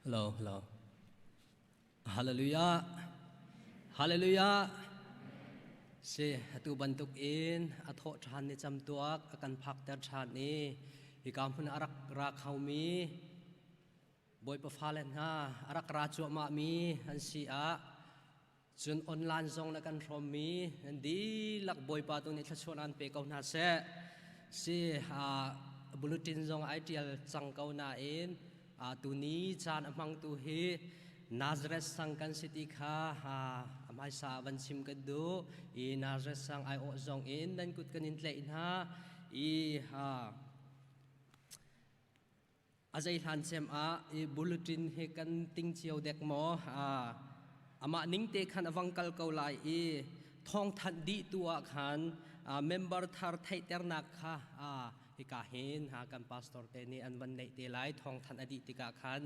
Hello, hello. Hallelujah. Hallelujah. Si atu bantuk in atho chan ni cham tuak akan phak ter chan ni hikam hun arak ra khau mi boy pa phalen ha arak ra chu ma mi an si a chun online zong na kan from mi an di lak boy pa tu ni thachon an pe kau na se si bulletin zong ideal chang kau na in tu ni chan amang tu hi Nazareth sang kan city kha amai sa van chim ka du I Nazareth sang ai o zong in dan kut kan in tle in ha I azai han chem I bulletin he kan ting chiao dek mo ama ning te khan awangkal kau lai I Thawngṭha di tua khan member thar thai ternak kha hika hin kan pastor te ni an van nei te lai Thawngṭha adi tika khan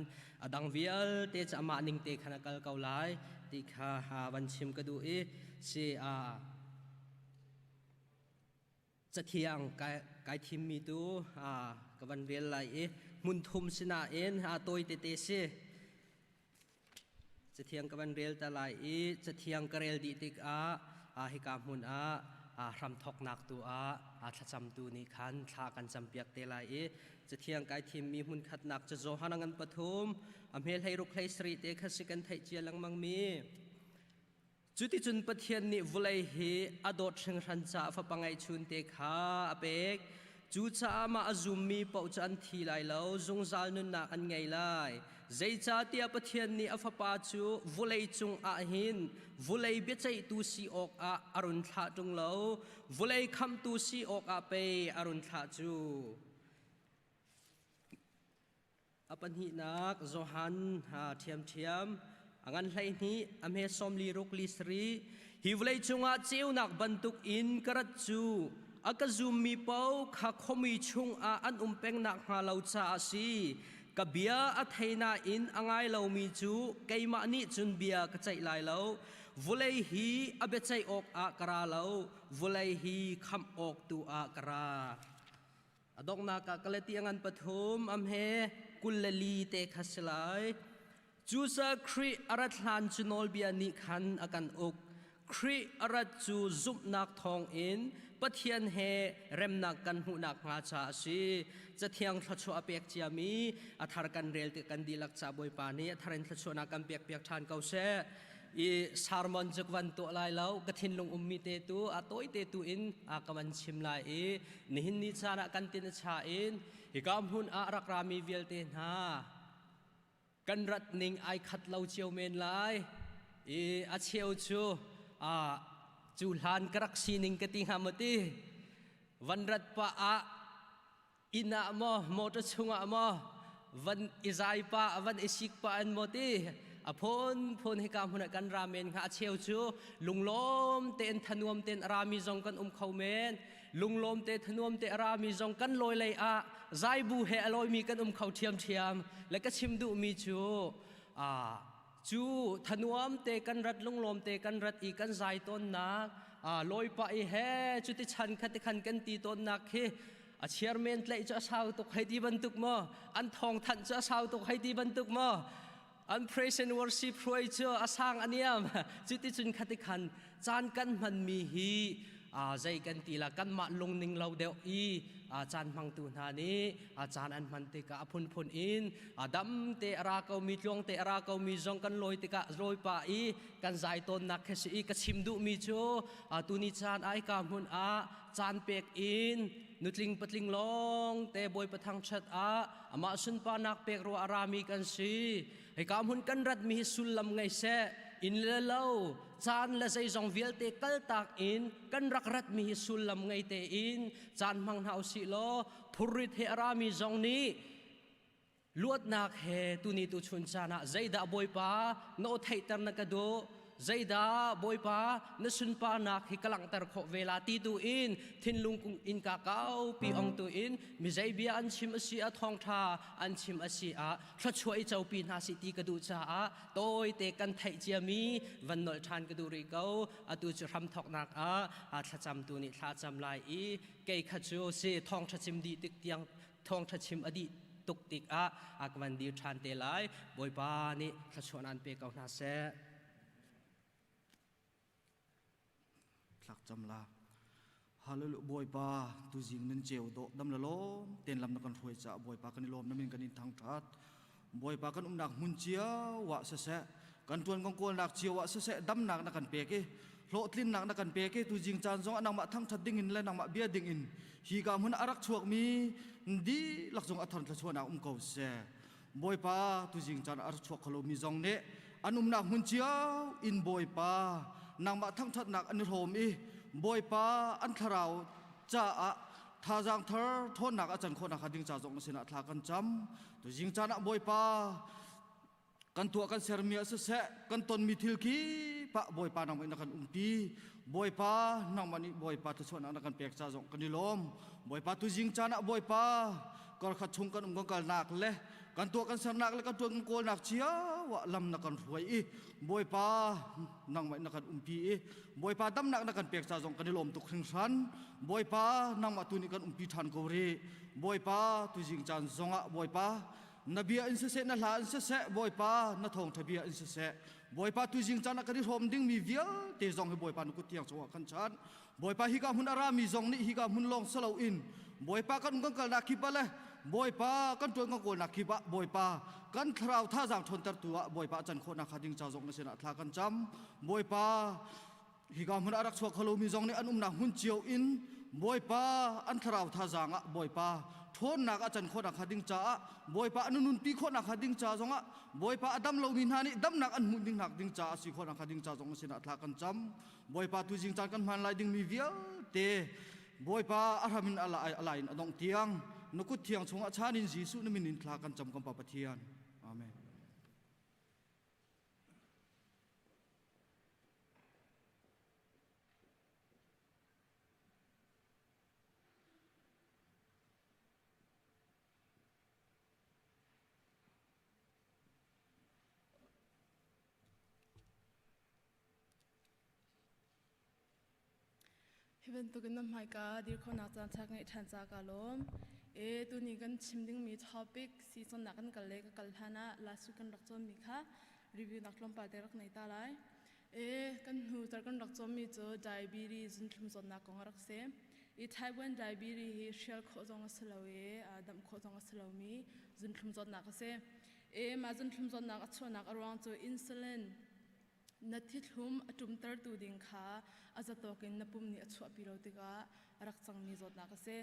adang vial te chama ning te khan kal kau lai ti kha van chim ka du I si chathiang Caangthim mi tu ka van vial lai I mun thum sina in toi te te si chathiang ka van vial ta lai I chathiang karel di tik hika mun ram thok nak tu thacham tu ni khan tha kan champiak te lai I chathiang Caangthim mi hun khat nak cha zo hanangan pathum amhel hai ruk hai sri te khasikan thai chia lang mang mi chuti chun Pathian ni vulai hi adot theng ran cha fa pangai chun te kha apek chu cha ma azum mi pau chan thi lai lo zung zal nun na an ngai lai zai cha tia Pathian ni afapa chu vulai chung hin vulai be chai tu si ok arun tha tung lo vulai kham tu si ok pe arun tha chu apan hi nak zohan thiam angan hlai ni amhe somli rukli sri hi vulai chunga cheu nak bantuk in karat chu akazum mi pau kha khomi chung an umpeng nak nga lo cha si kabia athaina in angai lo mi chu keima ni chun bia ka chai lai lo vulai hi abe chai ok kara lo vulai hi kham ok tu kara adok na ka kalati angan pathum amhe kullali te khaslai chusa khri arathan chunol bia ni khan akan ok khri arat chu zup nak thong in Pathian he remnak kan hu nak nga cha si chathiang thachu apek chiami athar kan rel te kan dilak cha boy pa ni atharin thachu na kan pek than kau se I sarmon jukwan to lai lo kathin lung ummi te tu atoi te tu in kaman chim lai I nihin ni cha na kan tin cha in hikam hun rak rami vel te na kan rat ning ai khat lo chiao men lai I a chiao chu chu lan karak sining kating hamati vanrat pa ina mo to chunga mo van izai pa van isik pa an moti phon hikam huna kan ramen kha cheu chu lunglom ten thanuam ten rami jong kan khau men lunglom te thanuam te rami jong kan loi lei zai bu he aloi mi kan khau thiam le ka chim du mi chu chu thanuam te kan rat lunglom te kan rat I kan zai ton nak loi pa I he chu ti chan khati khan kan ti ton nak he chairman tlai cha sau to khai di bantuk mo an Thawngṭha cha sau to khai di bantuk mo an praise and worship phroi chu asang aniam chu ti chun khati khan chan kan man mi hi zai kan ti la kan ma lung ning lo deu I chan mang tu na ni chan an man te ka phun in dam te ara kau mi tlong te ara kau mi jong kan loi te ka loi pa I kan zai ton nak khasi I ka chim du mi chu tu ni chan ai ka mun chan pek in nutling patling long te boy pathang chat ama sun pa nak pek ro arami kan si ai ka mun kan rat mi sulam ngai se in le lo chan la zai jong vial te kal tak in kan rak rat mi sulam ngai te in chan mang hau si lo phurit he arami jong ni luat nak he tu ni tu chun chana zaida boy pa no thai tar na ka do zaida boipa na sunpa nak hi kalangtar kho vela ti tu in thinlung kung in ka kau pi ong tu in mi zaibia an chim asi a Thawngṭha an chim asi a thachoi chau pi na si ti ka du cha a toi te kan thai chia mi van nol than ka du ri kau atu chu ram thok nak a thacham tu ni thacham lai i ke kha chu se Thawngṭha chim di tik tiang Thawngṭha chim adi tuk tik a akwan dir than te lai boipa ni thachon an pe kau na se thak cham la halalu boipa tu jing nen cheu do dam la lo ten lam na kan thoi cha boipa kan lom na min kan in thang that boipa kan nak mun chia wa se se kan tuan kong kol nak chia wa se se dam nak na kan pe ke lo tlin nak na kan pe ke tu jing chan zong anang ma thang that ding in la nang ma bia ding in hi ga mun arak chuak mi di lak zong athon thla chuana ko se boipa tu jing chan ar chuak khalo mi zong ne nak mun chia in boipa nang ma thang that nak an rom i boipa an tharau cha a tha jang thar thon nak a chan khona khading cha jong sina thla kan cham tu jing chan a boipa kan tua kan sermia se se kan ton mi thil ki pa boipa nang mai na kan umpi boipa nang mani boipa tu chon na kan pek cha jong kan dilom boipa tu jing chan a boipa kor khat chung kan kal nak le kan tua kan ser nak le kan tua kan kol nak chia wa lam na kan ruai i boipa nang mai na kan umpi i boipa dam nak na kan pek cha jong kan dilom tu khring san boipa nang ma tu ni kan umpi than ko re boipa tu jing chan zonga boipa nabia in se na la in se boipa na Thawngṭha bia in se boipa tu jing chan ka ri rom ding mi via te zong he boipa nu ku tiang chawa kan chan boipa hi ka mun ara mi zong ni hi ka mun long salo in boipa kan ngong kal na ki pale boipa kan tu ngong ko na ki ba boipa kan thrau tha jang thon tar tu boipa chan kho na khading cha zong na se na thla kan cham boipa hi ka mun arak chwa khalo mi zong ni an na hun chiao in boipa an thrau tha jang a boipa thon nak a chan kho na khading cha boipa anun pi kho na khading cha zonga boipa adam lo min hani dam nak an mu ding nak ding cha si kho na khading cha zong sina thla kan cham boipa tu jing chan kan man lai ding mi vial te boipa aramin ala alain adong tiang nukut tiang chunga chanin jisu na min in thla kan cham kam pa Pathian amen Heaven to gan mai ka dir kho na chan chak ngai than cha ka lom e tu ni gan chimding mi topic season na kan kal le ka kal hana last week kan rak chom mi kha review nak lom pa te rak nei ta lai e kan hu tar kan rak chom mi cho diabetes jun thum zon na kong rak se e type 1 diabetes hi shell kho jong a selawe dam kho jong a selaw mi jun thum zon na ka se e ma jun thum zon na ka chona ka rawang cho insulin na thi thlum atum tar tu ding kha azato ken na pum ni achwa piro tika rak chang mi zot na ka se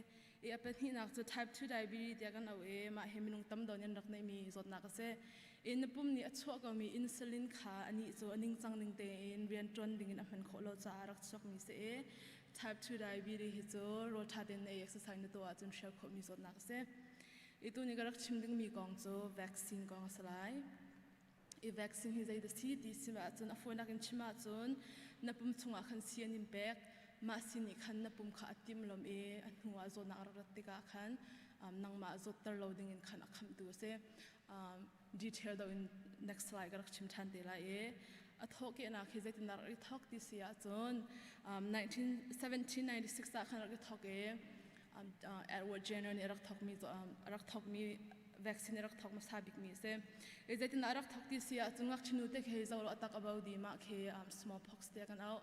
e apathy nak cho type 2 diabetes ya kan awe ma heminung tam don yan rak nei mi zot na ka se e na pum ni achwa ka mi insulin kha ani cho aning chang ning te in rian tron ding in aman kholo cha rak chok mi se e type 2 diabetes hi cho ro tha den e exercise na to a chun shel kho mi zot na ka se e tu ni ga rak chimding mi kong cho vaccine kong salai e vaccine hi zai da si ti sima chun a phone akin chima chun napum chunga khan sian in pek ma sini khan napum kha atim lom e anhuwa zo na ratika khan nang ma zo tar loading in khan akham tu se detail do in next slide ga chim than te la e a thok ke na khi zai tin na ri thok ti sia chun 1796 ta khan ri thok e Edward Jenner ni rak thok mi vaccine rak thok ma sabik mi se e zaitin arak thok ti sia chungak chinu te khe zawl atak about di ma khe smallpox te kan au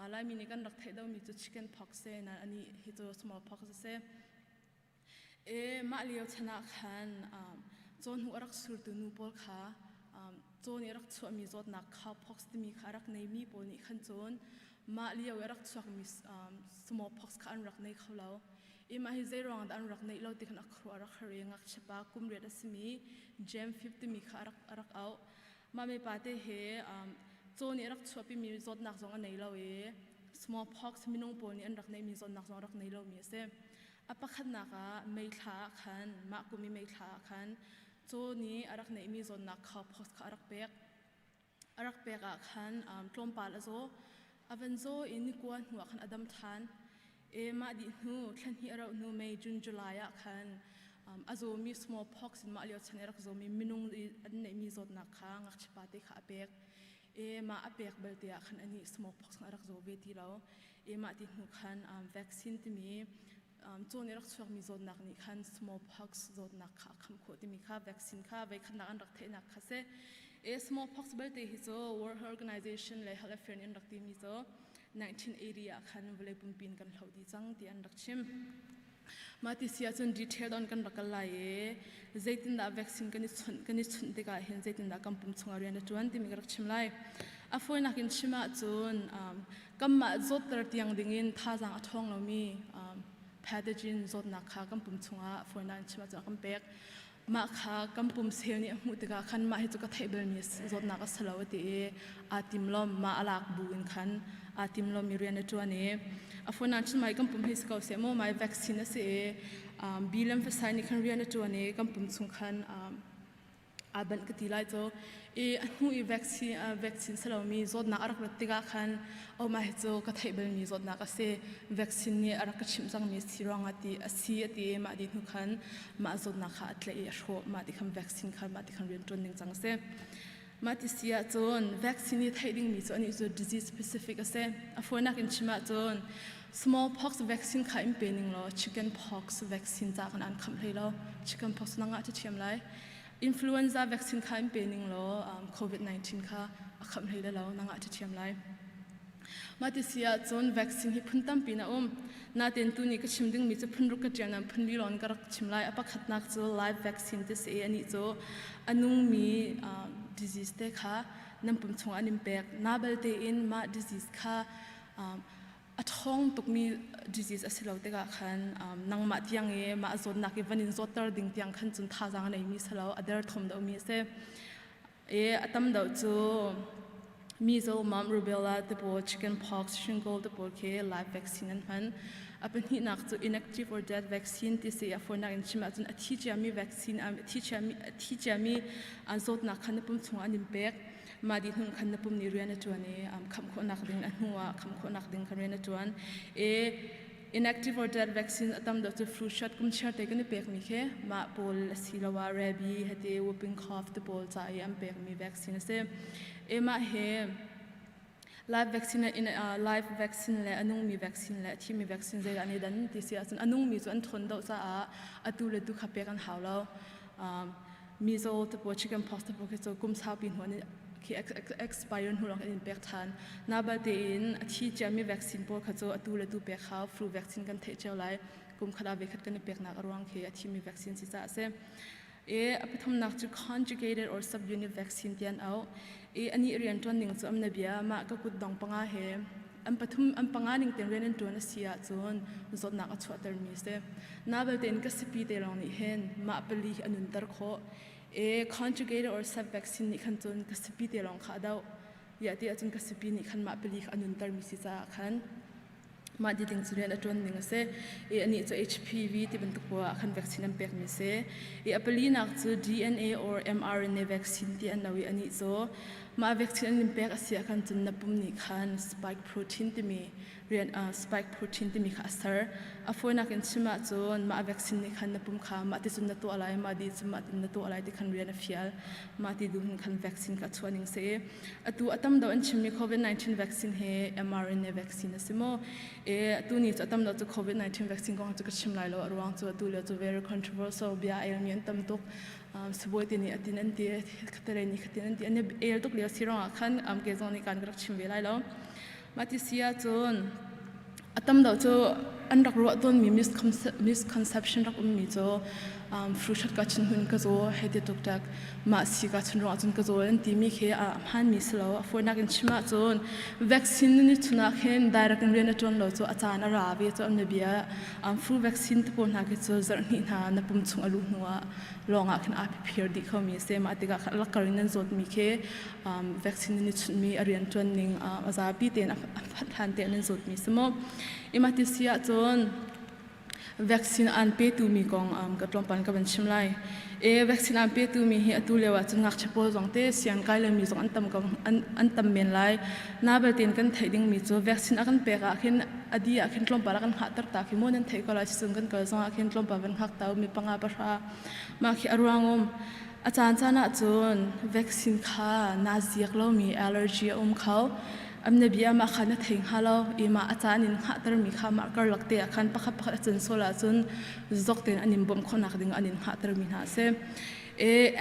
alai mi ni kan rak thai do mi chu chicken pox se na ani hi chu smallpox se e ma liao chana khan chon hu arak sur tu nu pol kha chon arak chu mi zot na kha pox ti mi kha rak nei mi pol ni khan chon ma liao arak chuak mi smallpox kha an rak nei kholo ima hi zai rong an rak nei lo ti khan akhru arak khari ngak chapa kumre da simi gem 50 mi kha arak au ma me pate he choni arak chopi mi zot nak zong nei lo e smallpox minung pol ni an rak nei mi zot nak zong rak nei lo mi se apakhat na ka mei thla khan ma kumi mei thla khan choni arak nei mi zot nak kha phos kha arak pek arak peka khan tlom pal azo avanzo in kuan huwa khan adam than ma di nu thlan hi aro nu May June July a khan azo mi smallpox in ma lio chane rak zo mi minung an nei mi zot na kha ngak chipa te kha apek ma apek belte a khan ani smallpox arak zo ve ti lo ma ti nu khan vaccine ti mi chone rak chuak mi zot nak ni khan smallpox zot nak kha kham kho ti mi kha vaccine kha ve khan an rak the nak kha se smallpox belte hi zo World Organization le health affairs in rak ti mi zo 1980 a khan vele pumpin kan hlodi chang ti an rak chim mati sia chun detail on kan rakal lai zaitin da vaccine kan chun te ka hen zaitin da kampum chunga rian da tuan ti mi rak chim lai a foi nakin chima chun kamma zot tar tiang dingin tha jang a thong lo mi pathogen zot na kha kampum chunga foi na chima cha kam pek ma kha kampum sel ni mu te ka khan ma he chu ka thaibel mi zot na ka salawati atim lom ma alak buin khan atim lom mi rian da tuan e a foi na chima kampum he ska se mo mai vaccine se bilam fa sai ni khan rian da tuan e kampum chung khan aban ka tilai cho anu vaccine salomi zot na arak ratiga khan o ma he cho ka thaibel mi zot na ka se vaccine ni arak ka chim jang mi sirang ati asi ati ma di nu khan ma zot na kha atle e sho ma di kham vaccine khan ma di kham rian ton ning jang se ma ti sia chon vaccine ni thaiding mi cho ani zo disease specific ase a foina kin chima chon smallpox vaccine kha im pening lo chicken pox vaccine cha kan an kham hlelo chicken pox na nga ti thiam lai influenza vaccine kha im pening lo COVID-19 kha akham hlele lo na nga ti thiam lai mati sia chon vaccine hi phuntam pina na ten tu ni ka chimding mi che phunru ka tiana phunli lon ka rak chimlai apa khatnak chu live vaccine te se ani cho anung mi disease te kha nampum chung anim pek nabal te in ma disease kha athong tuk mi disease asilo te ka khan nang ma tiang e ma zot nak e vanin zotar ding tiang khan chun tha jang nei mi salo adar thom do mi se atam do chu measles mum rubella te po chicken pox shingle te po ke live vaccine an han apan hi nak chu inactive or dead vaccine ti se a for na in chima chun athi chami vaccine athi chami an zot nak khan pum chung anim pek ma di hun khan pum ni rian atwane kham kho nak ding an huwa kham kho nak ding khan atwan inactive or dead vaccine atam do to flu shot kum char te kan pek mi khe ma pol silawa rabies hate whooping cough te pol cha am pek mi vaccine se ema he live vaccine live vaccine le anung mi vaccine le thi mi vaccine ze ani dan ti sia chun anung mi chu an thon do cha atu le du kha pek an hawlo measles te po chicken pox te po ke so kum sa pin hone ki expire hu long in pek than na ba te in thi chami vaccine po kha cho atu le du pek kha flu vaccine kan the chaw lai kum khada ve khat kan pek na arwang khe athi mi vaccine si cha se apathum nak chu conjugated or subunit vaccine tian au ani rian ton ning chu amna bia ma ka kut dong panga he am panga ning ten ren ton asia chon zot nak achu atar mi se na ba ten ka sipi te long ni hen ma pali anun tar kho conjugated or sub vaccine ni khan chon ka sipi te long kha daw ya ti achun ka sipi ni khan ma pali anun tar mi si cha khan ma di ting churian aton ning se ani cho HPV ti ban tu po khan vaccine am pek mi se apali nak chu DNA or mRNA vaccine ti an nawi ani cho ma vaccine an pek asia khan chun na pum ni khan spike protein ti mi rian spike protein ti mi kha asar afoina ken chima chon ma vaccine ni khan na pum kha ma ti chun na to alai ma di chuma tin na to alai ti khan rian afial ma ti du khan vaccine ka chuaning se atu atam do an chimi COVID-19 vaccine he mRNA vaccine asimo tu ni atam do COVID-19 vaccine ko chu ka chimlai lo arwang chu tu le chu very controversial bia ailment tam tok suboi ti ni atin an ti khatare ni khatin an ti an air tok le sirong khan am ke zoni kan grak chim velai lo mati sia chon atam do chu an rak ro ton mi misconception rak mi cho flu shot ka chin hun ka zo hede tok tak ma si ka chun ro chun ka zo an ti mi khe han mi slo for na kin chima chon vaccine ni chuna khen direct ren ton lo cho achana ra ve cho amna bia flu vaccine te pon ha ke cho zarhpini na na pum chung alu nuwa longa khan a prepare di khomi se ma te ka la karin an zot mi khe vaccine ni chun mi arian ton ning aza pi ten phan te an zot mi samo imati sia chon vaccine an pe tu mi kong ka tlom pan ka ban chim lai vaccine an pe tu mi hi atu lewa chung ngak chapo zong te sian kai le mi zong an tam men lai na ba tin kan thai ding mi chu vaccine akan pe ka khin adia khin tlom pa kan kha tar ta ki mon an thai ko la chung kan ka zong khin tlom pa ban khak taw mi panga pa sha ma khi arwangom achan chana chun vaccine kha na ziak lo mi allergy khau amne bia ma khana theng halo ima achanin kha tar mi kha ma kar lakte khan pakha pakha chun sola chun zokten anim bom khonak ding anin kha tar mi na se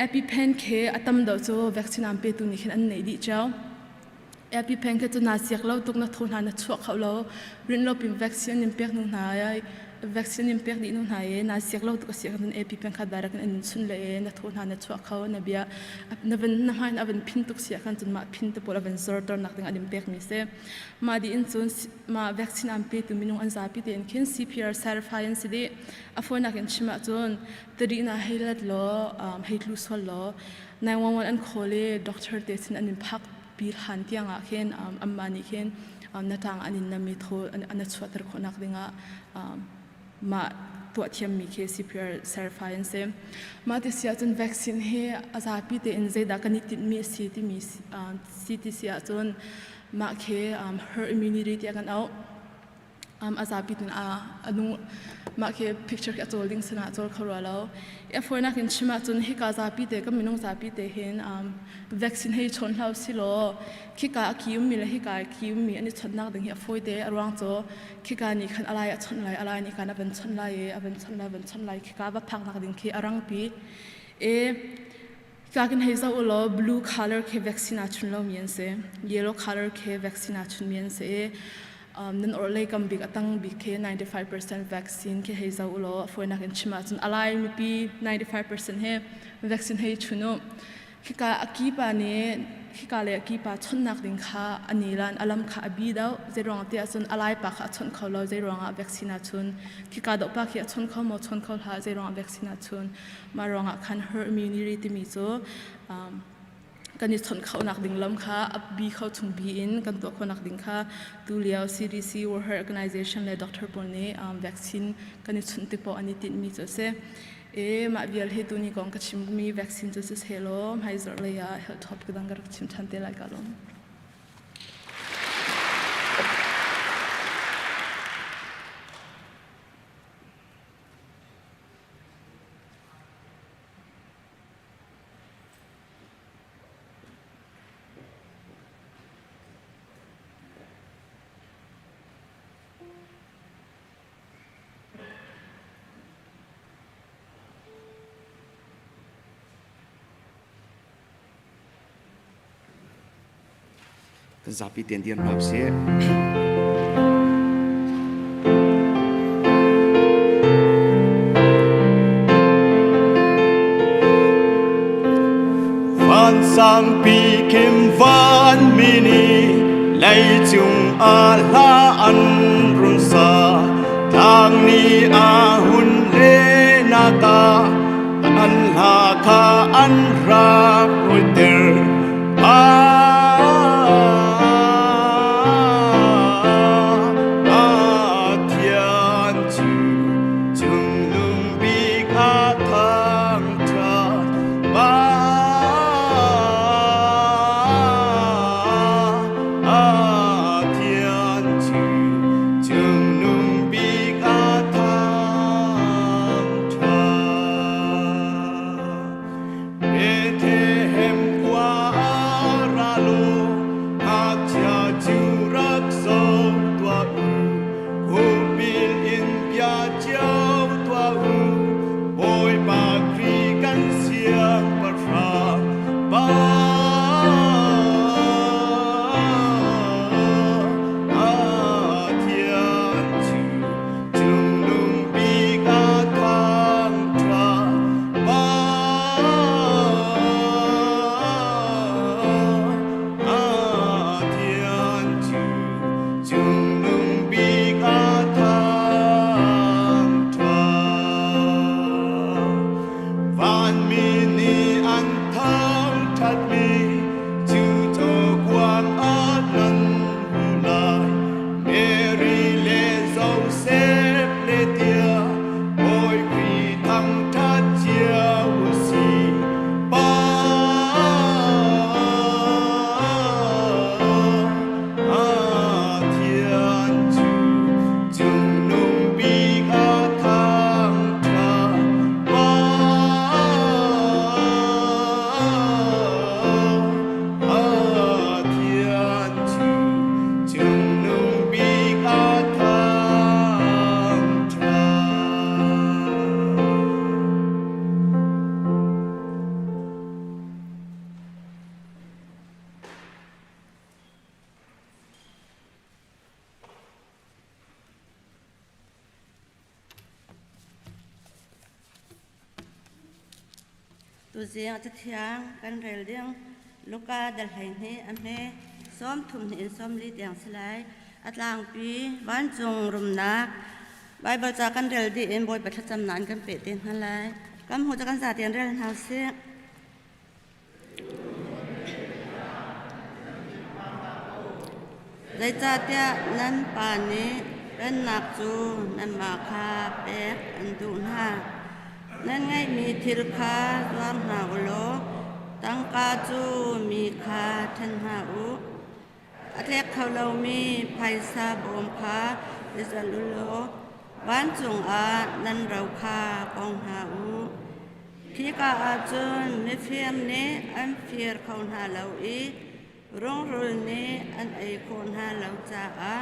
epipen ke atam do chu vaccine am pe tu ni khin an nei di chaw epipen ke chu na siak lo tuk na thun han na chuak khaw lo rin lo pim vaccine nim pek nu na ai vaccine nim pek di nu na ye na siak lo tuk siak an epipen kha darak an sun le na thun han na chuak khaw na bia na van na han avan phin tuk siak kan chun ma phin te pol avan zor tor nak ding anim pek mi se ma di in chun ma vaccine am pe tu minung an za pi ten khin CPR certified cd afona ken chima chun tari na heilat lo heitlu sol lo 911 an khole doctor te sin anin phak pir han tianga khen ammani khen natang anin nami tho an chhuatar khonak dinga ma to thiam mi ke CPR certified se ma te sia chun vaccine he aza pi te in zeda kanit mi city mi city sia chun ma ke herd immunity akan au aza pi tin anu ma ke picture ke cholding sana chol khawra lo foina kin chima chun hi ka za pi te ka minung za pi te hen vaccine he chon hlau si lo khi ka kium mi la hi ka kium mi ani chonnak ding hi foi te arwang cho khi ka ni khan alai chon lai alai ni kana ban chon lai aban chon lai khi ka ba phak nak ding khi arang pi ka kin he za ulo blue color ke vaccine a chun lo mien se yellow color ke vaccine a chun mien se nan orlei kam big atang big ke 95% vaccine ke hei zau lo foina kan chima chun alai mi pi 95% he vaccine hei chuno khika akipa ne khika le akipa chonnak ding kha anilan alam kha abi daw zerong te chun alai pa kha chon kholo zerong a vaccine chun khika do pa khia chon kho mo chon khol ha zerong vaccine chun ma ronga khan herd immunity mi cho kan ni chon khau nak ding lam kha abi khau chung bi in kan to khonak ding kha tu liao CDC World Health Organization le doctor pone vaccine kan ni chun te po ani tin mi cho se ma vial he tu ni kong ka chim mi vaccine cho se hello mai zor le ya health top ka dang gar chim chan te lai ka lom Zapi tendian hap se Van sang pi kim van mini lai chung a la an run sa thang ni a hun le na ka an la kha an ra ruter tu ziang a thiang kan rel ding luka dal hai ni ame som thum ni som li tiang slai atlang pi ban chung rum na Bible cha kan rel di en boy patha cham nan kan pe ten halai kam hu cha kan sa tian rel hau se Dai cha tia nan pa ni ren nak chu nan ma kha pe an du na nan ngai mi thil kha zwam na ulo tang ka chu mi kha than ha u atlek khau lo mi phai sa bom kha isalulo ban chung a nan rau kha kong ha u khi ka a chun mi phiam ne an phier khau na lo i rong rul ne an ai khon ha lo cha a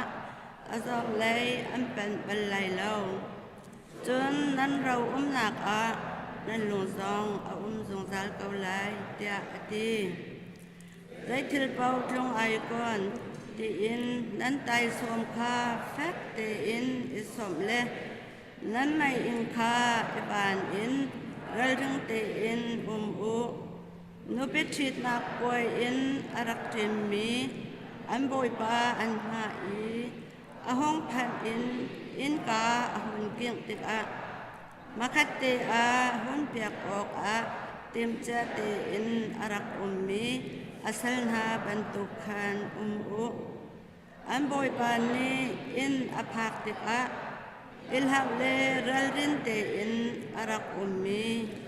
azok lei an pen bal lai lo chun nan rau nak a nan lung zong a zong zal kau lai tia ati Dai thil pau tlung ai kon ti in nan tai som kha fak te in isom le nan mai in kha ban in ral rung te in u nu pe chit nak poi in arak tim mi an boi pa an ha i a hong phan in ka a hun kieng tik a makat te a hun piak ok a tim cha te in arak mi asal na bantuk khan u an boi pa ni in aphak tik a ilhab le ral rin te in arak mi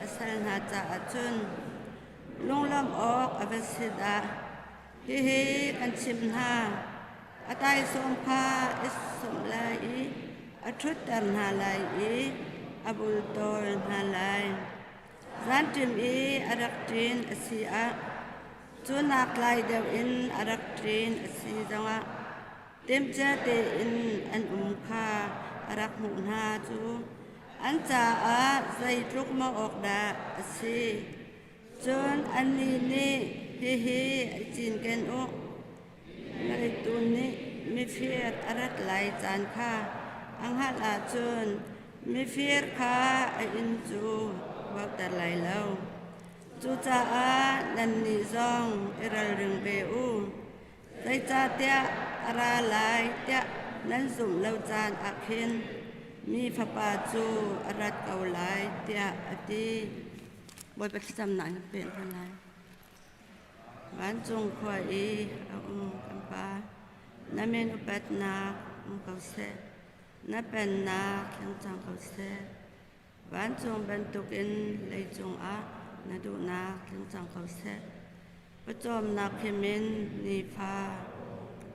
asal na cha achun lung lam ok avasida hi kan chim na atai som kha is som lai athut tan na lai abul tol na lai zan tim arak tin asia chunak lai dew in arak tin asi danga tem cha te in an kha arak mu na chu an cha a zai truk ma ok da asi chun an ni hi chin ken o ngai tu ni mi fier arat lai chan kha ang ha la chun mi fier kha in chu wa ta lai lo chu cha a nan ni zong eral ring be u dai cha tia ara lai tia nan zum lo chan akhin mi pha pa chu arat kau lai tia ati boi pa cham nan pen kan lai ban chung khwa kan pa na men upat na kau se na pen na kyang chang kau se ban chung ban tuk in lei chung a na du na kyang chang kau se pa chom na khimin ni pha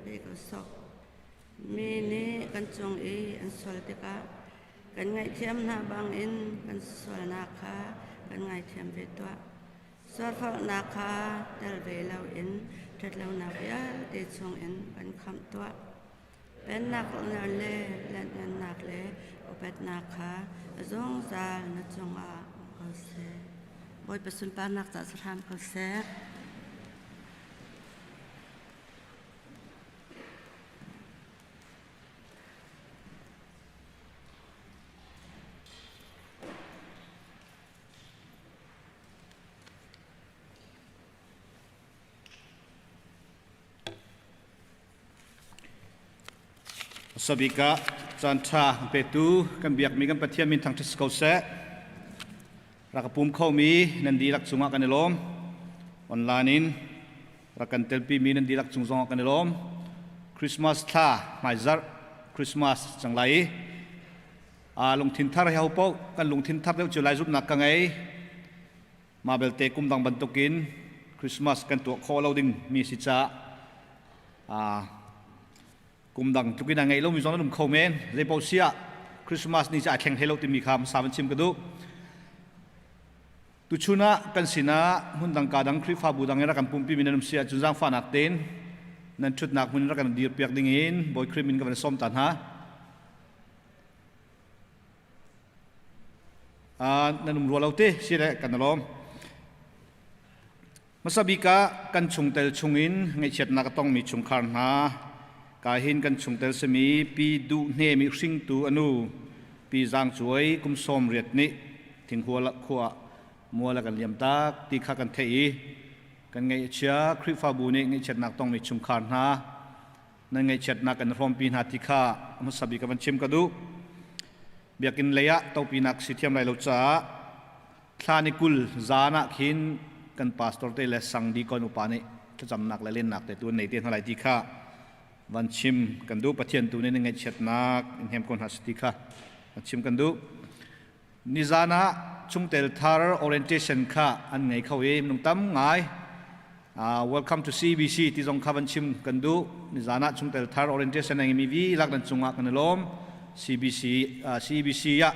be ko sok mi ni kan chung an sol te ka kan ngai thiam na bang in kan sol na kha kan ngai thiam ve to sor pha na kha dal ve lo in that lo na ya te chung in kan kham to pen nak na le lan nak le opet na kha zong za na chung a ko se boi pasun pa nak ta sam ko se Sabika Caangthha petu kan biak mi kan Pathian min thang tis kau se rakapum khau mi nan di lak chunga kan lom online in rakan telpi mi nan di lak chung zong kan lom Christmas tha mai zar Christmas changlai a lung thin thar hau pau kan lung thin thap deu chulai zup nak ka ngai mabel te kum dang bantukin Christmas kan tu kho loading mi si cha kum dang tukin ngai lo mi zong dum khau men le pau sia Christmas ni cha kheng hello ti mi kham saban chim ka du tu chuna kan sina hun dang ka dang khri fa bu dang era kan pumpi minanum sia chu jang fa nak ten nan chut nak mun ra kan dir piak ding in boy khri min ka ban som tan ha nanum ro lauti sire kan lom masabika kan chungtel chungin ngai chet na ka tong mi chung khar na ka hin kan chungtel semi pi du hne mi hring tu anu pi jang chuai kum som riat ni thing khua มัวละกันเลียมตักตีข้ากันเทอีกันไงเชียคริฟาบูนี่ไงเช็ดนักต้องมีชุมขานฮะนั่นไงเช็ดนักกันรวมปีนาติข้ามุสบิกันชิมกันดูเบียกินเลยะเต้าปีนักสิเทียมไรลูกจ้าคลานิกุลจานะขินกันพาสตอร์เตเลสังดีก่อนอุปานิจะจำนักและเล่นนักแต่ตัวในเตียนอะไรติข้าวันชิมกันดูปะเทียนตัวนี้ไงเช็ดนักอินเฮมคนหัสติข้าวันชิมกันดูนิจานะชุงเตลทาร์ออเรนเทชันข้าอันไงเขาเองนุ่งตั้มไงWelcome to CBC ที่ทรงข้าวันชิมกันดูนิจานะชุงเตลทาร์ออเรนเทชันยังมีวิลักนันจุงอักกันล้อม CBC ยะ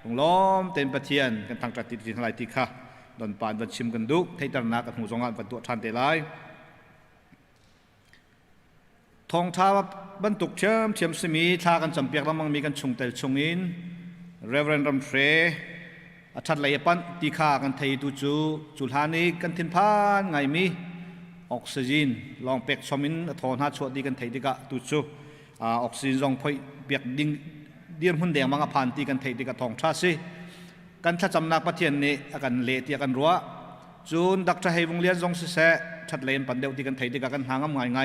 ลงล้อมเต็มปะเทียนกันทางจัดติดที่อะไรติข้าดอนปานวันชิมกันดูให้ตระหนักกันหูทรงงานกันตัวทันเตลัยทองท้าบรรทุกเชื่อมสมีท่ากันจำเปียกแล้วมังมีกันชุงเตลชงอิน Reverend Ramfre ชัดเลยปันตีข้ากันไทยตูจูลานีกันทินพานไงมีออกซิเจนลองเปียกชมินทอนหาชวดดีกันไทยดีกะตูจูออกซิเจนลองพอยเปียกดิ่งเดียนหุ่นแดงมังอภันตีกันไทยดีกะทองชาสิกันถ้าจำนักปะเทียนนี้กันเละตีกันรัวจูนดักจะให้วงเลียนจงเสะชัดเลยปันเดียวตีกันไทยดีกะกันหางง่ายไง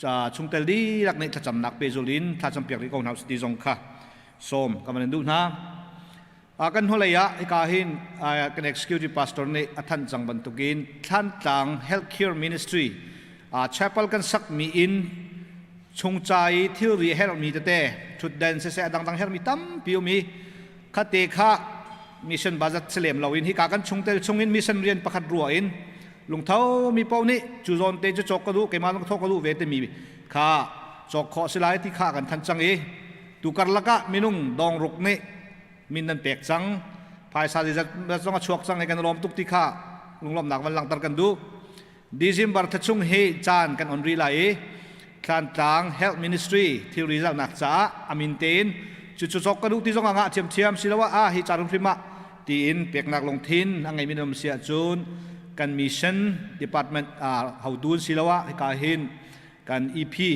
จะชุงเตลีรักนี้ถ้าจำนักเปโซลินถ้าจำเปียกดีกองหาสติจงค่ะส้มกำลังดูนะกันหัวเลยะไอ้กาหินกัน executive pastor นี่ท่านจังบรรทุกินท่านต่าง healthcare ministry chapel กันสักมีอินชงใจที่รีเฮลมีแต่ชุดเด่นเสียดังๆเฮลมีตั้มพิวมีคาเตคะมิชชั่นบาจัดเสลียมเราอินที่กากันชงเตลชงอินมิชชั่นเรียนประคัดรัวอินลุงเท้ามีเป้านี้จูโซนเตจะจกกระดูกเกมาต้องทกกระดูกเวทมีข้าจกขอสลายที่ข้ากันทันจังเอตุการละกะมินุ่งดองรุกนี้มินนันเปียกจังภายซาดิจะต้องชวกจังในการล้อมตุกที่ข้าลุงล้อมหนักวันหลังตัดกันดูดิซิมบาร์ทัชุงเฮจานกันออนรีไลคลานจางเฮลท์มินิสทรีที่รีจัลนักจ้าอามินเตนจุดจกกระดูกที่จงอ่างเทียมสิลว่าฮิจารุนพริมะตีอินเปียกนักลงทินอังไงมินมเสียจูนกันมิชชั่นดีพาร์ตเมนต์ฮาวดูนสิลว่าฮิกาหินกันอีพี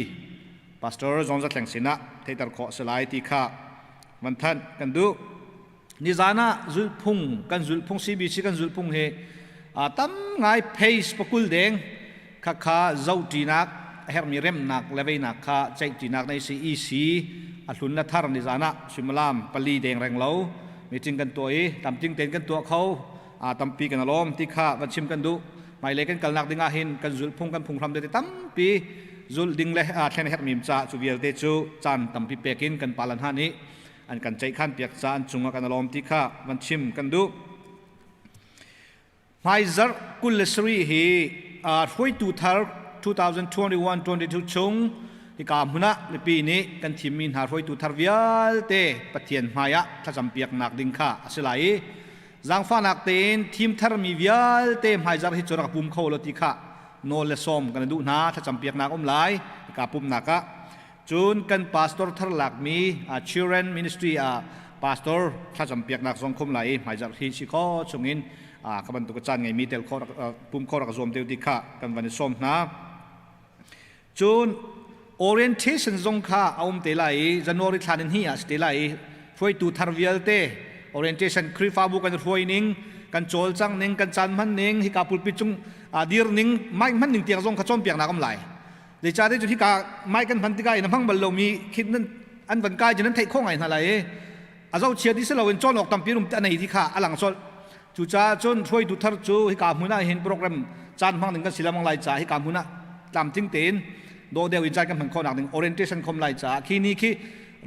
พาสเตอร์จงจัดแหล่งสินะที่ตัดขอสลายที่ข้าวันทันกันดูนิจานะจุลพุงกันจุลพุง CBC กันจุลพุงเฮตั้มไงเพย์ปกุลเด้งข้าเจ้าจีนักเฮร์มีเรมนักเลเวนักข้าใจจีนักใน CEC อัลลุนนัทธาร์นิจานะชิมลามปลีเด้งแรงเล่ามีจริงกันตัวตามจริงเต้นกันตัวเขาตามปีกันล้อมที่ข้าวันชิมกันดูไม่เล็กกันนักดิ่งอาหินกันจุลพุงกันพุงทำได้ตั้มปีจุลดิ่งเลยแทนเฮร์มีมจ่าจูเวียลเตจูจันตามปีเปกินกันปาลันฮานี้อันกันใจขันเปียกจานจุงกันล้อมที่ข้าวันชิมกันดูไฮซาร์กุลสรีฮีช่วยตูทาร์2021-22ชงที่กามุนะในปีนี้กันทีมมินหาช่วยตูทาร์วิลเตปะเทียนมายะถ้าจำเปียกนักดิ่งข้าสลายจังฟ้านักเต้นทีมทาร์มีวิลเตไฮซาร์ฮิจรักปุ่มเข้าลที่ข้าโนเลสอมกันดูนะถ้าจำเปียกนักอมไลกาปุ่มนักจูนกันพาสตอร์ทาร์หลักมีchildren ministryพาสตอร์ถ้าจำเปียกนักสังคมไหลหายจากที่ชิคอชงอินขบันตุกจันไงมีเตลข้อปุ่มข้อรักรวมเตลติข้ากันวันนี้ส้มนะจูน orientation ทรงข้าเอาเตลัยจันวอริทานินฮีสเตลัยช่วยตูทาร์วิลเต orientation คริฟาบุกันช่วยนิ่งกันโจลจังนิ่งกันจันมันนิ่งฮิกาปุลปิจุงดีร์นิ่งไม่มันนิ่งเตียงทรงข้าจอมเปียกนักอมไหลเดี๋ยวจะได้จุดที่กาไม่กันพันธิกายน้ำพังบอลเรามีคิดนั้นอันบันกายจะนั้นไทยข้องไงอะไรอาเจ้าเชียร์ที่เราเป็นจอนออกตามปีรุ่มอันไหนที่ข้าอลังโซลจุจ้าจนช่วยดูทาร์จูให้กามุน่าเห็นโปรแกรมจานพังหนึ่งกันศิลามังไลจ่าให้กามุน่าตามทิ้งเต็นโดเดียววิจัยกันพังข้อหนักหนึ่ง orientation คมไลจ่าคีนี่คี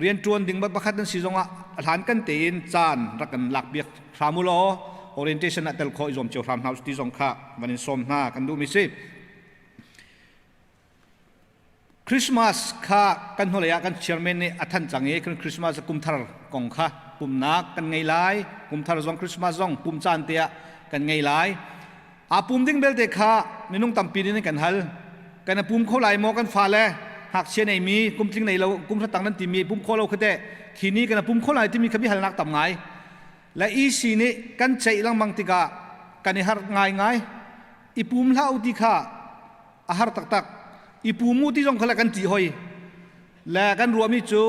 เรียนจวนดิ่งบัดบัดนั้นสิจงอ่ะฐานกันเต็นจานรักกันหลักเบียกฟามุโล orientation นั่นเตลโคอิจอมเจ้าฟาร์มเฮาส์ที่จงข้าวันนี้ส้มหน้ากันดูมิสิคริสต์มาสข้ากันหัวเลยกันเชียร์แมนนี่อัฐันจังเอกันคริสต์มาสกุมทาร์กองข้าปุ่มนักกันไงไล่กุมทาร์ซองคริสต์มาสซองปุ่มจานเตียกันไงไล่ปุ่มดิ้งเบลเตข้าไม่นุ่งตำปีนี่กันฮัลกันปุ่มเขาไล่มอกันฟ้าเลยหากเชียร์ในมีกุมทิ้งในเรากุมทัตังนั้นที่มีปุ่มเขาเราคือแต่ทีนี้กันปุ่มเขาไล่ที่มีขบิฮัลนักต่ำไงและอีสีนี่กันใจลังมังติกากันในฮาร์ง่ายง่ายอีปุ่มเล่าติข้าอาหารตักอีปูมูที่จงขลักกันตีหอยและกันรวมมิจู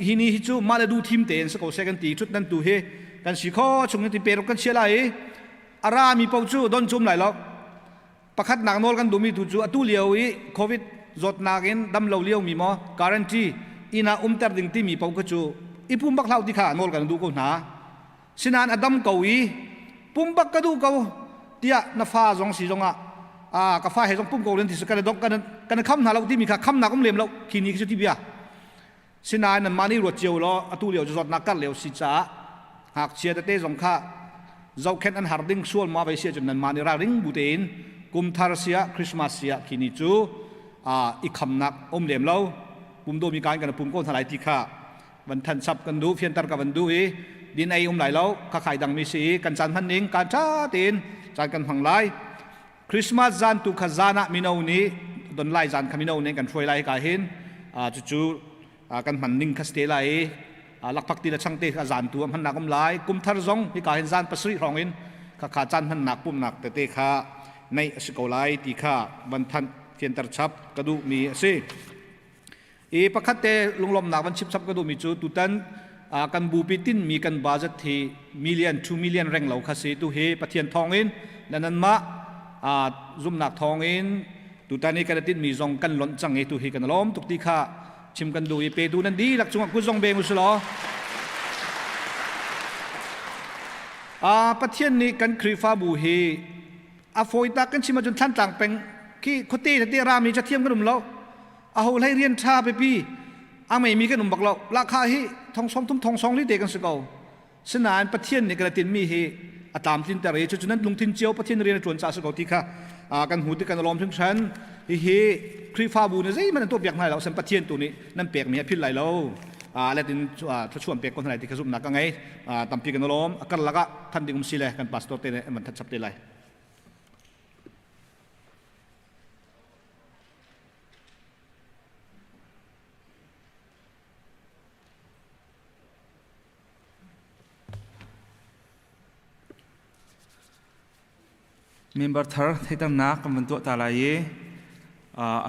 ฮินี่ฮิจูมาเลดูทีมเต็นสกอเซกันตีชุดนั้นตัวเฮกันสิข้อชงกันตีเปรกันเชียร์ไร อารามีปูจูโดนจุ่มไหลแล้วประคัดหนักโนลกันดูมีถูจูอตุเลียวอีโควิดจดนากินดำเหลาเลี้ยวมีมั้งการันตีอินาเตอร์ดิ่งที่มีปูกจูอีปุ่มบักเหลาที่ขาโนลกันดูกูหนาสินานอดัมเกาอีปุ่มบักกระดูเกาเดียนาฟ้าจงสีจงกาฟ้าให้จงปุ่มเกาเล่นที่สุดกันดอกกันคำหนาเราที่มีขาคำหนักก็เลี้ยมเราขีนี้คือที่เบียสินานนั้นมานี่รวดเจียวล้ออตุเลียวจะจดนักกันเหลวสิจ้าหากเชียร์เตะจงข้าเจ้าแค่นั้นหาริ่งส่วนมาไปเสียจนนั้นมาในราริ่งบุตรเองกุมทารเสียคริสต์มาสเสียขีนี้จูอีกคำนักเลี้ยมเราปุ่มโดมีการกันปุ่มก้นทลายที่ข้าวันทันซับกันดูเพียนตร์กับวันดูดินไอไหลแล้วข้าขายดังมีสีกันจันพันนิงการจ้าตีนจานกันพังไลคริสต์มาสจานตุขจานะมินานี้โดนไล่จานขมินานี้กันช่วยไล่กาหินจู่กันพันนิงคัสเตไลลักพักตีละช่างเตะจานตัวพันนักไลกุมทารจงที่กาหินจานปัสริรองอินข้าขาจานพันนักปุ่มนักแต่เตะข้าในสกอไลที่ข้าวันทันเพียนตร์ชับกระดูมีสิประคัตเตลุงลมนักวันชิบซับกระดูมีจู่ตุตันกันบูปิตินมีกันบาจัดที่2 millionแรงเหล่าคาสิตุเฮปะเทียนทองอินนั้นมาซุ่มนักทองอินตุตันนี้กันตินมีจงกันหล่นจังเอตุเฮกันล้อมตุกตีข้าชิมกันดูเปดูนั้นดีหลักจงกุจงเบงอุสลอปะเทียนนี้กันครีฟ้าบูเฮโฟยตากันชิมาจนท่านต่างเป็นขี้คตีที่รามีจะเทียมกันหนุ่มเราเอาให้เรียนชาไปพี่ไม่มีกันหนุ่มบักเราราคาให้ทองสองลิเตกันสกาวสนานประเทศในกระตินมีให้ตามทินแต่เรจุดนั้นลุงทินเจียวประเทศเรียนจวนจ่าสกาวที่ค่ะกันหูที่กันล้อมถึงฉันเฮ้ครีฟ้าบูเนี่ยมันตัวเปียกไหนเราสัมประเทศตัวนี้นั่นเปียกมีพิษไหลเราแล้วตินถ้าชวนเปียกคนไหนที่เขาสุ่มหนักก็ไงตามปีกันล้อมกันละก็ท่านดิ่งสิเลยกันปัสตัวเตะมันทัดชับเตะไหลเมมเบอร์ทาร์ที่ตั้งนักกันบรรทุกตาลาย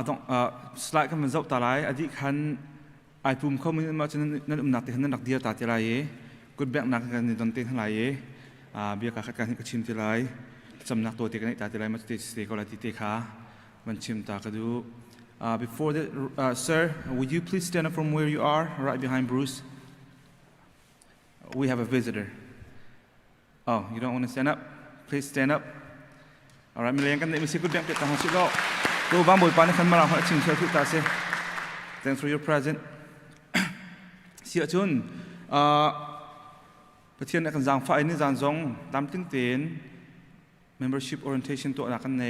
ต้องสไลด์กันบรรทุกตาลายอดีตขันไอปุ่มเขาไม่มาจนนั้นหนักแต่ขันนั้นหนักเดียวตาตาลายกุดแบกหนักกันในตอนเต้นทั้งหลายเบียร์การขัดการที่กระชิมตาลายจำนักตัวเตะกันในตาตาลายมาสเตก็ลายที่เตะขามันชิมตากระดู before that sir would you please stand up from where you are right behind Bruce we have a visitor oh you don't want to stand up please stand up alright มีเลี้ยงกันในมิสกุลแบงค์เปิดตาหัวชิโร่ตัวบางบทปานในขันมาเราหัวชิงเชื่อทุกตาเสีย thanks for your present เสียจุนประเทศนักการจางฝ่ายนี้จางจงตามติ้งเตียน membership orientation ตัวนักการใน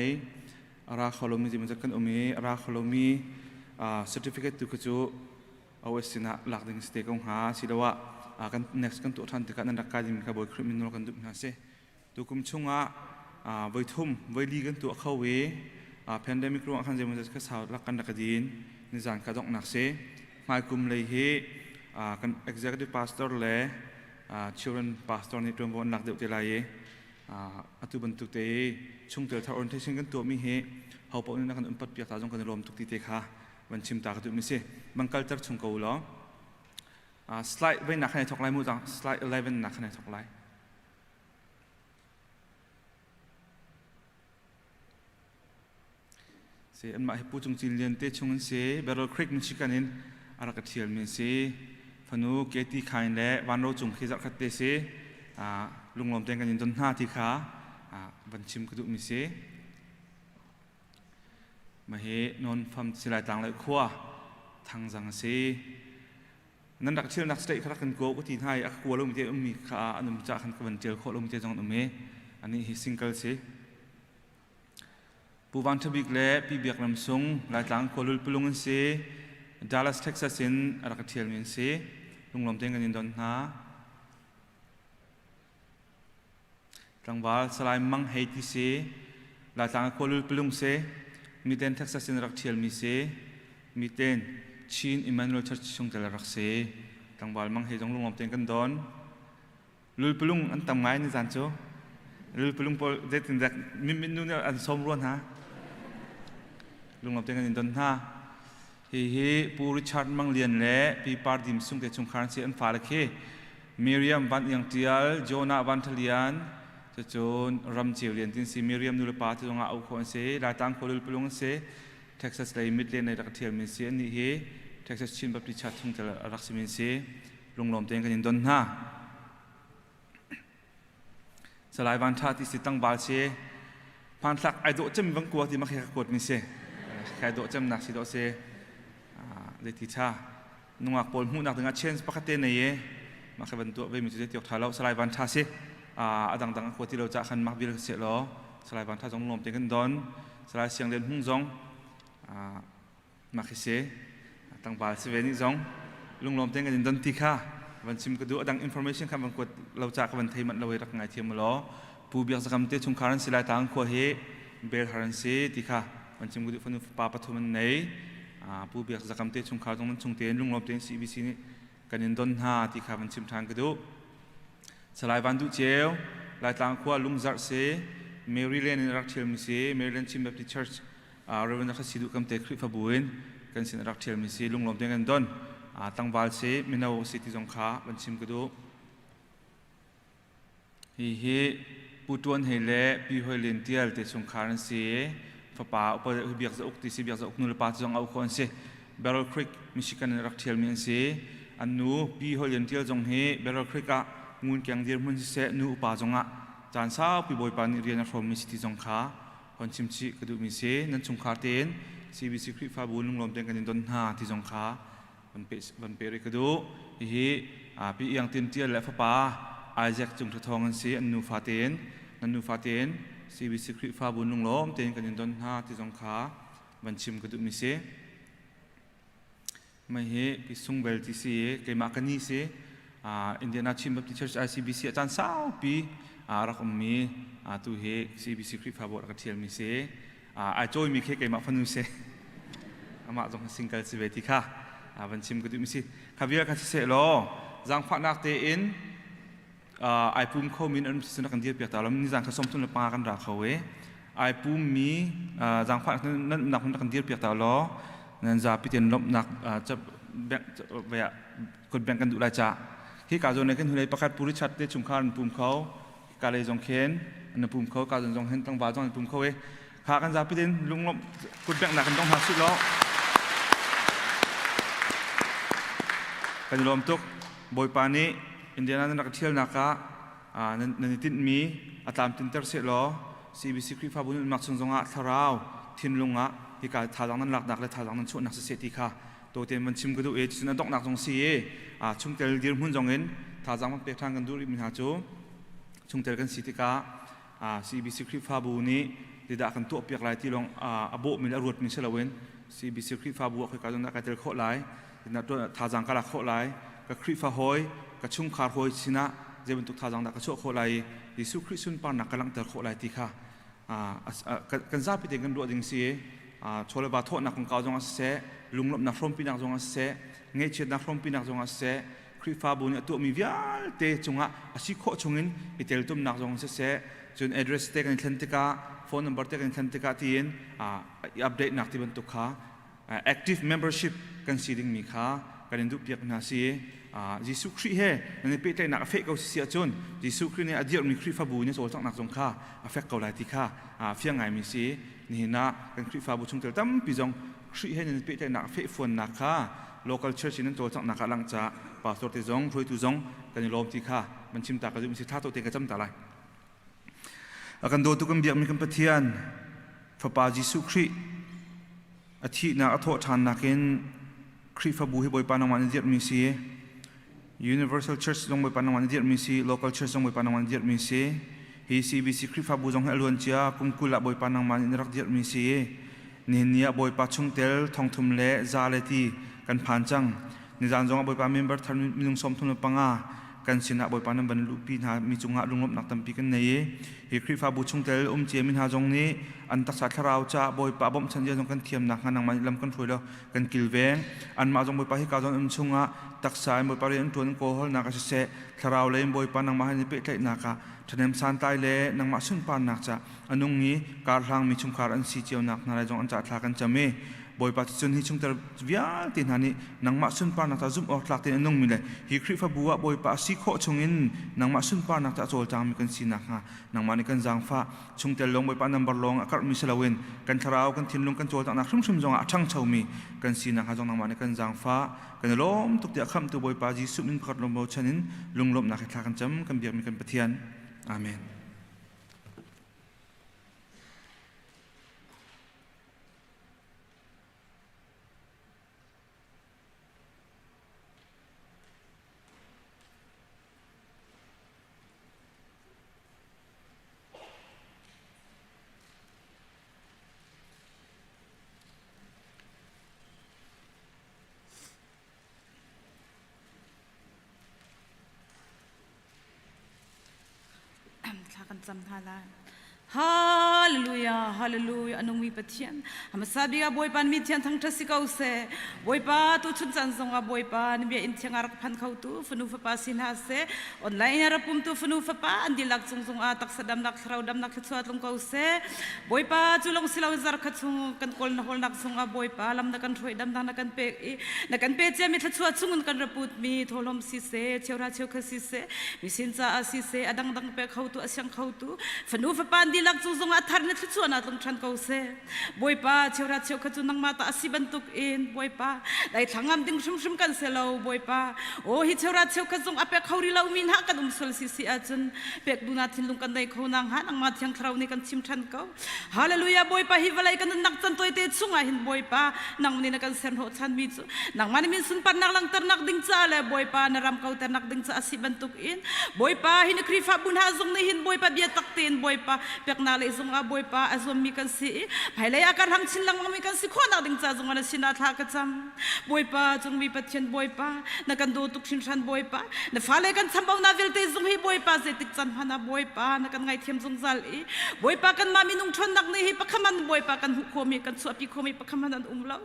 อาราคอลมีจิมันจะกันอมีอาราคอลมี certificate ตัวกระจูเอาไว้สินะหลักดึงสเต็กของหาสิแล้วว่ากัน next กันตัวท่านที่กันนักการยิมกับ boy criminal กันดุนะเสียตัวกุมชงไว้ทุ่มไว้ลีกันตัวเข้าเวpandemic รู้ว่าขันเจมันจะกระสาวรักกันนักดินในจานกระดกหนักเสียหมายกุมเลยเฮกัน executive pastor เลย children pastor นี่ตัวบนหลักเดียวเจริญอัตุบันทุกเตะช่วงเตะถ้า orientation กันตัวมีเฮเขาบอกนี่นักการอุปถัมภ์เปียกตาจงกันรวมทุกทีเตะค่ะวันชิมตากระตุ้นมิเซ่บังคัลจัดช่วงเก่าล้อslide ไว้หนักขนาดถกไล่มู่จัง slide 11หนักขนาดถกไล่เสียอันมาให้ผู้จงจินเลียนเตชงเสียเบรลคริกมิชิกันนินอารักเทียลเมเสียพนุเกติขายเละวันเราจงเขจักขัดเตเสียลุงลมเตงกันยินจนหน้าที่ขาวันชิมกระดุมิเสียมาเฮนนฟัมสิลายต่างเลยขั้วทางสังเสียนั้นดักเชื่อนักสเตย์ขรักกันโก้ก็ทีไทยกลัวลมเตมีขาอันนั้นจะขันกันเจอโคลมเตจงนุ่มเมอันนี้ซิงเกิลเสียผู้วันทบิกเล่ปีเบียกลำซุงหลายต่างคนลุลปลุงเสียดัลลัสเท็กซัสอินอารักเทียลเมียนเสียลุงลมเตงกันยินดอนฮาจังหวัดสไลมังเฮติเสียหลายต่างคนลุลปลุงเสียมีเตนเท็กซัสอินอารักเทียลมีเสียมีเตนชินอิมมานูเอลเชอร์ชชงเตลรักเสียจังหวัดมังเฮจงลุงลมเตงกันดอนลุลปลุงอันตั้งไงนี่จันโจลุลปลุงพอเด็ดถึงจากมินนู่นอันสมร้อนฮะลุงลำเต็งกันตอนท่าเฮ้ปูริชาร์ดมังเลียนเล่ปีปาร์ดิมซุงเตจุงคาร์เซียนฟาเลเคมิเรียมวันยังเตียลโจนาวันทเลียนจ จะจนรำเจียวเรียนที่ซีมีเรียมนุลปาที่ตรงเอาคนเสียลายต่างคนลุปลุงเสียเท็กซัสเลยมิดเลนในรักเทียมมีเสียนี่เฮเท็กซัสชินแบบดิชัดทุ่งแต่รักสิมีเสียลงลมเตียงกันยินดนฮะสลายวันท่าที่สิตั้งบาลเสียพันหลักไอโดจำบังกัวที่มาแข่งกดมีเสียไอโดจำหนักสิโดเสียเลติชานุ่งอักปนหูนักถึงอาเชนส์ปกติในเย่มาแข่งบรรทุกเวมิจุดที่ยกถ่ายแล้วสลายวันท่าเสียดังๆกว่าที่เราจะขันมักบิลเสียล้อสลายวันท่าจงลมเตียงกันดอนสลายเสียงเดินหุ่งจงมาเสียตั้งบาลเสวยนี่จงลุงลมเตียงกันดอนตีค่ะวันชิมก็ดูดังอินโฟเมชันคำบางกวดเราจะกับวันไทยมันเราไว้รักไงเทียมล้อผู้เบียกสักคำเตะชุมคารันสิลายต่างขวเฮเบลฮารันเซติค่ะวันชิมก็ดูฟันปาปฐุมันในผู้เบียกสักคำเตะชุมคาตรงนั้นชุมเตียนลุงลมเตียงซีบีซีนี่กันดอนห้าติค่ะวันชิมทางก็ดูสลายวันดูเจลลายต่างขวลุงจัดเซเมริแลนด์รักเทียมเซเมริแลนด์ชิมแบบที่เชิร์ชเรวันนักสิดูคำเตะคริฟบุญกันสินรักเทียมเซลุงลมเตียงกันดอนตั้งบาลเซมินาวสิติจงขาวันชิมก็ดูเฮปุตวันเฮเลปีหอยเลนเตียลเตชงคารันเซฟ้าป่าอุปเบียกจะอุกติสิเบียกจะอุกนุลปาจงเอาคนเซเบลคริกมิชิกันรักเทียมเซอันนู้ปีหอยเลนเตียลจงเฮเบลคริกะงูนแกงเดียร์มันเซนูอุปาจงะจานสาวปีบอยปานิเรียนฟอร์มิสิติจงขาคนชิมชิกระดูมิเซนั้นชงคาเตนซีบีซีคริฟ้าบุญลุงลมเตียงกันดนหาที่จงขาวันเปริกระดูเฮปีเอียงตินเตียลและฟ้าป่าไอแซคจงทองกันเสียนูฟาเตนนันนูฟาเตนซีบีสิคริฟ้าบุญลุงล้อมเตนกันยินดอนหาที่สงขาบัญชิมกระดุมิเสไม่เฮพิสุงเบลที่เสียเกมากันนี่เสียอินเดียนาชิมแบบที่เชิร์ชไอซีบีซีอาจารย์สาวปีรักมีตัวเฮซีบีสิคริฟ้าบุญรักเทียมมิเสไอโจยมีเคเกมาฟันุเสอามาจงสิงเกิลสิเวติค่ะบัญชิมกระดุมิเสขบเวียกันเสียล้อจังฝักนักเตอินไอปุ่มเขามีอันสุนัขกันเดียบเปียกแต่เรามีจังขสมทุนละปากันรักเขาเว้ไอปุ่มมีจังฝักนั้นนักกันเดียบเปียกแต่เรานั่นจะพิจารณาหนักจะแบ่งแบบคนแบ่งกันดูแลจ่าที่การจงในกันหุ่นในประกาศปุริชัดได้ชุมคานปุ่มเขาการเลยจงเข็นอันปุ่มเขาการจงเห็นตั้งบาจงปุ่มเขาเว้ขากันจะพิจารณาลุงลบคนแบ่งหนักกันต้องหักสุดล้อกันรวมทุกบอยปานี้อินเดียนั้นนักเที่ยวนักนันติดมีอาตามตินเตอร์เสร็จแล้วซีบีซีคริฟ้าบุญมักส่งจงทาราวทินลุงที่การทารังนั้นหลักนักและทารังนั้นช่วยนักเสียทีค่ะตัวเต็มมันชิมกระดูเอจินดอกนักจงซีชุ่มเตลเดียร์หุ่นจงเงินทารังมันเปียกทางกันดูริมินหาจูชุ่มเตลกันสิทิกาซีบีซีคริฟ้าบุญนี้ดีดากันตัวเปียกลายที่ลงอโบมิลอรุดมิเชลเวนซีบีซีคริฟ้าบุญคือการจงนักการเตลโคไลนักตัวทารังการโคไลกับคริฟ้าหอยกับชุ่มคาร์โฮยสินะเจ็บตุกท่าจังดักกระโชกโคไลยิสุคริสตุนปานักกำลังเตอร์โคไลติค่ะกันซาพิเดกันดูดิ่งซีโชเลบาโตนักของเกาจงอาเสลุงลบนักฟรมปีนักจงอาเสเงยเชิดนักฟรมปีนักจงอาเสคริฟ้าบุญตัวมีวิาลเตจงอาอาศิโคจงอินอิเตลตุมนักจงอาเสจน address เตกันคันติกา phone number เตกันคันติกาที่ยินอัปเดตนักที่บรรทุกค่ะ active membership กันซีดิ่งมีค่ะกันดูเปียกนาซียิสุคริเฮนั่นเป็นแต่นักเฟกเอาเสียจนยิสุคริเนี่ยอดีตมีคริฟ้าบุญเนี่ยโซ่ตั้งนักจงค่าเฟกเกาหลีที่ค่าเฟียงไงมีสินี่นะกันคริฟ้าบุญชงเตลตั้มปีจงคริเฮนั่นเป็นแต่นักเฟกฝนนักค่า local church นั่นโซ่ตั้งนักหลังจากป่าสดที่จงรวยตุจงกันลมที่ค่ามันชิมตากระดุมสิท่าตัวเตกระจำตาไหลกันโดตุกันเบียกมีกันปะเทียนฟ้าป่ายิสุคริอาทิตย์นักอัฐทานนักเห็นคริฟ้าบุญให้บอยปานวันเดียร์มีสิUniversal Church จงไปปานวันเดียร์มีสิ Local Church จงไปปานวันเดียร์มีสิฮีซีบีซีคริฟ้าบุญจงให้ล้วนเจ้ากุมกุลละบอยปานวันรักเดียร์มีสินี่เนี่ยบอยปาชุงเตลทองทุมเล่ซาเลตีกันผ่านจังนี่จานจงบอยปาเมมเบอร์ทันมีนุงสมทุนปังอากันสินะบอยปานบรรลุปีนามีจงหะลุงลบนักตั้มปีกันเนยฮีคริฟ้าบุญชุงเตลเจียมินหาจงนี้อันตักษาทราวจ้าบอยปาบ่มชันเดียจงกันเทียมนักงานนังมันลำกันถวยแล้วกันกิลเวงอันมาจงบอยปาให้กาจงชงะตักษาบอยปาเรียนทวนโกฮอลนักเสะทราวเลยบอยปานังมาให้เปะนักทนมสันตายเล่นังมาสุนปานนักจ้าอันนุ่งนี้การทางมีชุมคาร์อันซีเจียวนักนาไรจงอันจัดทากันจำเม boi pa chun hi chung ter vial tin hani nangma sun par nak ta zum or tlak tin anung mile hi khri fa buwa boi pa si kho chungin nangma sun par nak ta chol tang mi kan sinak ha nangma ni kan jang fa chung tel long boi pa number long akar mi selawin kan tharau kan thinlung kan chol tak nak hrum hrum zonga athang chawmi kan sinak ha jong nangma ni kan jang fa kan lom tuk ti kham tu boi pa ji sup nin khat lom bo chanin lunglom nak thla kan cham kan biak mi kan pathian amen Kan samhala Hallelujah, hallelujah. Anong mi Pathian. Amasabi ga boy pan mi tian Thawngṭha sikau se. Boy pa tu chun chan song ga boy pa ni bia in thiang arak phan khau tu funu fa pa sin ha se. Online ara pum tu funu fa pa andi lak song song a tak sadam nak thrau dam nak chuat long kau se. Boy pa chu long silau zar khat song kan kol na hol nak song ga boy pa lam na kan throi dam na kan pe na kan pe che mi chuat sungun kan raput mi tholom si se cheura cheu kha si se mi sin cha a si se adang dang pe khau tu asyang khau tu funu fa pa lak chu zong athar na chu na tlong than ko se boy pa cheura cheu kha chu nang ma ta asiban tuk in boy pa dai thangam ding shum shum kan se lo boy pa o hi cheura cheu kha zong ape khauri lo min ha kan sol si si a chun pek duna thin lung kan dai kho nang ha nang ma thiang thrau ni kan chim than ko hallelujah boy pa hi walai kan nak chan toi te chunga hin boy pa nang ni na kan sen ho chan mi chu nang man min sun pan nak lang tar nak ding cha le boy pa na ram kau tar nak ding cha asiban tuk in boy pa hin kri fa bun ha zong ni hin boy pa bia tak tin boy pa pek na le zong a boy pa azom mi kan si phai le akar ham chin lang mi kan si khona ding cha zong na sina tha ka cham boy pa chung mi Pathian boy pa na kan do tuk shin than boy pa na fa le kan chambau na vel te zong hi boy pa ze tik chan phana boy pa na kan ngai thiam zong zal i boy pa kan ma mi nung thon nak ni hi pakhaman boy pa kan hu kho mi kan chu api kho mi pakhaman an umlo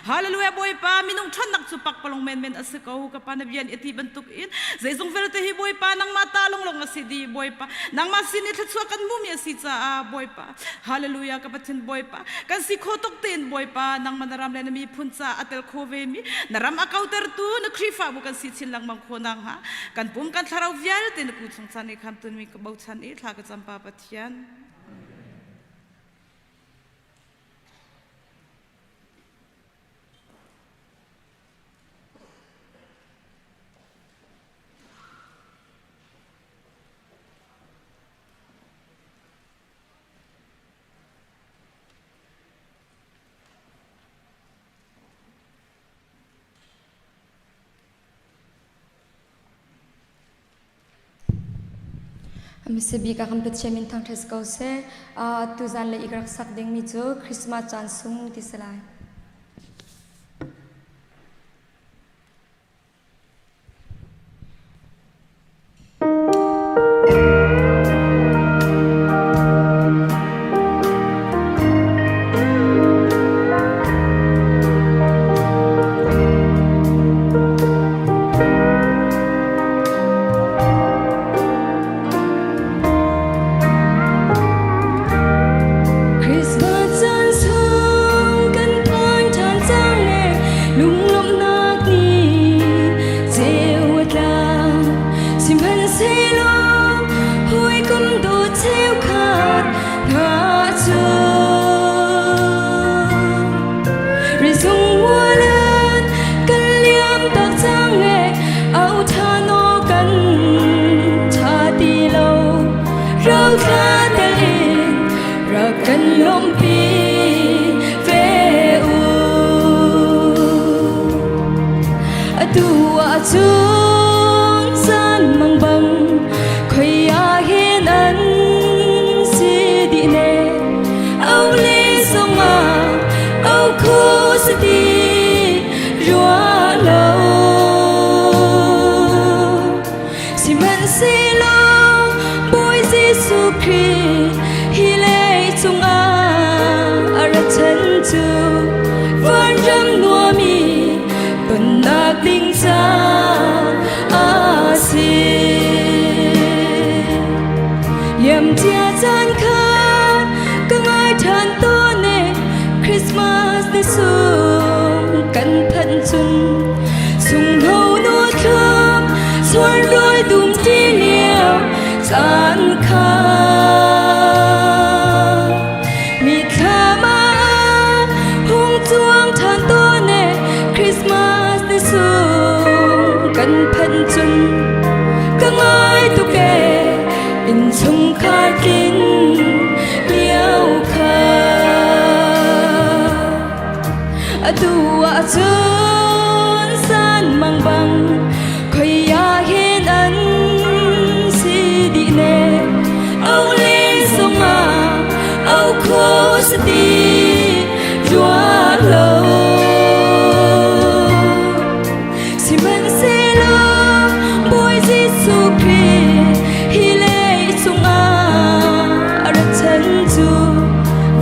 hallelujah boy pa mi nung thon nak chu pak palong men men as ko ka pa na bian eti bantuk in ze zong vel te hi boy pa nang ma ta long long asi di boy pa nang ma sin ni thchu kan mu mi asi cha a boy pa hallelujah ka Pathian boy pa kan si khotok ten boy pa nang manaram le na mi phuncha atel khove mi naram akauter tu na khrifa bu kan si chin lang mang khonang ha kan pum kan tharau vial te na ku chung chan e kham tun mi ka bau chan e thla ka champa Pathian Cebc ka kan Pathian min Thawngṭha sikau se tu zan le igrak sak ding mi chu Christmas chan sung ti salai Christmas this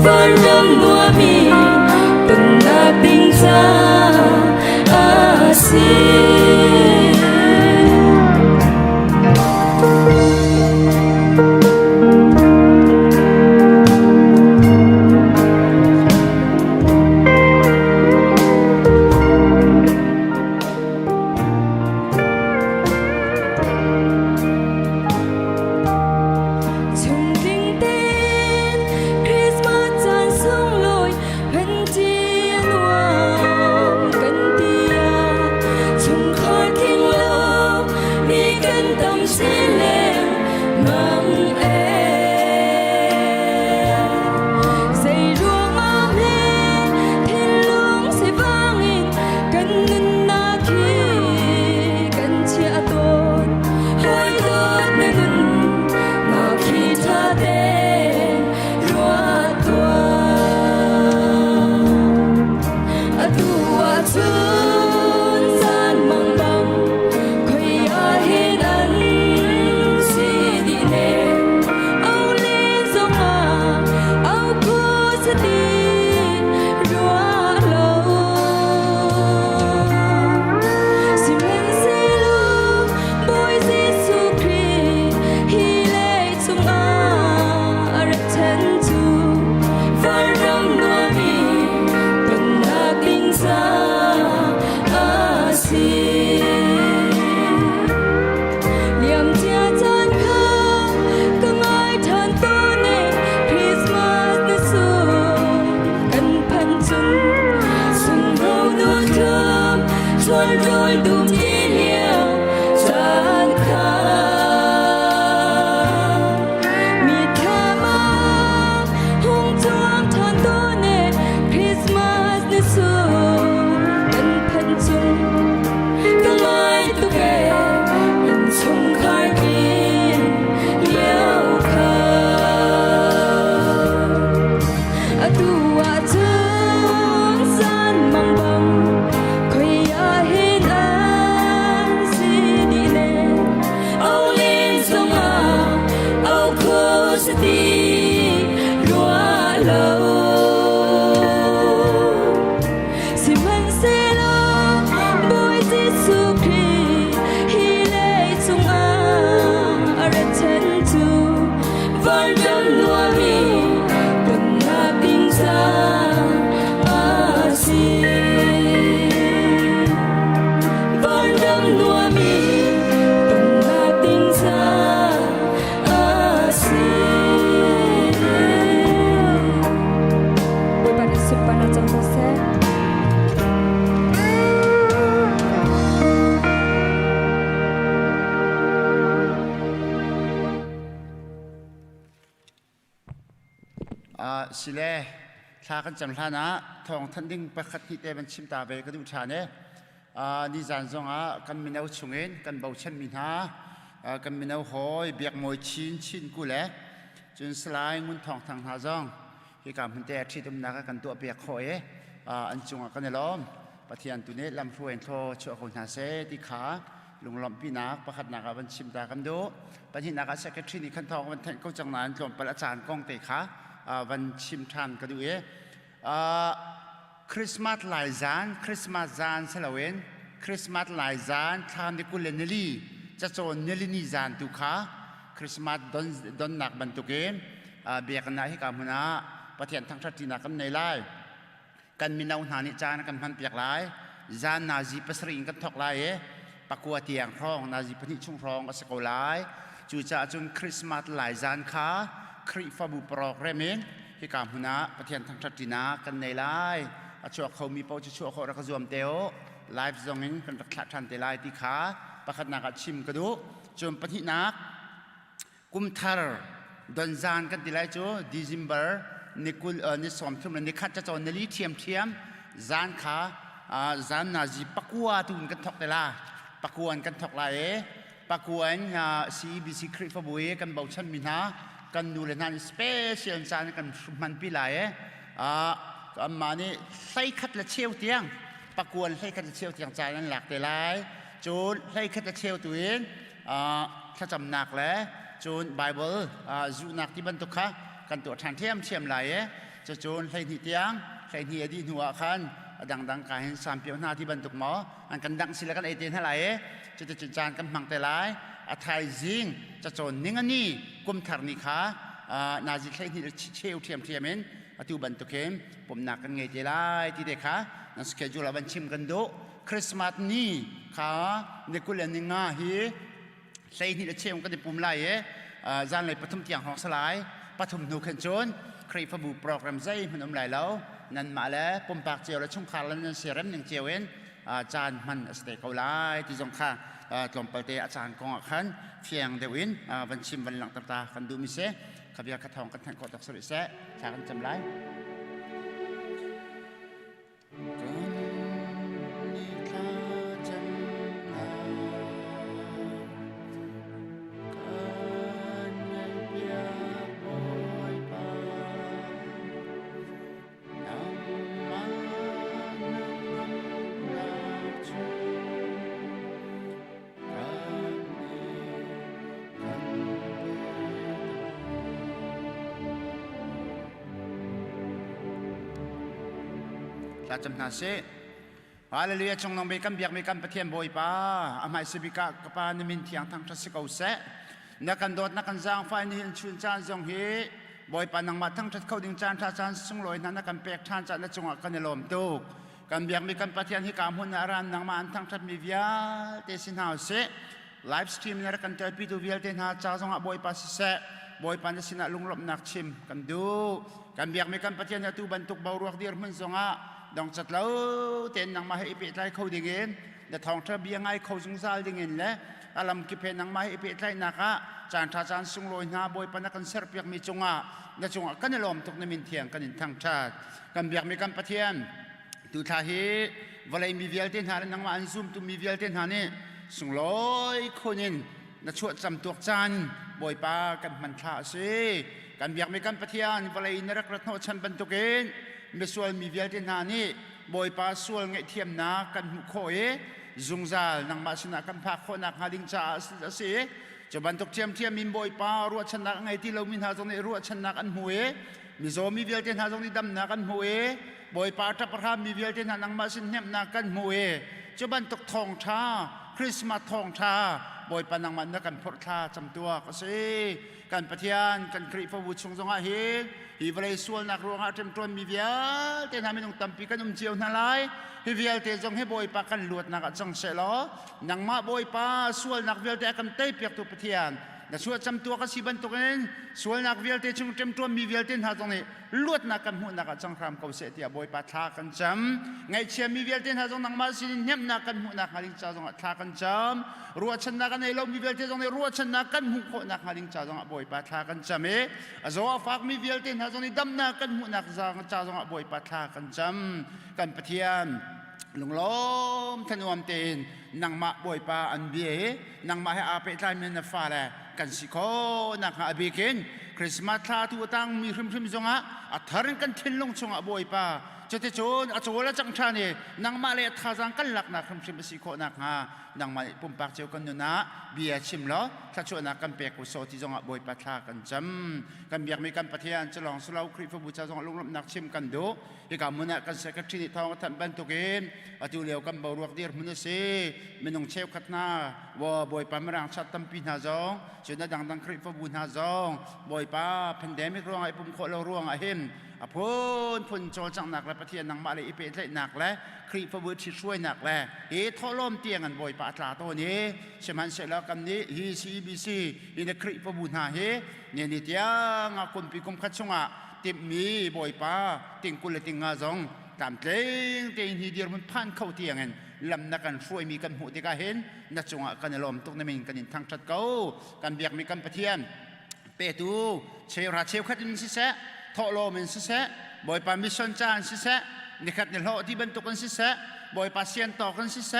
Văn râm nua mi Tuần na bình ra A si Sile thà kan cham thana thong than ding pakhat hi te ban chim ta ve ka du thane ni zan zonga kan minau chungin kan bau chen min ha kan minau hoi biak moi chin ku le chun slai ngun thong thang ha zong hi kam hun te thi tum na ka kan tu biak hoi an chunga kan lom pathian tu ne lam phuen tho cho ko na se ti kha lung lom pi nak pakhat na ka ban chim ta kam do pathi na ka secretary ni kan thong ban then ko chang nan tlom pal achan kong te khaวันชิมทานก็ดูคริสต์มาสหลายจานคริสต์มาสจานเสลเวนคริสต์มาสหลายจานทานที่กุเลนลี่จะโจนเนลินีจานตุขาคริสต์มาสดอนหนักบรรทุกเองเบียกันนะให้กับหัวหน้าประเทศทั้งชาตินักกันในไล่กันมีนาหานิจานกันพันเปียกไล่จานนาจีปัสริงกันทอกไล่ปักวัวเตียงร้องนาจีปนิชุ่งร้องก็สกอไล่จู่จะจนคริสต์มาสหลายจานขาคริฟาบุปรอกเรมินที่กามหุนะประเทศทั้งชาตินากันในไล่ช่วงเขามีเป้าจะช่วงเขารักรวมเตียวไลฟ์ซองนี้กันรักทันเตไล่ที่ขาประคัดนักชิมกระดูจนประเทศนักกุมทาร์ดอนจานกันที่ไล่จูดิซิมเบอร์นิคุลนิสอมทุ่มนิคัดจะจนนลีเทียมจานขาจานนาจีปักวัวตุนกันทอกเตล่าปักวนกันทอกไล่ปักวนCBC คริฟาบุยกันเบาชันมินากันดูแลงานสเปเชียลจานกันมันปีไหลก็มานี่ใส่คัดละเชี่ยวเตียงปักวนใส่คัดละเชี่ยวเตียงจานนั้นหลักแต่ไรจูนใส่คัดละเชี่ยวตัวเองถ้าจำหนักแล้วจูนไบเบิลจูนักที่บรรทุกค่ะกันตัวทางเทียมเชียมไหล จะโจนใครที่เตียงใครที่อดีตหัวคันดังกายเห็นสามเปียวหน้าที่บรรทุกหมออันกันดังสิละกันไอเตียนเท่าไหร่จะจุดจานกันมังแต่หลายอาไทยจิงจะโจนนิ่งอันนี้กุมทาร์นิขานาจิใครที่เชี่ยวเทียมเองอธิบันตุเข็มผมหนักกันไงเจไลที่เด็กค่ะนั่นสเกจูลาบันชิมกันดูคริสต์มาสนี้ค่ะเด็กกุลนิงาฮีใส่ที่เชี่ยวกันในปุ่มไล่จานเลยปฐมเตียงของสลายปฐมนูขันจนใครฟังบุโปรแกรมใจมันอมไหลแล้วนั่นมาแล้วปุ่มปากเจียวและชุ่มคาแล้วนั่นเสียรำหนึ่งเจียวเองจานมันสเตกเอาไล่ที่จงค่ะกลมเปิดเตะอาจารย์กองขันเพียงเดวินวันชิมวันหลังตากันดูมิเสขบยาขัดทองกันทันกอดตักสุริเสชากันจำไรจำนาเสฮาเลลูยาจงนองเบกันเบียกเบกันปะเทียนบอยป้าอามาสิบิกะกปานมินเทียงทั้งทัศกเอาเสนักกันโดดนักกันจางไฟนี่ชุนจานจงเฮบอยปานังมาทั้งทัศเขาดึงจานท่าจานสงลอยนั้นนักกันเปียกทานจานและจงกันในลมตุกกันเบียกเบกันปะเทียนที่กามหุ่นอารันนังมาทั้งทัศมีวิาเตสินหาเสไลฟ์สตรีมนักกันเตอร์ปีตูวิาเตนหาจาจงบอยป้าเสบอยปานสินะลุงลบนักชิมกันดูกันเบียกเบกันปะเทียนตูบันตุกบาวรักเดียร์มันจงดองจัดแล้วเต็นนังมาให้เปิดไล่เขาดิ่งเงินแต่ทองเธอเบียงไงเขาสงสารดิ่งเงินและอารมณ์กิเพนังมาให้เปิดไล่นักจานท่าจานสุงลอยนาบอยปนักกันเสิร์ฟเปียกมีจงและจงกันในลมตกในมินเทียงกันในทางชาติกันเบียกมีกันปะเทียนดูท่าเหวันไรมีเวลเต็นหานังมาอันซุ่มตุมีเวลเต็นหานี่สุงลอยคนนินและชวดจำตัวจันบอยปากันมันท่าเสกันเบียกมีกันปะเทียนวันไรนรักรัตโนชันบรรทุกเองไม่ส่วนมีเวลที่นานี่บอยปาส่วนไงเทียมนากันหุโคเอจุงซาลนังมาชนะกันพักคนนักหาดิงจ่าเสียจะบรรทุกเทียมมินบอยปารวดชนะไงที่เรามินหาตรงนี้รวดชนะกันหัวมีโซมีเวลที่หาตรงนี้ดำนากันหัวบอยปาทับพระมีเวลที่นานังมาชินเนียมนากันหัวจะบรรทุกทองชาคริสต์มาสทองชาบอยปานังมันนักกันพดชาจำตัวก็สิกันปะเทียนกันคริฟวุชงจงอาเฮฮิวเลยส่วนนักรวงอาเต็มตัวมีเวียเต้นทำให้น้องตั้มปีกันเจียวนั่นเลยฮิวเวียเต้จงให้บอยปากันหลวดนักจังเสลอนังมาบอยปาส่วนนักเวียเต้กันเตะเปียกตัวปะเทียนแต่ส่วนจำตัวก็สิบันตุกันส่วนนักเวียเต้จงเต็มตัวมีเวียเต้นหาตรงนี้ลวดนักกันหุ่นนักจังครามเขาเสียที่บอยปาทากันจำไงเชียมีเวียเต้นหาตรงนังมาสิเนียมนักกันหุ่นนักหาลิงจ่าตรงทากันจำรัวชนะกันในโลกมีเวียเต้ตรงนี้รัวชนะกันหุ่นโคนักหาลิงจ่าตรงบอยปาทากันจำอาโซอาฟักมีเวียเต้นหาตรงนี้ดำนักกันหุ่นนักจ่าตรงบอยปาทากันจำกันปะเทียนลงล้มทนวมเตนนังมาบอยปาอันเบียนังมาให้อาเปตไลเมนฟ้าแลกันสิโคนักหาเบกินคริสต์มาสทาทุตังมีคริมจงอัฐานกันทิ้งลงจงบอยปาจะเจนอโจละจังชานีนังมาเลทาจังกันหลักนักคริมสิโคนักหานังมาปุ่มปากเจียวกันนะเบียชิมล้อถ้าชวนนักกันเปียกกุศลที่จงบอยปาทากันจำกันเบียกมีกันปะเทียนจะลองสลาวคริฟบุษาจงลงนักชิมกันดูอีกการมันกันเสกที่นี่ทองทันบันตุเกนอตุเลียวกันบารวกเดียร์มันเสียมันนงเชฟขัดนาว่าบอยปามรังชัดตั้มปีนาจงจนดังคริฟบุญนาจงบอยปาแผ่นเดมิกรวงไอปุ่มโคเรารวงไอเห็นพ้นโจจังหนักและปะเทียนนังมาเลยอีเปตเลยหนักและคริฟบุญที่ช่วยหนักและท่อล้มเตียงกันบอยปาตราตัวนี้เชื่อมันเสร็จแล้วกันนี้ฮีซีบีซีอินคริฟบุญหาเนี่ยนิตยังคนปีกุมขัดชงติมมีบอยปาติงกุลติงงาจงตามเตียงฮีเดียร์มันพันเข้าเตียงเงินลำนักกันช่วยมีกันหูที่กาเห็นนักจงกันลมตกในมินกันทางชัดเก้ากันเบียกมีกันปะเทียนเปตูเชียวราเชียวขัดมินสิเสทอโลมินสิเสบอยปามิชอนจานสิเสนิขัดในโลที่บรรทุกกันสิเสบอยปาเซียนต่อกันสิเส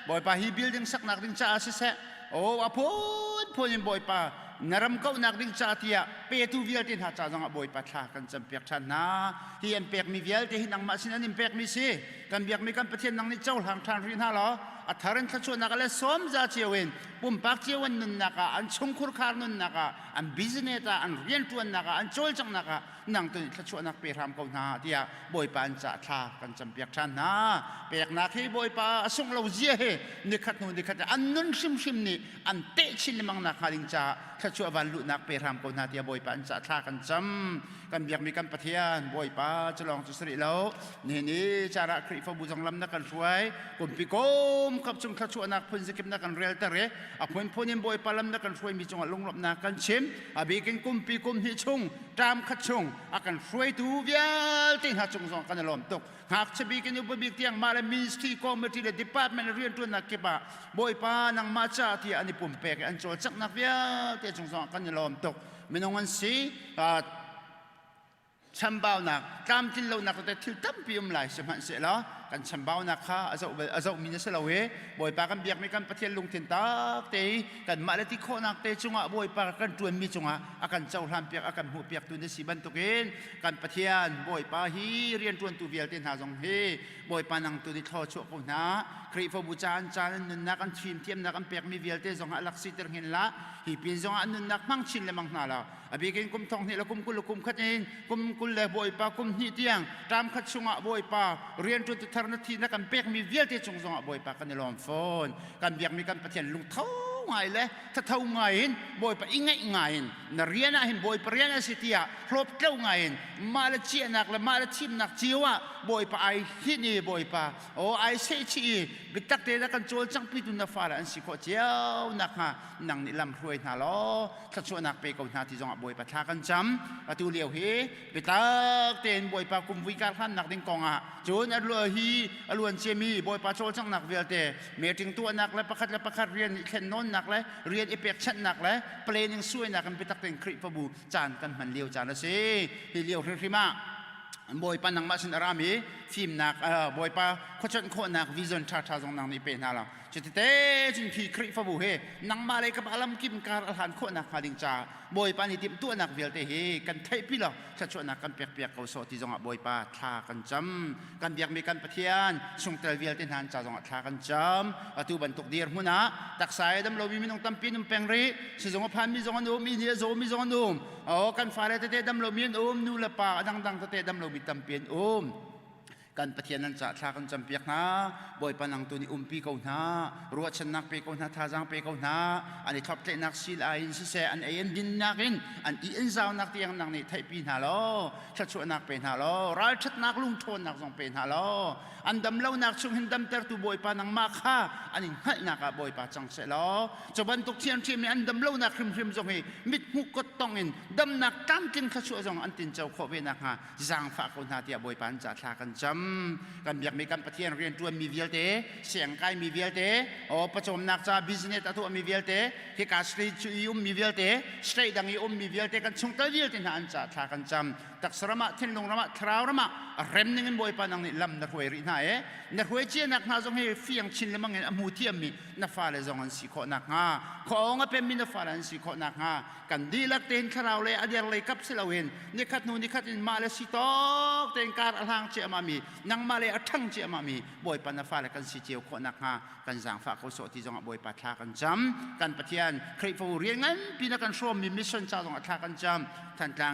บอยปาฮีบิลดิ้งสักนักดิ้งจ่าสิเสโอ้อพูนบอยปานารำเก้านักดิ้งจ่าที่เปตูวิลตินหาจ่าจังบอยปาทากันจำเปียกชันนะที่ยันเปียกมีวิลที่นังมาสินันเปียกมีสิกันเบียกมีกันปะเทียนนังนี่เจ้าหางทานรินฮาล้อ อัฐารันทัชนักเลสมจ่าเจียวินปุ่มปักเจียวันนุนนักอันชงคุรคาร์นุนนักอันบิสเนตอันเรียนตัวนักอันโจลจังนักนั่งตัวทัชนักเปรามกนาเดียบอยปานจ่าท่ากันจำเปียกชันนะเปียกนักให้บอยปาส่งเราเจียเฮนิคัดนูนิคัดอันนุนชิมนี่อันเตะชิลมังนักฮาลิงจ่าทัชวันลุนักเปรามกนาเดียบอยปานจ่าท่ากันจำกันเบียกมีกันปะเทียนบอยปาจะลองจุสริแล้วนี่จาระคริฟบูจังลำนักกันช่วยกุมพิโกมขับจงทัชนักพุ่นสกิมนักกันเรียลเตอร์อพุ่นพุ่นบอยปาลำนักกันช่วยมีจงลงลบนักกันชิมอบีกินกุมพิกุมฮิชงตามขัดชงอากันช่วยตูเวียลติหาจงสองกันลมตกหากจะบีกินอุปบิกเตียงมาเลมิสที่คอมมิตี้เลดิพาร์ตเมนต์เรียนตัวนักเก็บบอยปานังมาจ่าที่อันนี้ปุ่มเปกอันโจจักนักเวียลติจงสองกันลมตกไม่น้องอันสีชัมบ่าวนักตามที่เรานักแต่ทิลตั้มพิมพ์ไหลสมัยเสร็จแล้วกันชัมบ่าวนักค่ะอาจจะมีเนื้อเสลวบอยปากันเบียกไม่กันปะเทียนลุงเทียนตักเตยกันมาเลติโคนักเตยจงอ่ะบอยปากันจวนมีจงอ่ะอากันเจ้าทำเปียกอากันหัวเปียกตัวเนสีบันตุกินกันปะเทียนบอยปาฮีเรียนจวนตัวเวียลเตียนหาจงเฮบอยปานังตัวที่ทอชั่วคนนะครีฟบูจานจานนุนนักกันชิมเทียมนักกันเปียกมีเวียลเตยจงอ่ะลักซิตเตอร์เห็นละฮีปีนจงอ่ะนุนนักมั่งชินเลยมั่งนาละอบีกินกุมทองนี่ละกุมกุลกุมขัดเองกุมกุลเลยบอยปากุมนี่เตียงตามขัดชงอ่ะบอยปาเรียนจนตุทารนาทีนักกันเปียกมีเวียลเตจงอ่ะบอยปากันในลมฝนกันเบียกมีกันปะเทียนลุงเท่าไงเลยถ้าเท่าไงบอยปาอิงไงนเรียนเห็นบอยปาเรียนสิเตียครบเท่าไงมาละเจียนักละมาละชิมนักจิวะบอยปาไอฮินี่บอยปาโอ้ไอเซชีบิตักเตนักกันโจลจังปิดุนฟ้าละอันสิโคเจียวนักฮะนังนิลำรวยนาล้อถ้าชวนนักไปกับนาที่จงอ่ะบอยปาทากันจำประตูเลี้ยวเฮบิตักเตนบอยปากุมวิการขันนักดิงกองอ่ะโจนอลัวฮีอลัวเจมีบอยปาโจลจังนักเวลเตเมติงตัวนักและประคัดเรียนแค่นนนักและเรียนเอเปกชันนักและเปลยังช่วยนักกันไปตักเป็นคริปบูจานกันมันเลี้ยวจานละสิที่เลี้ยวคริมาบอยปานังมาสินอารามีฟิล์มนักบอยปาขจันโคนักวิจารณ์ชาชาจงนังนี่เป็นอะไรจุดเตจิงที่คริฟบูเฮนังมาเลยกับอาลัมกิมการอาหารโคนักฮาดิงจาบอยปานี่ติมตัวนักเวลเตเฮกันไทยพิลาชัดชวนนักกันเปียกเขาโซที่จงอ่ะบอยปาทากันจำกันเบียกมีกันปะเทียนช่วงเตลเวลเตนหันจาจงอ่ะทากันจำอตุบันตุกเดียร์มุนะตักสายดำเรามีน้องตั้มปีนุ่มแปงรีสิจงอ่ะพันมีจงอ่ะนุ่มมีเนื้อโซมีจงอ่ะนุ่มกันฟ้าเลยเตดำเรามีนูละปาดังเตดำเรามีตั้มเปียนกันปะเทียนนั้นจะทากันจำเปียกนะบอยปานังตัวนี้ปีเขานะรัวชนักปีเขานะท่าจังปีเขานะอันนี้ทับเตนักสิลาอินสิเซอันเอ็นดินนักอินอันอีอินซาวนักเตียงนักนี่ไทยปีนาโลชัดชวนนักเป็นฮาโลร้ายชัดนักลุงโทนนักส่งเป็นฮาโลอันดำเล่านักช่วงเห็นดำเตอร์ตัวบอยปานังมาค่าอันนี้ให้นักบอยปาจังเสลอจบันตุกเทียนเทียมอันดำเล่านักคริมจงให้มิดหุกกดตองอินดำนักตั้งกินข้าชัวจงอันตินเจ้าขอเวนักฮะจางฝากคนหาเตียบอยปานจะทากันจำกันอยากมีการปะเทียนเรียนตัวมีเวลเตเสียงไกมีเวลเตประชมนักจ้าบิสเนสตัวมีเวลเตที่การสตรีทยุมมีเวลเตสตรีทดังยุมมีเวลเตกันชงตะเวลเตนันจะทากันจำตักสระมะเทนลงระมะทราวระมะเร็มนึงบอยปานังนี่ลำนักหวยรินายนักหวยเจนักนาจงให้เฟียงชินเลยมั้งเงินอมูเทียมมีนักฟ้าเลยจงอันสีโคนักงาของเป็นมีนักฟ้าอันสีโคนักงากันดีลักเตนทราวเลยอเดียร์เลยกับสิลาเวนนี่ขัดนูนี่ขัดอินมาเลสิโตเตนการอลังเจมามีนังมาเลยอัทั้งเจมามีบอยปานักฟ้าเลยกันสีเจียวโคนักงากันจางฟ้าเขาโสที่จงบอยปาทากันจำกันปะเทียนคริฟูเรียนงั้นปีนักกันชมมีมิชชั่นจ้าจงทากันจำทันกลาง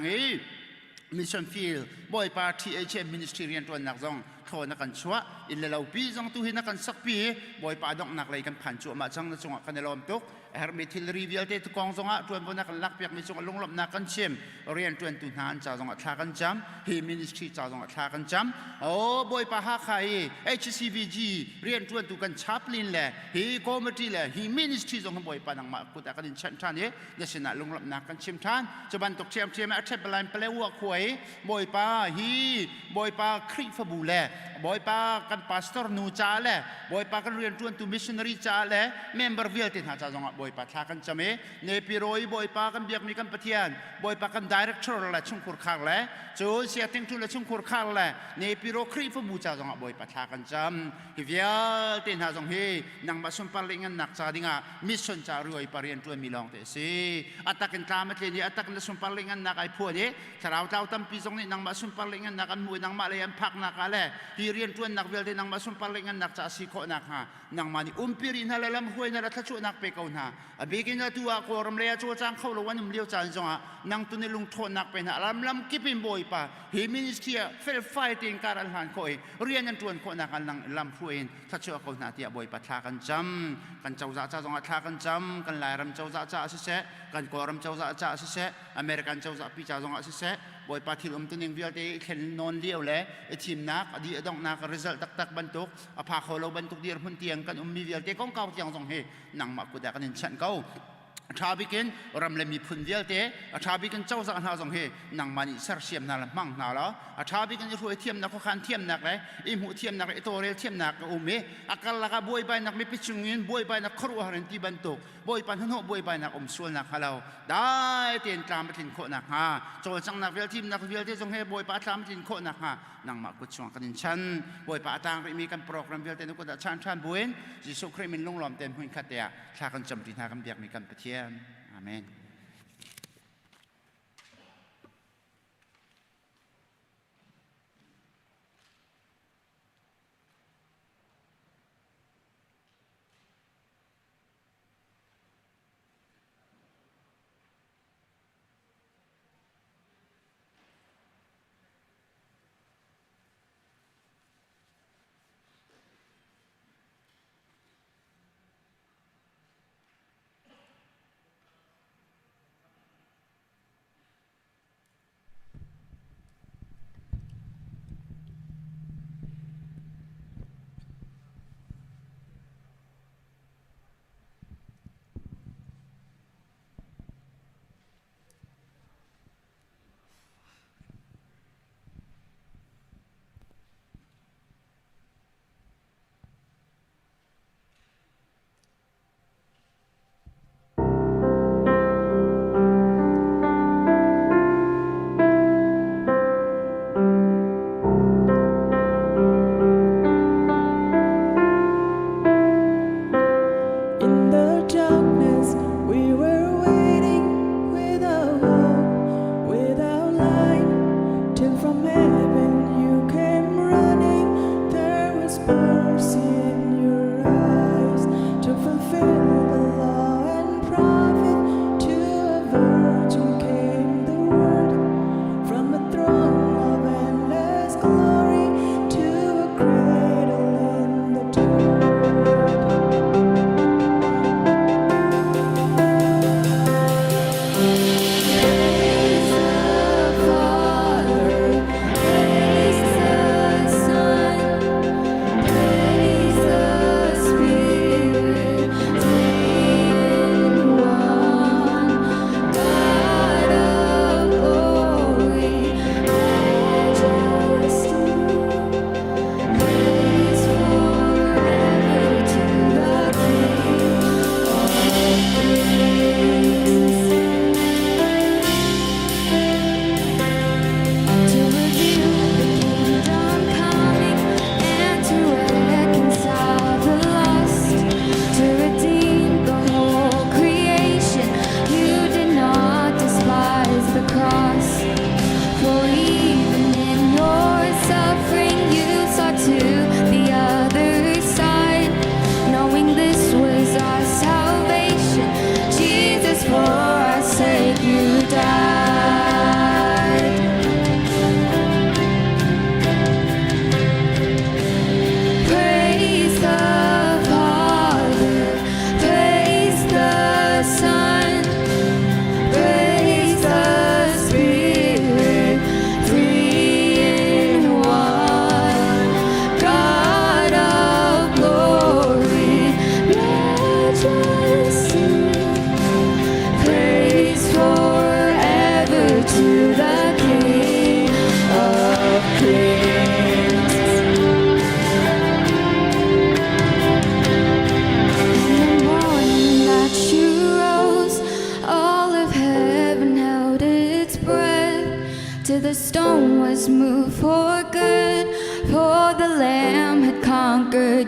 มิชชั่นฟิลบอยปาที่มินิสทรีเรียนตัวนักจงโทนักกันชัวอินเลวปีจงตุหินักกันสักปีบอยปาดอกนักเลยกันผ่านชัวมาจังนักจงกันในลมตุกเฮอร์มิทิลรีวิลเตตุกองจงตัวบนนักลักเปียกมีจงลงลบนักกันชิมเรียนตัวตุนานจ้าจงทากันจำฮีมินิสทรีจ้าจงทากันจำบอยปาฮักไฮHCVG เรียนตัวตุกันชับลินแหละฮีคอมมิตี้แหละฮีมินิสทรีจงบอยปานังมากุตะกันชันทานเนี่ยจะชนะลงลบนักกันชิมทานจะบันตกเชียมอัจฉริยะเปลวขวยบอยปาฮีบอยปาคริฟบูแหละบอยปากันพาสตอร์นูจ้าแหละบอยปากันเรียนตัวตุมิชชันนารีจ้าแหละเมมเบอร์วิลตินหาจ้าจงบอยปาทากันจำเนปิโรยบอยปากันเบียกมีกันปะเทียนบอยปากันดีเรคเตอร์ละชุ่มขุรข้างละจูเสียติงทุละชุ่มขุรข้างละเนปิโรครีฟบูจ้าจงบอยปาทากันจำฮิวิลตินหาจงเฮนังมาสุนปาลิงันนักจ้าดิงามิชชันจ้ารวยปาเรียนตัวมีลองเตสีอัตตะกันตามะเลนี่อัตตะกันสุนปาลิงันนักไอพวกนี้ถ้าเราตั้มปีจงนี่นังมาสุนปาลิงันนักอันมวยนังมาเลยอันพักนักอะไร hi rian tuan nak vel de nang masum palingan nak cha si kho nak ha nang mani umpirin halalam huai na la chu nak pe kau na abegin na tua ko ram le chu chang khau lo wan liu chan zonga nang tu ne lung tho nak pe na lam kipim boy pa hi ministry fel fighting karal han khoi rian an tuan kho nak nang lam huai tha chu ko na tia boy pa tha kan jam kan chau za cha zonga tha kan jam kan lai ram chau za cha si se kan ko ram chau za cha si se American chau za pi cha zonga si se boy pa thil tu ning vel te khen non liu le chim nak adi dong nak result tak bantuk apha kholo bantuk dir hun tiang kan mi vel te kong kau tiang zong he nang ma ku da kan chan kau Trabikin ram le mi phun vel te trabikin chau za na zong he nang mani sar siam na la mang na la trabikin ru thiam na ko khan thiam nak le i mu thiam nak to rel thiam nak u me akal la ka boy bai nak mi pichungin boy bai nak khru haran ti bantuk boy pan ho boy bai nak sul nak halau dai ten tlam tin kho nak ha chol chang nak vel tim nak vel te zong he boy pa tlam tin kho nak ha nang ma ku chuang kan chan boy pa tang ri mi kan program vel te nu ko da chan buen jisu khrei min long lom ten huin khat ya tha kan cham tin ha kan biak mi kan Pathian amen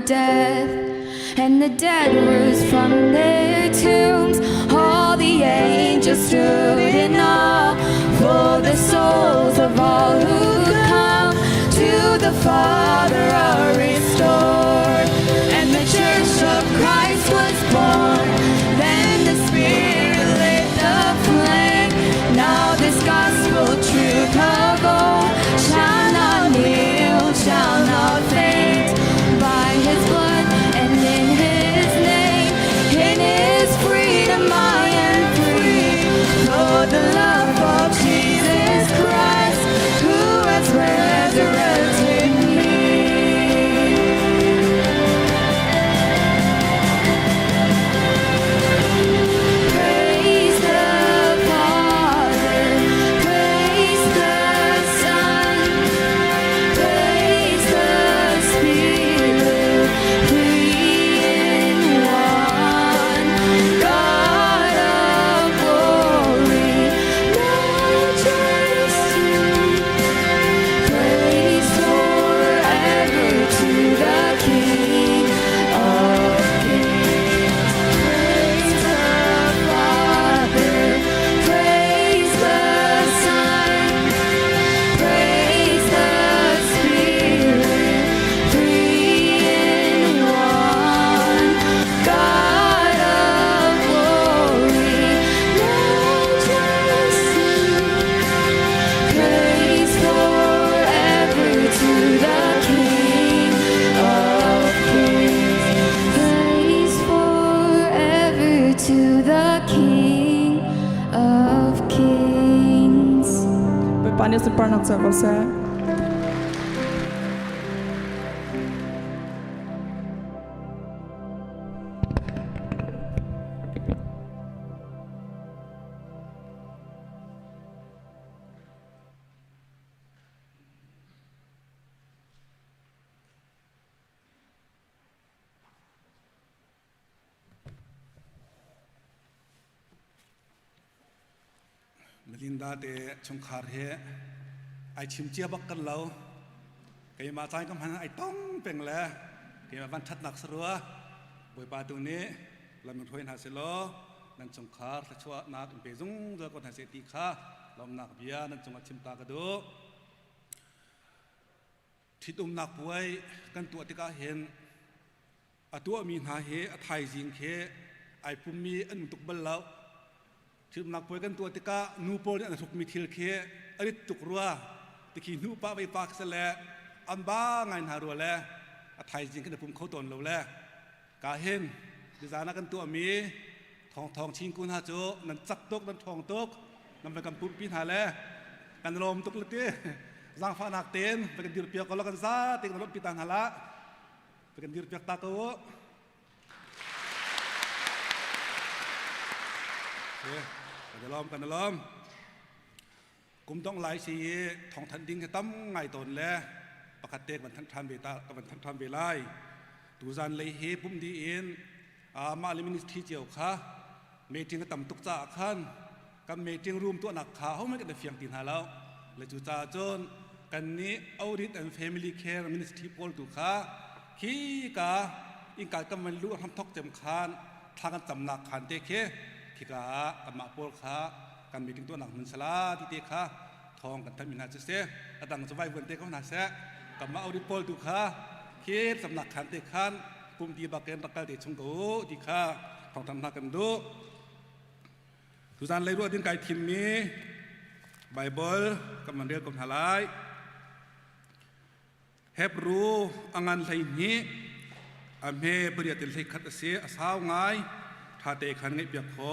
Death, and the dead rose from their tombs. All the angels stood in awe for the souls of all who come to the Father पानी से परनक चको से Melinda de Chongkhar he ai chim chia bak kan lo ke ma chai kam han ai tong peng le ke ma ban that nak srua boi pa tu ni lam thoi na se lo nan Chongkhar la chwa na tum pe jung ja ko na se ti kha lom nak bia nan chong chim ta ka do thitum nak puai kan tu ti ka hen atua mi na he a thai jing khe ai pum mi an tuk bal lo chim nak puai kan tu ti ka nu pol an thuk mi thil khe ari tuk ruwa ti khi nu pa bai pak se le an ba ngai na ru le a thai jing kan pum khau ton lo le ka hen di zana kan tu mi thong ching kun ha chu nan chak tok nan thong tok nan ba kan pum pin ha le kan lom tok le te giang pha nak ten ba kan dir pia ko lo kan sa te kan lo pitan hala ba kan dir pia ta koกันลอมกุมต้องหลายสีทองทันดิ้งตั้มไงตนแลประคัดเตกมันทันเบตากับมันทันเบลายตูจันเลยเฮปุ่มดีเอ็นมาลิมินิสที่เจียวค่ะเมจิงก็ต่ำตุกจ่าขันกับเมจิงรูมตัวหนักขาเขาไม่กันแต่เฟียงตีนหาแล้วเลยจูจ่าจนกันนี้เอาดิทแอนด์แฟมิลี่แคร์มินิสทรีพอลตุค่ะขี้กาอิงการกำมันรู้ทำทอกเต็มขันทางกันจำหนักขันเตเคที่กากับมาปอลค่ะกันมีถึงตัวหนังมันสลาที่เตะค่ะทองกันทำมินาเสอดังสบายวันเตะเขาหนาเสกับมาเอาดิปอลดูค่ะคิดสำนักขันเตะขันปุ่มดีบักเกนตะการเตะชงโกดีค่ะทองทำหนักกันดูทุกท่านเลยรู้ว่าดินไก่ทิมมีไบเบิลกับมันเรียกกับทลายเฮบรูอังอันไลนี้อเมเปรียติลไลขัดเสียสาวง่ายถ้าเตะขันไงเปียกคอ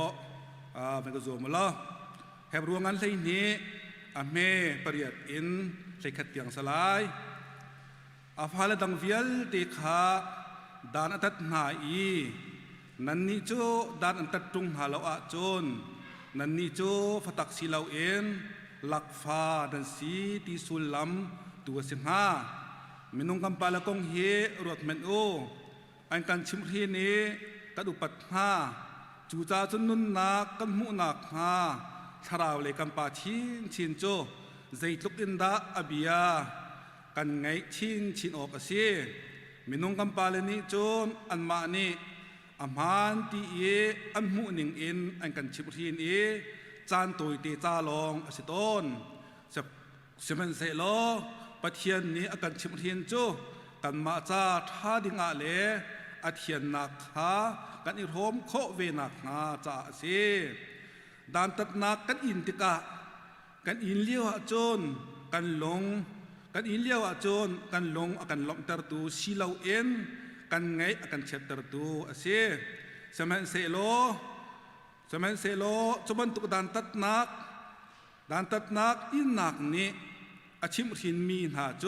มันก็โจมละเฮบรูอังอันไลนี้อเมเปรียตินไลขัดเตียงสลายอาฟาลดังเวียลเตะขาดานอัตนาอีนันนิโจดานอัตตุงหาลอาจนนันนิโจฟตักสิลาเอ็นลักฟ้าดันสีที่สุลลัมตัวสิงหามินุงกัมปาลกงเฮรถเมนโออันกันชิมทีนี้กัดอุปัตหาจูจาจนนุนนักกันมุนักหาชราวเลยกัมปาชินโจใจลุกอินดาอบิยากันไงชินออกเสียมินุงกัมปาลนี้โจนอันมานีอามันตีเออันมุนิงอินอันกันชิมทีนี้จานตุยเตจาลองอสิตนเสมันเสลอปะเทียนนี้อาการชิมเทียนโจกันมาจ้าท่าดิงอาเลอาเทียนนักหากันอิรมโคเวนักนาจ้าเสดานตัดนักกันอินติกะกันอินเลี้ยวโจนกันลงกันอินเลี้ยวโจนกันลงอาการลงตรตูสิลาเอ็นกันไงอาการเช็ดตรตูเสเสมันเสลอจบันตุกดานตัดนักอินนักนี้อาชิมทินมีหาโจ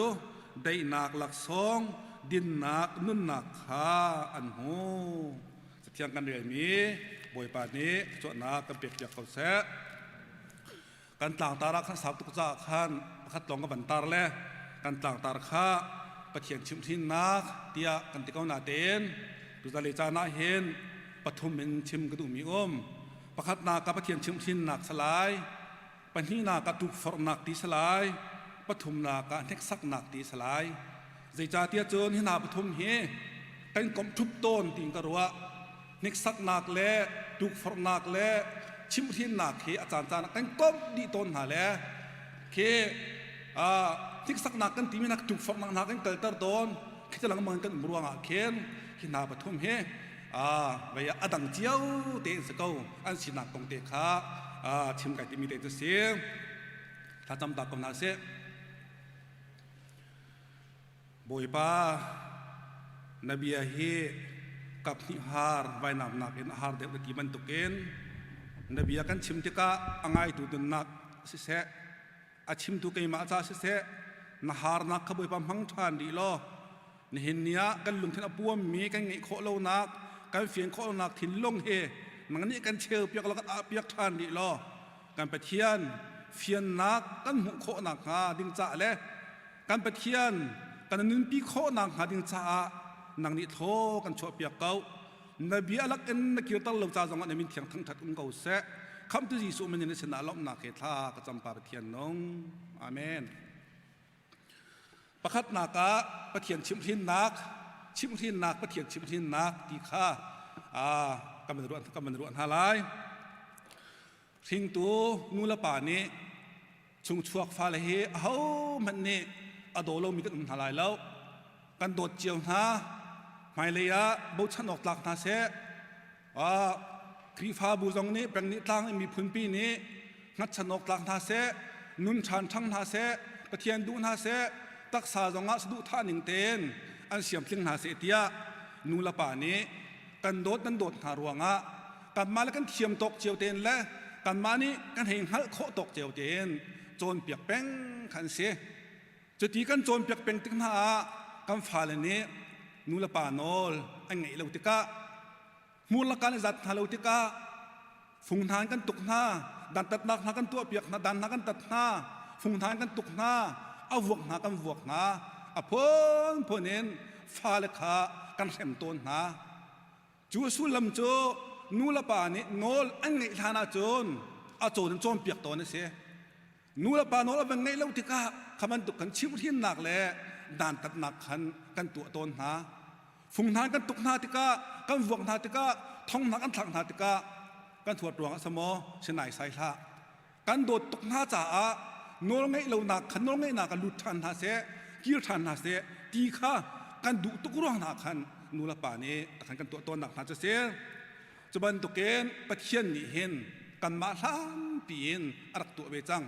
ได้นักหลักสองดินนักนุ่นนักขาอันโหสักเที่ยงกันเรื่องนี้บ่อยป่านนี้จวดนักกันเปียกจากเขาแซะกันต่างตารักขันสาวตุกจ่าขันขัดลองกับบันตาร์แล้วกันต่างตารักข้าปะเทียนชิมทินนักเตียกันติเกาหน้าเต้นดูทะเลจานาเห็นปฐมเป็นชิมกระดูมีประคัดนากับปะเทียนชิมทินนักสลายปัญหีนากับตุกฝรนักตีสลายปฐมนากับเน็กซักนักตีสลายใจจ่าเตียโจนให้นาปฐมเฮกันกลมทุบต้นติงกระวะเน็กซักนักเล่ตุกฝรนักเล่ชิมทินนักเฮอาจารย์จานักกันกลมดีต้นหาเล่เคเน็กซักนักกันตีมีนักตุกฝรนักกันเกิดตร์ต้นคิดจะหลังมันกันบรัวงะเคนให้นาปฐมเฮวิยาอดังเจียวเตะสกูอันสินักตรงเตะขาชิมไก่ที่มีเตะเสียงถ้าจำตากำนาเสบอยป้านบียาเฮกับนิฮาร์ไว้นำนักเอ็นฮาร์เด็กที่มันตุกเอ็นนบียากันชิมติกะอ่างไอตุดนักสิเส อาชิมตุกมาจ้าเสะนหารนักขบวยปั๊มหังทานดีล้อนี่เห็นเนี้ยกันลุงที่นปัวมีกันไงโคโลนักกันเฟียงโคโลนักถิ่นลงเฮมันนี่กันเชียวเปียกแล้วก็เปียกทานดีล้อกันไปเทียนเฟียนนักกันหุโคนักหาดิ้งจ่าเลยกันไปเทียนกันนึงปีโคนักหาดิ้งจ่านังนี่โทกันชัวเปียกเก่านบีอัลลักนนักกิรตัลลจ้าจังหวะนี้มีเถียงทั้งทัดอุ้งเก่าเสะคำที่ยิสุมันนี่เสนาล้อมนักเฮท่ากระจำปาไปเทียนน้องอาเมนประคัดนากะประเทียนชิมทินนักประเทียนชิมทินนักตีข้ากำมันรวนฮาไลทิ้งตัวนูละป่านี้ชุงชวกฟ้าเลยเฮ้มันนี่อโดโลมีกันฮาไลแล้วกันโดดเจียวนะไม่เลยบุษนออกหลักนาเสครีฟ้าบูจงนี้แปลงนี้ตั้งมีพื้นปีนี้งัดชนออกหลักนาเสนุนชันช่างนาเสประเทียนดูนาเสตักษาจงอาสดุท่าหนึ่งเตนอันเสียมพลิงนาเสตียนูละป่านี้กันโดดนั้นโดดหารวงกันมาแล้วกันเทียมตกเจียวเตนและกันมานี้กันเห็นหัลโคตกเจียวเตนโจนเปียกแป้งขันเสจุดที่กันโจนเปียกแป้งตึงหากันฟ้าเลยนี้นูละป่านอลอันไงเลวติกะมูลการจัดฮาเลวติกะฟุงทานกันตุกหน้าดันตัดนักหากันตัวเปียกนาดันนักกันตัดหน้าฟุงทานกันตุกหน้าเอาวกหากันวกหาพ้นเน้นฟ้าเลขากันเข็มต้นหาจูสุลำโจนูละป่านี้นอลอันไงทานาโจนเอาโจนโจนเปียกตัวนี่เสียนูละป่านอลเป็นไงเลวติกะขมันตุกกันชิมที่หนักแหละดันตัดนักกันตัวต้นหาฟุงทานกันตุกหน้าติกะกันวกหาติกะท่องหนักกันทางหาติกะกันถวดรวงสมอเชนายไซท่ากันโดดตุกหน้าจ่าโนลไงเราหนักขันโนลไงหนักกันลุดทันหาเสกิรทันหาเสตีข้ากันดุตุกร้องหนักขันนูละป่านี้ขันกันตัวหนักหาจะเสจะบันตุกเกนปะเทียนนี่เห็นกันมาล้านปีนอารักตัวเบจัง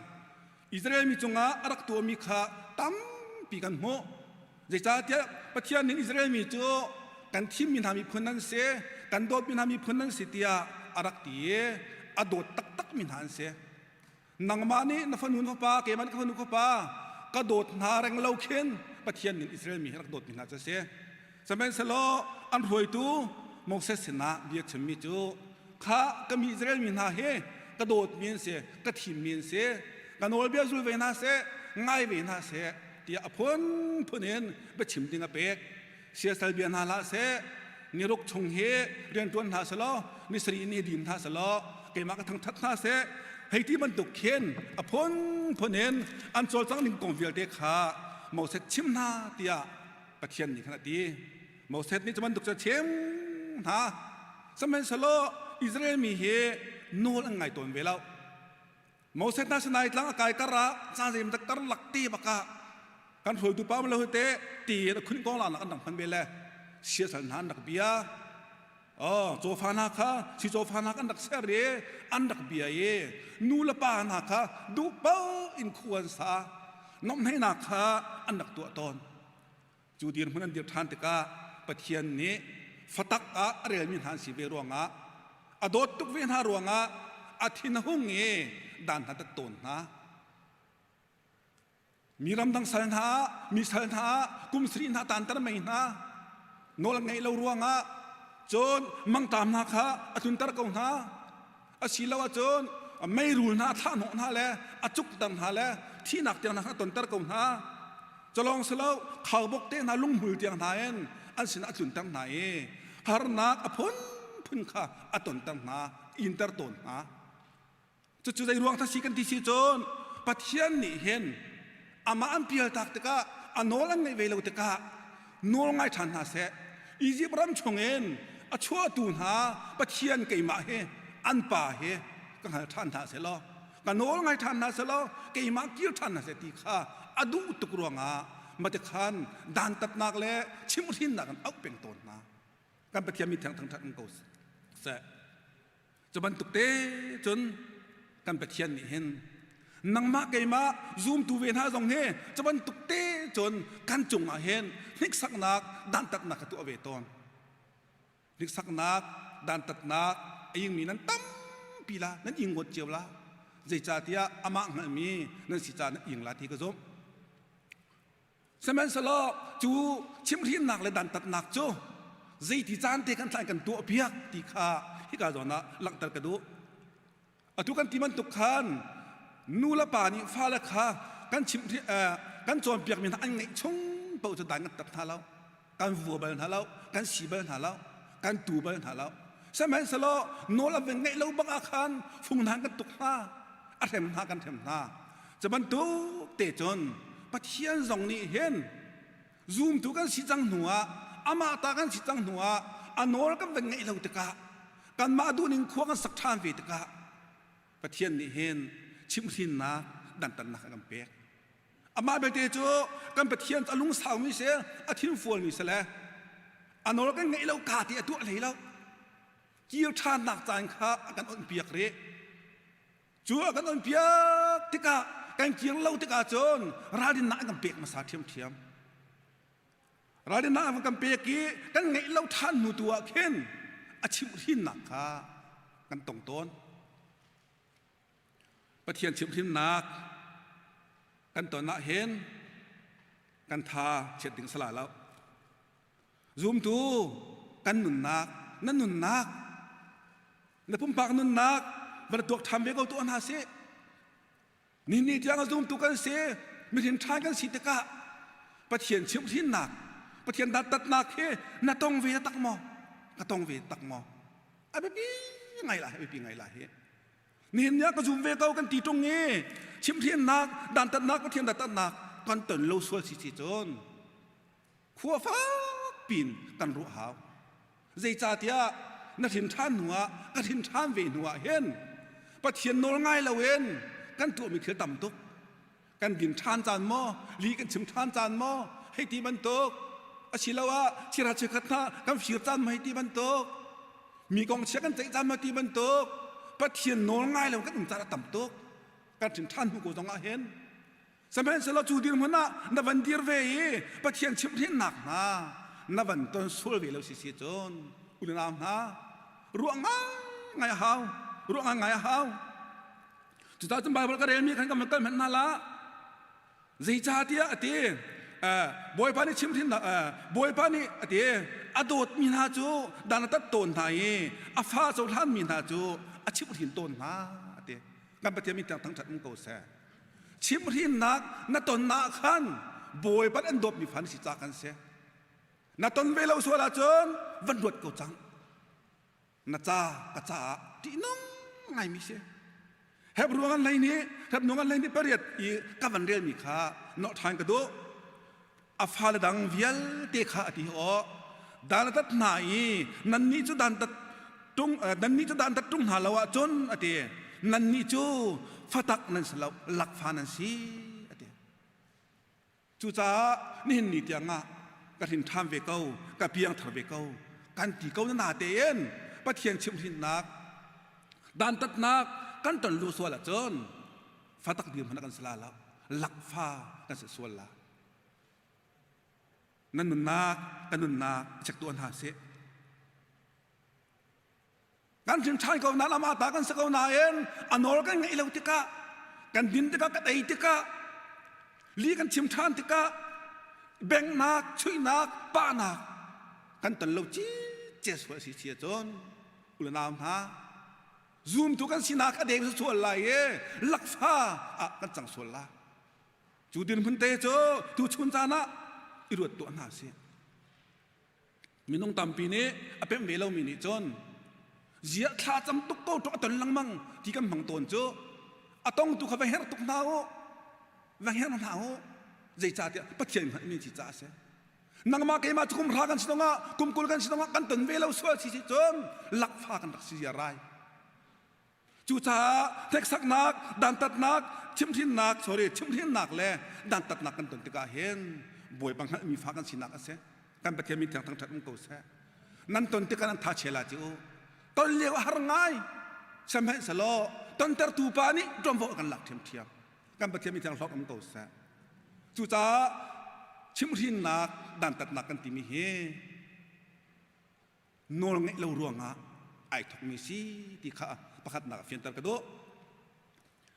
อิสราเอลมีจงอารักตัวมีข้าตั้มปีกันโมใจจ่าเดียปะเทียนนี่อิสราเอลมีจูกันทิมมีนามีพนันเสกันโดดมีนามีพนันสิเตียอารักตีอโดดตักมีนานเสนังมานี่นฟนุนขปาเกมันขฟนุนขปากระโดดหาแรงเล่าเข็นปะเทียนนินอิสราเอลมีรักโดดมีนาจะเสียสมัยสโลอันรวยตูโมเสสนาเบียกชมีจูข้าก็มีอิสราเอลมีนาเฮกระโดดมีนเสียกระถิ่มมีนเสียกันโอลเบียจุลเวนาเสียง่ายเวนาเสียที่อภนเห็นไปชิมติงอเปกเสียสลเบียนาลาเสียนิรุกชงเฮเรียนตัวนาสโลนิสรีนีดิมนาสโลเกมากระทั่งทัดนาเสียให้ที่มันตกเข็นอภนเห็นอันโจลสังลิงกงเวียลเดขาโมเสสชิมนาเตียปะเทียนนี่ขนาดดีโมเสสนี่จะมันตกจะเชมนะสมัยสโลอิสราเอลมีเฮโนลอังไงตัวเวลาโมเสสน่าสนายหลังอากาศกระซาเซมตะกระหลักตีปะกะการถอยตัวป้ามันเลยเตะตีขึ้นกองหลังอันดับพันเบลเลยเสียสันหันดักเบียโจฟานาคาชิโจฟานากันดักเสรีอันดักเบียเยนูละปานาคาดูเป้าอินควรสาน้องให้นาคาอันดักตัวตนจูดีนพนันเดียร์ทานติกาปะเทียนนี้ฟัตักเรียมินหันสีเวรวงอโดดตุกเวนหารวงอาทินหุ่งเอดันทัดตนนะมีรำดังสันหามีสันหากุมสรีนาตันตระไม่นะโนลังไงเรารวงจนมังตามนาคาอตุนตระกงนาอาศิลาวจนไม่รู้นาท่านหนาแลอาจุกดังนาแลที่หนักเตียงนาตุนตระกงนาจะลองสลาวข่าวบกเตนาลุ่มหูเตียงนาเอ็นอันสินอตุนตั้งไหนฮาร์นักอภนพุนข้าอตุนตั้งนาอินเตอร์ตนนะจะจุดใจรวงทัศกันที่สิจนปัทยันนี่เห็นอามาอันเปียตักตะกะอันโนลังไงเวลาตะกะโนลังไงทันหาเสอีจิบรัมชงเอ็นอชัวตูนหาปัทยันเกยมาเฮอันป่าเฮก็หาทันหาเสลอกันโนลังไงทันหาเสลอเกยมากิ้วทันหาเสตีข้าอดูตุกรวงมาตะคันดันตัดนักเล่ชิมทินนักกันเอาเป็นต้นนะการปัทยันมีทั้งทังกูเสจะบรรทุกเตจนการปัทยันนี่เห็นนังมาเกยมาซูมตูเวนหาจงเฮจะบรรทุกเตจนกันจงมาเห็นนิกสักนักดันตัดนักตัวเวตอนนิกสักนักดันตัดนักยิ่งมีนั้นตั้มปีละนั้นยิ่งหดเจียวละ ใจจ่าที่อามาหมีนั่นสิจ่าอิงลาที่กระจมสมัยสลอจูชิมที่หนักเลยดันตัดหนักจูใจที่จานเตกันใส่กันตัวเพียกที่ขาที่กาจนะหลังตัดกระดูทุกกันที่มันตุกขันนูละป่านี่ฟ้าละขากันชิมที่กันโจมเปียกมีอันไงชงเป่าจะดันกันตัดท่าเรากันวัวเบลท่าเรากันสีเบลท่าเรากันตูเบลท่าเราสมัยสลอโนละเป็นไงเราบังอาคารฟุงทางกันตุกท่าอัดเทมท่ากันเทมท่าจะบรรทุกเตจนปะเทียนสองนี้เห็นซูมทุกันสิจังหัวอามาตากันสิจังหัวอันโนละกันเป็นไงเราตะกะกันมาดูนิ่งควงกันสักทานเวตกะปะเทียนนี่เห็นชิมทินนะดันตันนักกันเปียกอามาเบเตโจกันปะเทียนตะลุงสาวมิเสอาทิมฟัวมิเสละอันโนละกันไงเรากาติอตัวอะไรเราเกี่ยวทานหนักจานข้ากันอ่อนเปียกเละจัวกันอ่อนเปียกติกะกันเกี่ยวเล่าติกะจนราดินนักกันเปียกมาสาเทียมเทียมราดินนักกันเปียกกี้กันไงเล่าทานหนูตัวเข็นอาชิมทินหนักข้ากันตรงต้นปะเทียนชิมทินหนักกันต่อหน้าเห็นกันทาเช็ดถึงสลายแล้วซูมตูกันหนุนนักนั่นหนุนนักในพุ่มปากหนุนนักวันตัวทำเวกเอาตัวนาเสนี่ที่ยังซูมตูกันเสไม่เห็นทายกันสิตะกะปะเทียนชิมทินหนักปะเทียนดัดตัดหนักเฮน่าต้องเวตักมอก็ต้องเวตักมอไอ้เบี้ยไงล่ะไอ้เบี้ยไงล่ะเฮนี่เห็นยังก็ซูมเวกเอากันตีตรงนี้ชิมเทียนนักดันตัดนักปะเทียนดัดตัดนักกันตื่นโลสวลสิจนขัวฟ้าปีนกันรู้หาวใจจ่าที่นักทิมท่านหัวก็ทิมท่านเวหัวเห็นปะเทียนโนลง่ายละเว้นกันตัวมีเถื่อต่ำตุกกันดินท่านจานหม้อลีกันชิมท่านจานหม้อให้ตีบรรทุกอาชีลาวะชิราชขัดท่ากันฝีจานมาให้ตีบรรทุกมีกองเชียร์กันใจจานมาตีบรรทุกปะเทียนโนลง่ายละกันถึงจานต่ำตุกกันทิมท่านหัวกูต้องเห็นสมัยสละจูดินมันน่ะนับวันดีเวย์ปะเทียนชิมที่หนักนะนับวันต้นสู้เวลาสิจนอุณหภูมินะรู้ไงฮาวรู้ไงฮาวจุดที่บาร์บอลก็เรียนมีขันกำมันก็เหมือนนั่นละใจจ่าที่อดีบอยปานี่ชิมที่หนักบอยปานี่อดีอดดมีนาจูดานตัดต้นไทยอาฟ้าโซลันมีนาจูอาชิมที่ต้นนะอดีกันปะเทียนมีทั้งชัดมันก็แซ่ชิมที่นักนัตนนักขันบอยปัดอันดบมีพันสิจากกันเสียนัตนเวลาสวดจนวันรวดก็จังนัจ้ากระจ้าที่น้องไงมิเสียเฮบรู้กันอะไรนี้เฮบรู้กันอะไรนี้ประเดี๋ยวอีกับวันเรียนมีค่านอทานกระโดอาฟาลดังเวียลเตะขาที่อ๋อดานตัดไหนนั่นนี่จุดานตัดตรงนั่นนี่จุดานตัดตรงหาละวะจนอดีนั่นนี่จูฟัตักนั่นสลาวหลักฟานันสีอดีจูจ้านี่เห็นนี่เตียงอ่ะกระถิ่นทำเวก้ากับเพียงทำเวก้าการตีเก้าหน้าเตียนปะเทียนชิมทินนักดานตัดนักกันตนลูสวละจนฟัตักดื่มพนักกันสลาแล้วหลักฟ้ากันเสียส่วนละนั่นนุนนักกันนุนนักจากตัวหาเสกันถึงชายเขานั้นอามาตากันสกาวนาเองอันโนรกันไงเลวติกะกันดินติกะกันไอติกะลีกันชิมทานติกะแบ่งนักช่วยนักป้านักกันตนเลวจีเจสวสิเชียจนอุลนามฮะซูมทุกันสินักอเดกส่วนไรหลักฟ้ากันจังส่วนละจูดินพันเตโจตูชุนจานะอิรวดตัวนาเสียมีน้องตามปีนี้เป็นเวลามีนิจนเสียขาจำตุกโก้ตัวตนลังมังที่กำบังตนโจต้องตุกเขาไปเห็นตุกนาวไปเห็นนาวใจจ่าเดียปะเทียนมีจิตจ่าเสียนังมาเกมาคุมรากันสิน้องคุมกุลกันสิน้องกันตนเวลาสวยสิจนหลักฟ้ากันรักสิยาไรจูจ่าเทคสักนักดันตัดนักชิมทินนักsorryชิมทินนักเลยดันตัดนักกันตนติกาเห็นบวยบางครั้งมีฟ้ากันสินักเสียกันปะเทียนมีทางทัดมันก็เสียนั่นตนติกานั้นทัชเชลาจิโอตอนเลี้ยวหาง่ายสมัยสโลตอนเตอร์ตูปานี่จอมโวกันหลักเทียมเทียมกันปะเทียมมีทางล็อกมันก็เสียจูจ่าชิมทินนักดันตัดนักกันติมีเฮโนลงเเรารวงอ่ะไอ้ทุกมีสีที่ข้าประคัดนักเฟียนตะกระโด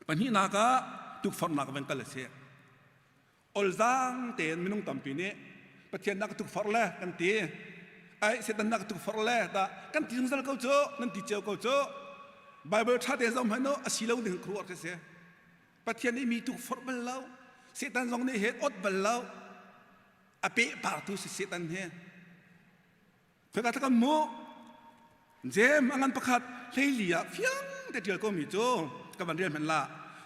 ป ปัญหานากะตุกฟอนนักเวงกันเลยเสียอลซังเตียนมินุงตัมปีนี้ปะเทียนนักตุกฟอนเลยกันตีไอเสตันนักตุกฟอนเลยแต่กันตีสงสารเขาโจ้นั่นตีเจ้าเขาโจ้ไบเบิลชาเตนสมัยโน้อาศิลาดึงครัวกันเสียปะเทียนนี้มีตุกฟอนบัลลาเสตันทรงนี้เหตุอดบัลลาอเปะปาตุเสตันเฮเพื่อการทำโมเจมอันประคัดเลียเฟียงแต่เดียวก็มีโจ้กับวันเรียนมันละ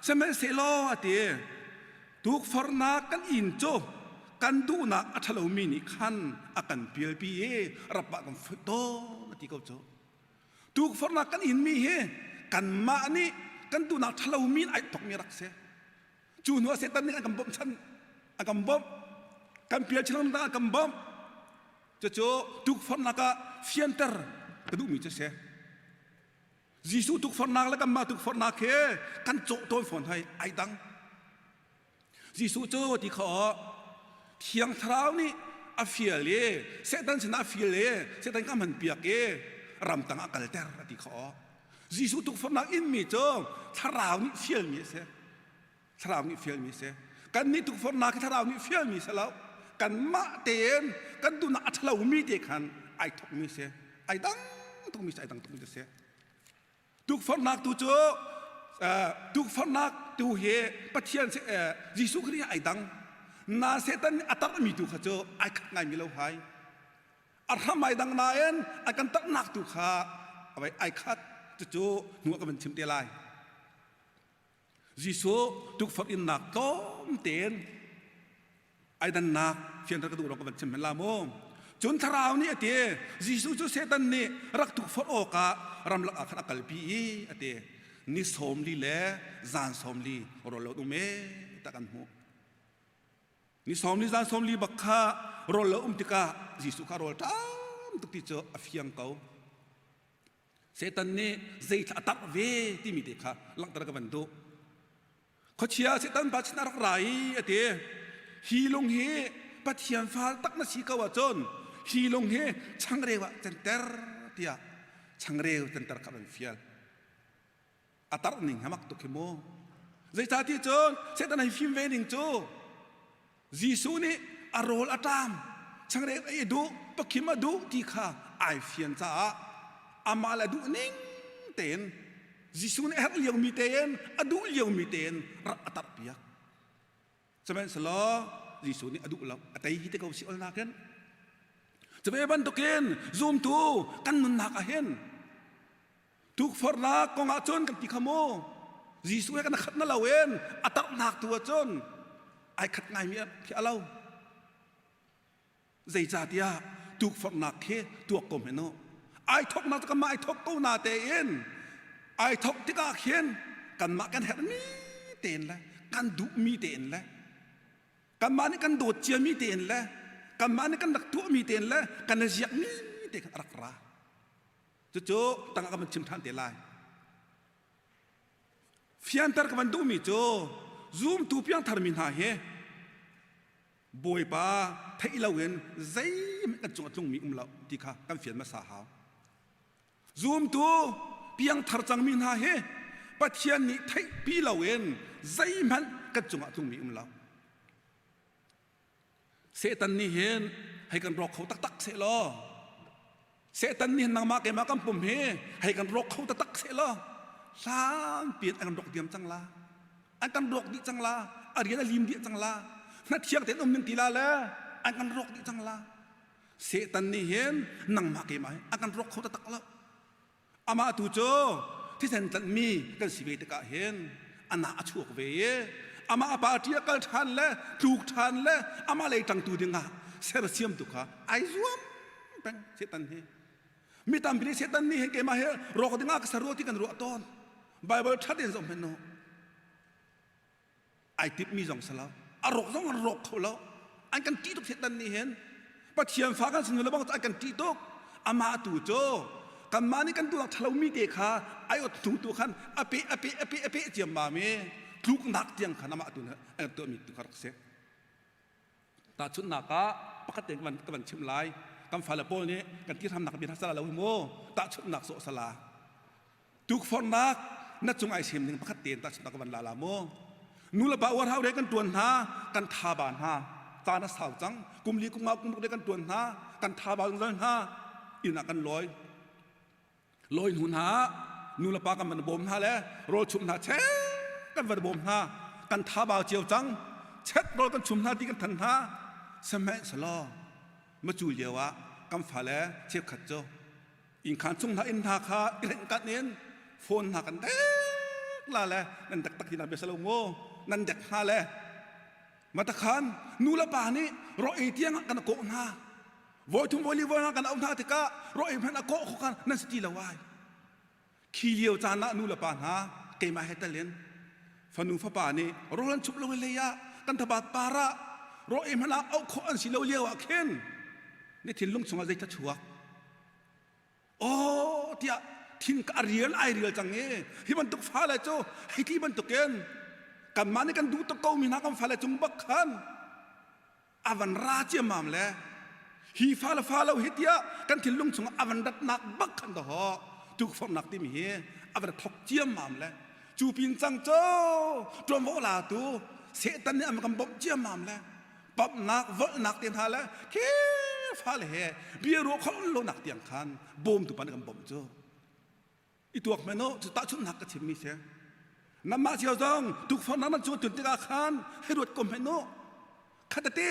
สมัยเซโลอเตทุกฟอร์นักกันอินโจ้กันดูนักอัชโลมินิขันอากันเปียปีรับปากกันฟุตโตนาทีก็โจ้ทุกฟอร์นักกันอินมีเฮกันมานี่กันดูนักอัชโลมินไอตกมีรักเสจูนัวเซตันนี่กันบ่มฉันกันบ่มกันเปียชนกันกันบ่มโจ้ทุกฟอร์นักเฟียนเตอร์กระดูกมีจะเสียยิสูทุกฟอนนักแล้วกันมาทุกฟอนนักเฮกันโจตัวฟอนให้ไอ้ดังยิสูโจที่เขาเทียงเท้านี่อาฟิเล่เสดันชนะฟิเล่เสดันก็มันเปียกเอรำตังอักเลเตอร์ที่เขายิสูทุกฟอนนักอินมีโจทาราวนี่ฟิลมีเสียทาราวนี่ฟิลมีเสียกันนี่ทุกฟอนนักทาราวนี่ฟิลมีเสียแล้วกันมาเตียนกันดูนักทาราวมีเด็กขันไอ้ทอกมีเสียไอ้ดังตุกมีไอ้ดังตุกมีจะเสียทุกฟอนนักตุโจทุกฟอนนักตุเฮปะเทียนยิสุคริไอ้ดังนาเซตันอัตตามีตุขโจไอ้ขัดไงมีเล่าไห้อัตตาไม่ดังนาเอ็นไอ้กันตักนักตุขาเอาไว้ไอ้ขัดตุโจหัวก็เป็นชิมเตลัยยิสุทุกฟอนอินนักต้มเตียนไอ้ดันนักเฟียนตะกระดูเราก็เป็นชิมเป็นลาโมจนทราวนี่เตะยิสุจุเซตันนี่รักทุกฟอโอการำลักขันอักลปีเตะนิสมลีเล่จานสมลีรอลอุเมตะกันหูนิสมลีจานสมลีบักขารอลติกายิสุขารอลตามตุกติเจออฟิยังเขาเซตันนี่ใจตัดเวที่มีเด็กค่ะหลังตระกันดูเขาเชียเซตันปัจนารักไรเตะฮีลงเฮปัจจัยฟ้าตักนัสีกว่าจนฮีลงเฮช่างเร็วจันเตอร์เตียช่างเร็วจันเตอร์ขับเป็นฟิลอัตราหนึ่งหามักตุกเขโมใจจ่าที่จนเสด็จในฟิล์มเวนิงโจยิสุนี่อารมณ์อัตามช่างเร็วไอ้ดูปักขิมาดูที่ข้าไอฟินจ้าอามาลดูนิ่งเต็นยิสุนี่เลี้ยวมีเต็นอดูเลี้ยวมีเต็นรักอัตราเปียกสมัยสลอยิสุนี่อดูเราแต่ยี่ที่เขาสิอลนักเห็นจะไปบันทุกินซูมตูกันนุนนักเห็นทุกฟอร์นักกองอาจนกันที่ขโมยิสุกันขัดนั่นเราเองอัตนักตัวจนไอ้ขัดไงมีที่เราใจจ่าที่ทุกฟอร์นักเฮตัวกลมเห็นโนไอ้ทอกนักก็มาไอ้ทอกกูนาเตเอ็นไอ้ทอกที่ก็เห็นกันมากันเห็นมีเต็นละกันดุมีเต็นละกันมานี่กันโดดเจียมีเต็นละกันมานี่กันดักตัวมีเต็นละกันเสียมีเต็นรักราจู่ๆตั้งกันมันชิมทันเตลัยฟิอันเตอร์กันดูมีจู่ซูมตูเปียงทาร์มินหาเฮบอยป้าไทยเราเห็นใจมันกันจงอัดลงมีเราที่ข้ากันฟิอันมาสาหาวซูมตูเปียงทาร์จังมินหาเฮปัจเจียนนี่ไทยปีเราเห็นใจมันกันจงอัดลงมีเราเสตันนี่เห็นให้กันรอกเขาตักเสลอเสตันนี่นางมาเกมากันปุ่มเฮให้กันรอกเขาตักเสลอสามเปลี่ยนอันกันรอกเดียมจังลาอันกันรอกดิจังลาอันเดียนลิมดิจังลานัดเชียงเต็นอมนึงตีลาแล้วอันกันรอกดิจังลาเสตันนี่เห็นนางมาเกมาอันกันรอกเขาตักแล้วอามาตูโจที่เซนตันมีกันสิเวตกะเห็นอันน่าชั่วกเวอามาปาที่กันทันแล้วถูกทันแล้วอามาเลยตั้งตัวดึงอ่ะเสรเสียมตุกะไอ้รวมเป็นเสตันเฮมีตามพิเศษนี่เห็นเกมาเฮรอกดึงอ่ะก็สรุปที่กันรัวต้นไบเบิลชัดเจนสมเป็นโนไอติปมีสองสลับอารมณ์ต้องรอกเขาแล้วอันกันตีตุกเสตันนี่เห็นปัจเจียนฟ้ากันสนุนแล้วบางอันกันตีตุกอามาตูโจกันมานี่กันตัวทะเลมีเด็กค่ะไอ้อดถุงตัวขันอเปเจียมมาเมทุกนักเตียงขันมาตัวนั้นไอ้ตัวมีตุกรักเสตาชุดนักะปกติกันชิมไลกันฝ่ายละโป้นี้กันที่ทำหนักเป็นทัศน์เราหิโมตาชุดนักโสสลาทุกฟอนนัก นัดจงไอเสียมหนึ่งประคัดเตียนตัดสุนักวันลาลาโมนูละปะวัดเฮาเรกันตวนหากันทาบานหาตาหน้าสาวจังกุมลีกุมมากุมเรกันตวนหากันทาบานจังหาอินักกันลอยหุนหานูละปะกันมันบ่มหาแล้วโรชุมหาเช็ดกันวันบ่มหากันทาบาวเจียวจังเช็ดโรกันชุมหาที่กันทันหาสมัยสลอมาจูเลียวะกำฝาแล้วเชียบขัดโจอิงขันชุ่งหาอินทาคาอินกัดเนียนโฟนหากันเด็กลาแล้วนั่นตักที่นาเบสโลโง่นั่นเด็กหาแล้วมาตะขันนูละป่านี้รอเอเทียงกันโกงหาวอยทุ่งวอยลีวอยกันเอาหน้าติกะรอเอพันโกขกันนั่นสติละวายขี้เลียวจานะนูละป่าหาเกมาเฮตเลนฟันูฟ้าป่านี้รอลันชุบลงเลยะกันทบาทปาระรอเอพันเอาขอันสิเลวเลียวอะเข็นนี่ทิ้งลุงสงอาใจทัชวกโอ้ที่ทิ้งการเรียนไอเรียนจังเงี้ที่มันตุกฟ้าเลยโจให้ที่มันตุกเกนกันมาในกันดูตะโกมีนักกันฟ้าเลยจุงบักขันอาวันราเจียมามเลยฮีฟ้าเราเฮียกันทิ้งลุงสงอาวันดัดนักบักขันต่อตุกฟอมนักที่มีเฮอาวันทกเจียมามเลยจูปินจังโจตรวมโวลาตูเสตันเนี่ยมันกันบบเจียมามเลยปับนักวอนักเตียนทาเลยฟ้าเลยเบียร์เขาโลนักเตียงคันบูมตุปันกันบ่มโจอีตัวแม่โน่จะตัดชุดนักกับชิมมีเสียน้ำมาเชียวจังทุกคนนั้นชวนตื่นตีกาคันให้รวดกลมแม่โน่ขัดเตะ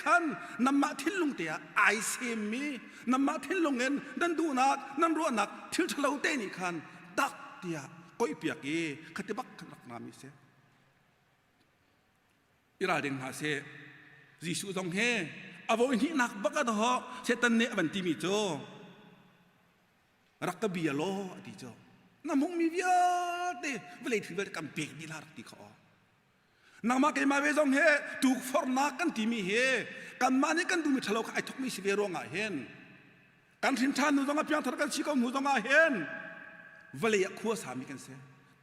คันน้ำมาทิ้งลงเตียไอเซมีน้ำมาทิ้งลงเงินนั่นดูนักนั่นรัวนักทิ้งทะเลาเตนี่คันตักเตียก้อยเปียกีขัดบักขัดน้ำมีเสียอีราเด้งหาเสียจีสุจงเฮอโวอินที่นักบักกะดอเซตันเนบันติมิโจรักกะบียโลอติโจน้ำมุงมีเวียเตเวลาที่เวลากันเบกดีลารักติขอน้ำมาเกมาเวจงเฮถูกฟอร์นักกันติมีเฮกันมาเนี่ยกันดูมีทะเลาะไอทุกมีสิเวรงอ่ะเห็นกันทิ้งชานูจงอาเพียงทะเลกันชิคอมูจงอาเห็นเวลาขั้วสามีกันเส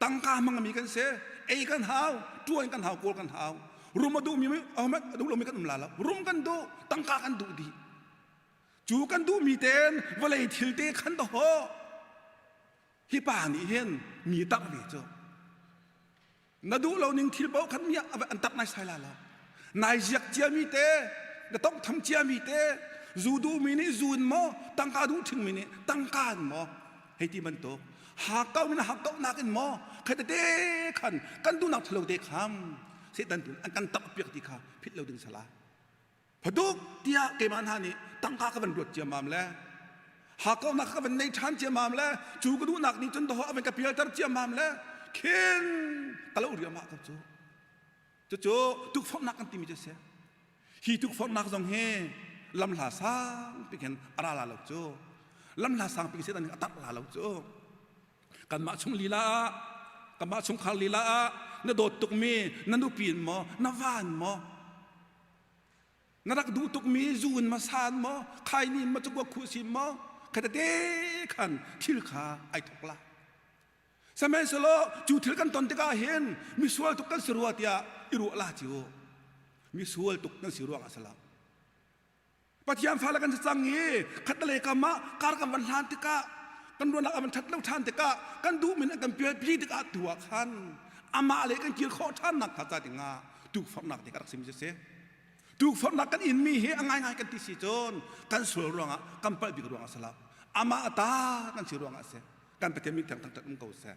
ตั้งกามังมีกันเสเอกันหาวจ้วยกันหาวโกลกันหาวรุมมาดูมีไหมเอาไหมดูเรามีกันอุ่มลาแล้วรุมกันดูตั้งกากันดูดีจูกันดูมีเต้นเวลาทิลเตขันต่อฮิปานี่เห็นมีตักเวจนาดูเราหนึ่งทิลเป้าขันมีอันตักนายสายลาแล้วนายยักเจียมีเต้แต่ต้องทำเจียมีเต้จูดูมีนี่จูนมอตั้งกาดูถึงมีนี่ตั้งการมอให้ที่มันโตหากเก้ามีนะหากเก้านักกันมอใครแต่เต้ขันกันดูนักทะเลเต้คำเสดันตุนอันกันตักเปียกที่ขาพิษเราดึงสลาพอดูเตียเกมันฮานี่ตั้งกากันรวดเจียมามแล้วหากเอานักกันในชั้นเจียมามแล้วจูก็ดูนักนี่จนตัวเป็นกับเปียตร์เจียมามแล้วเข็นตะลุเรียมากกับจูทุกฟอนนักกันที่มีจะเสียฮีทุกฟอนนักจงเฮลำลาสังเป็นเห็นอะไรล่ะลูกจูลำลาสังเป็นเสดันอัตลาลูกจูกันมาชงลีลากันมาชงคาลีลานั่นโดดตุกมีนั่นดูปีนมอนั่นวานมอนั่นรักดูตุกมีจูนมาซานมอใครนี่มาจุกว่าคุสิมอใครแต่เด็กขันทิลขาไอทุกละสมัยสโลจูทิลกันตอนที่ก้าเห็นมีส่วนตุกกันสิรัวเตียอิรุลาจิโอมีส่วนตุกกันสิรัวกันสลับปฏิญาณฟ้าละกันสังเงี้ขัดทะเลกามะการกันวันลานติกะกันดวนนักมันทัดเล่าทานติกะกันดูเหมือนกันเปลี่ยนพีติกะตัวขันอามาเลยกันเกี่ยวข้อท่านนักขัดใจติงาถูกฝังนักที่กระสิมเสียถูกฝังนักกันอินมีเฮง่ายกันที่สิจนกันสวยรวงกันไปบิกรวงสลับอามาตากันสิรวงเสียกันไปเทมิทางตัดมันเก่าเสีย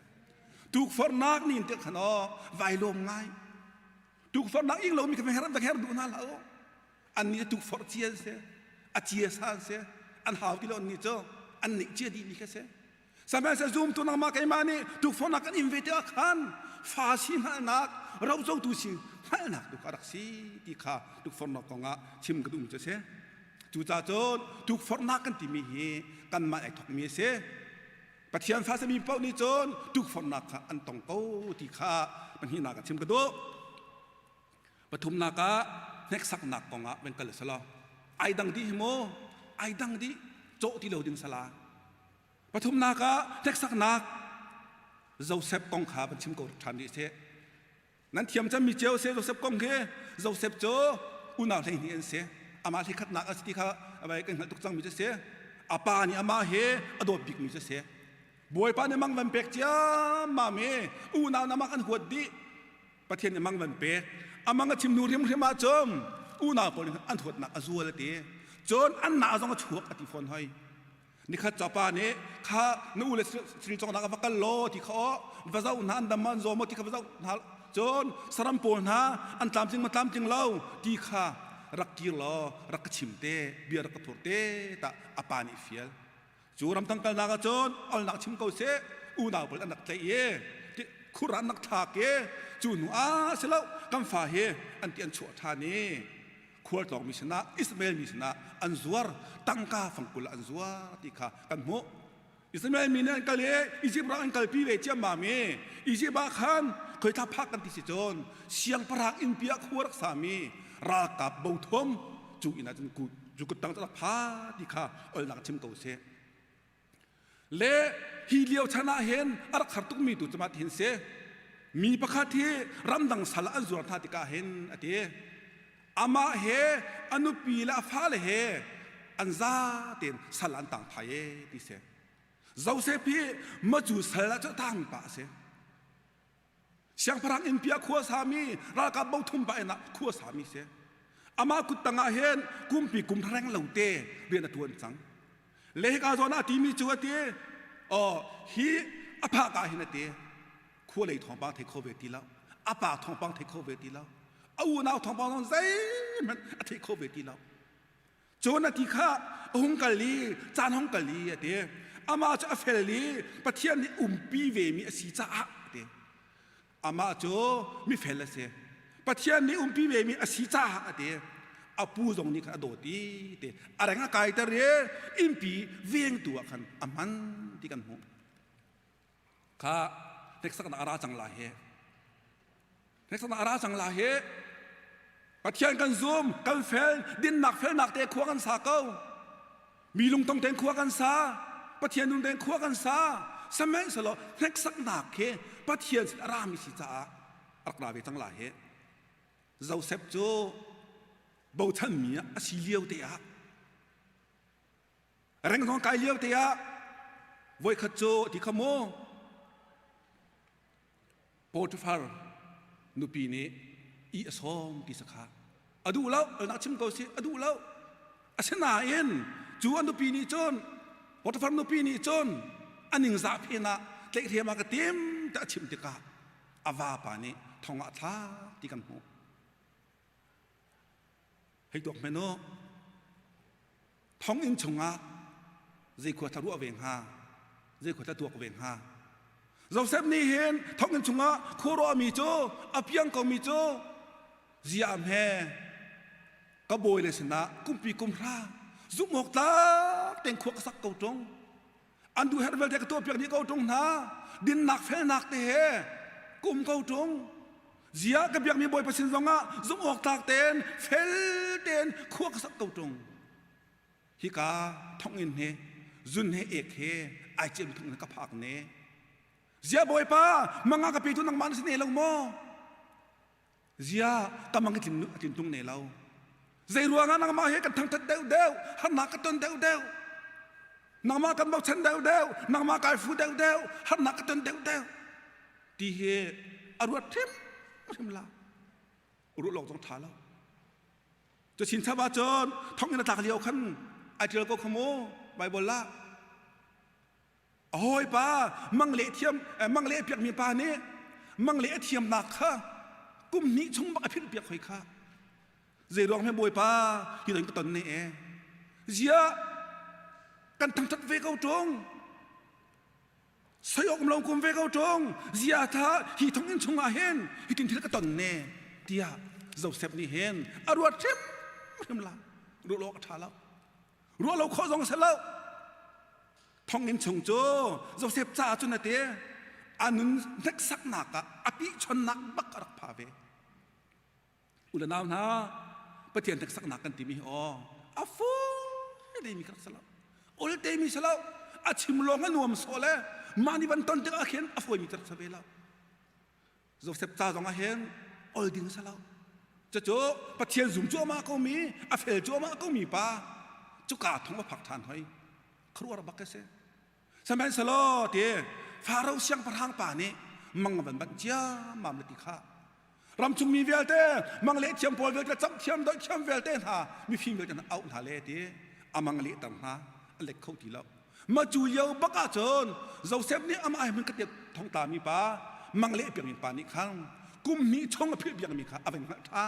ถูกฝังนักนี่เด็กขนอไวลมง่ายถูกฝังนักยิ่งเรามีกันแค่นั้นแต่แค่ดูนั่นแล้วอันนี้ถูกฝังเชียเสียอาเชียซานเสียอันหาวที่เรานี่เจ้าอันนี้เชียดีมีแค่เสียสมัยเซซูมตัวนักมาเกมานี่ถูกฝังนักกันอินเวทีอาคันฟาสินนักเราจะดูสิให้นักดูการสิที่ข้าดูฝนนักของชิมกระดุมจะเสียจู่จ้าโจนดูฝนนักกันที่มีกันมาไอ้ทกมีเสียปฏิญาณฟ้าจะมีเป้านี้โจนดูฝนนักอันตองเป้าที่ข้ามันหินักกันชิมกระดุปฐุมนักเน็กสักนักของเป็นกันเลยสละไอ้ดังดีโมไอ้ดังดีโจที่เราดึงสละปฐุมนักเน็กสักนักโจเซฟกองขาเป็นชิมกอดทันดีเสียนั้นเทียมจะมีเจ้าเสียโจเซฟกองเฮโจเซฟโจอุณาเลยนี่เสียอามาที่ขัดนักสติข้าอะไรกันตุกจังมีเสียอาปานี่อามาเฮอดบิกมีเสีย บวยปาในมังวันเป็กจ้ามาเมอูนาวนามักอันหัวดีประเทศในมังวันเป็กอามังก็ชิมนูเรียมเรียมาจมอูนาวปนอันหัวหนักอซัวเลยตีจนอันหนาจงก็ฉวกอธิฟอนให้นี่ข้าจับปาเนี่ยข้านู่นเลยสิริจงนักฟักกันโลที่เขาพระเจ้าหนานดำมันโจมที่ข้าพระเจ้าจนสรัมปนฮะอันตามจริงมาตามจริงเล่าที่ข้ารักกีฬารักชิมเตเบียรักถั่วเตตาอปานิเฟียลจูรำตั้งกันนักจนเอานักชิมเกาเสอูนาวเปิดนักใจเย่ที่คุรันนักทากเย่จูนัวเสแล้วกำฟ้าเฮอันที่อันชั่วทานีขวดตองมิชนะอิสมาเอลมิชนะอันซัวร์ตั้งกาฟังกุลอันซัวร์ที่ข้ากันโมอิสมาเอลมินันกัลเล่อิจิบราอันกัลปีเวเจียมาเมอิจิบาขันเคยทับพักกันที่สิจนเสียงปรากอินเปียขวดรักสามีรากับเบาทมจูอินาจนกูจูกตั้งตะพาที่ข้าเอาหนักชิมเกาเสเล่ฮีเลียวชนะเห็นอารักขัดตุกมีตุจมาเห็นเสมีประคาที่รำดังสละอันจุรธาติกาเห็นอดีอามาเฮอนุปีละฟ้าเลเฮอันซาเต็นสลันต่างไทยที่เสเจ้าเสพีมาจูสละจะตั้งป่าเสเสียงพลังอินเปียขัวสามีรากับเบาทุ่มไปนะขัวสามีเสอามากุตังอาเห็นกุมปีกุมแรงเหล่าเตเรียนตัวจังเลกาโซนาทีมีจัวเตอ๋อฮีอภากาเห็นเตขัวเลยทองปังเทโคเวตีแล้วอาปาทองปังเทโคเวตีแล้วเอาหน้าทองปังใจมันเทโคเวตีแล้วโจนาทีข้าฮงกะลีจานฮงกะลีเตอามาจะเฟลลีประเทศนี้ปีเวมีสีจ้าเตอามาโจมีเฟลเสประเทศนี้ปีเวมีสีจ้าเตอาปูจงนี่ข้าโดดีเตอะไรงั้นกายแต่เรื่องอินปีเวียงตัวกันอามันที่กันหูข้าเด็กสักนาราจังลาเฮเด็กสักนาราจังลาเฮประเทศกันซูมกันเฟลดินหนักเฟลหนักเตะขวากันสาเก้ามีลุงตงเตงขวากันสาประเทศลุงเตงขวากันสาสมัยสลอเด็กสักหนักเฮประเทศรามิสิจ้าอักราเวจังลาเฮเจ้าเซฟโจบ่าวท่านมีอาชีเลี้ยวเตะแรงทองกายเลี้ยวเตะไว้ขจโจที่ขโมโปรตุฟาร์นุปีนี้อีสองที่สักขาอดูแล้วนักชิมเกาสิอดูแล้วอาชนะเอ็นจูอันนุปีนี้จนโปรตุฟาร์นุปีนี้จนอันหนึ่งสาพีนะเล็กเทียมากระเต็มแต่ชิมติกาอาวาปานี้ทองอัฐาที่กันหูให้ตัวเมโนท้องอินชงอาใจขวดทะลุเวงฮาใจขวดทะตัวเวงฮาเราเซฟนี่เห็นท้องอินชงอาโคโรมีโจอภิยังก็มีโจเจียมเฮก็โบยเลยสินะกุมปีกุมพระซุกหมกตาเต็งขวกสักเกาตรงอันดูเฮดเวลเด็กตัวเปียกนี้เกาตรงนะดินหนักเฟลหนักเตะกุมเกาตรงเจียกับยังมีบอยประสิทธิ์สงะซุกหมกตาเต็นเฟลเต็นขวกสักเกาตรงฮิกาท้องอินเฮจุนเฮเอกเฮไอเจมทุงนักภาคเนเจียบอยป้ามังงากะปีทุนังมันสิเนลงโมเจียกำมังกินจินตุงเนลาใจรัวงานังมาเฮกันทั้งทัดเดวเดวหันนักกันตนเดวเดวนังมากันบอกฉันเดวเดวนังมากายฟูเดวเดวหันนักกันตนเดวเดวที่เฮอรวดทิมลารู้หลอกต้องถ่าแล้วจะชินชาบาจนท้องเงินตากเลียวขันไอเจอก็ขโมใบบนละโอ้ยป้ามังเละเทียมมังเละเปียกมีป้านี้มังเละเทียมหนักค่ะกุมนี้ชงบักพิษเปียกหอยค่ะเจรองให้บวยป้าที่ตัวเองก็ตนนี่เองเจียกันทั้งทัดเวกเอาตรงสยบลงกุมเวกเอาตรงเจียท่าที่ท้องอินชงอาเห็นที่ตินที่ก็ตนเน่เดียเจ้าเซฟนี่เห็นอรวดทิมละรู้โลกท่าแล้วรู้เราข้อสงสัยแล้วท้องอินชงโจเจ้าเซฟจ้าจนนาเตอันนั้นนักสักนักอะอภิชนนักบักรักพาเวอุลนาวนะประเทศนักสักนักกันที่มีอาฟูได้มีครั้งสละโอเลเตมีสละอาชิมลงกันนวมโซเลมานิบันต้นเด็กอาเห็นอาฟูมีตรัสเวลาเจ้าเซฟจ้าจงอาเห็นโอลดินสละจะโจประเทศซุ่มโจมาก็มีอาเฟลโจมาก็มีป้าจุกาทงมาผักทานให้ครัวระบักเกษ สมัยสโลเตียฟาโรห์เสียงพระทางป่านี้มังวันบัญเจียมามเลติข้ารำชุมมีเวลเต้มังเละเทียมพอลเวลจะจับเทียมโดยเทียมเวลเต้หามีฟิล์มเวลจะเอาหาเลเต้อามังเละต่างหาอันเล็กเข้าทีแล้วมาจูเยาบักอาจนเราเซฟนี่อามาไอมันกระเดียดท้องตามีป้ามังเละเปียกมีป้านี่ข้างกุมมีช่องเพียบเปียกมีข้าเอาเป็นท่า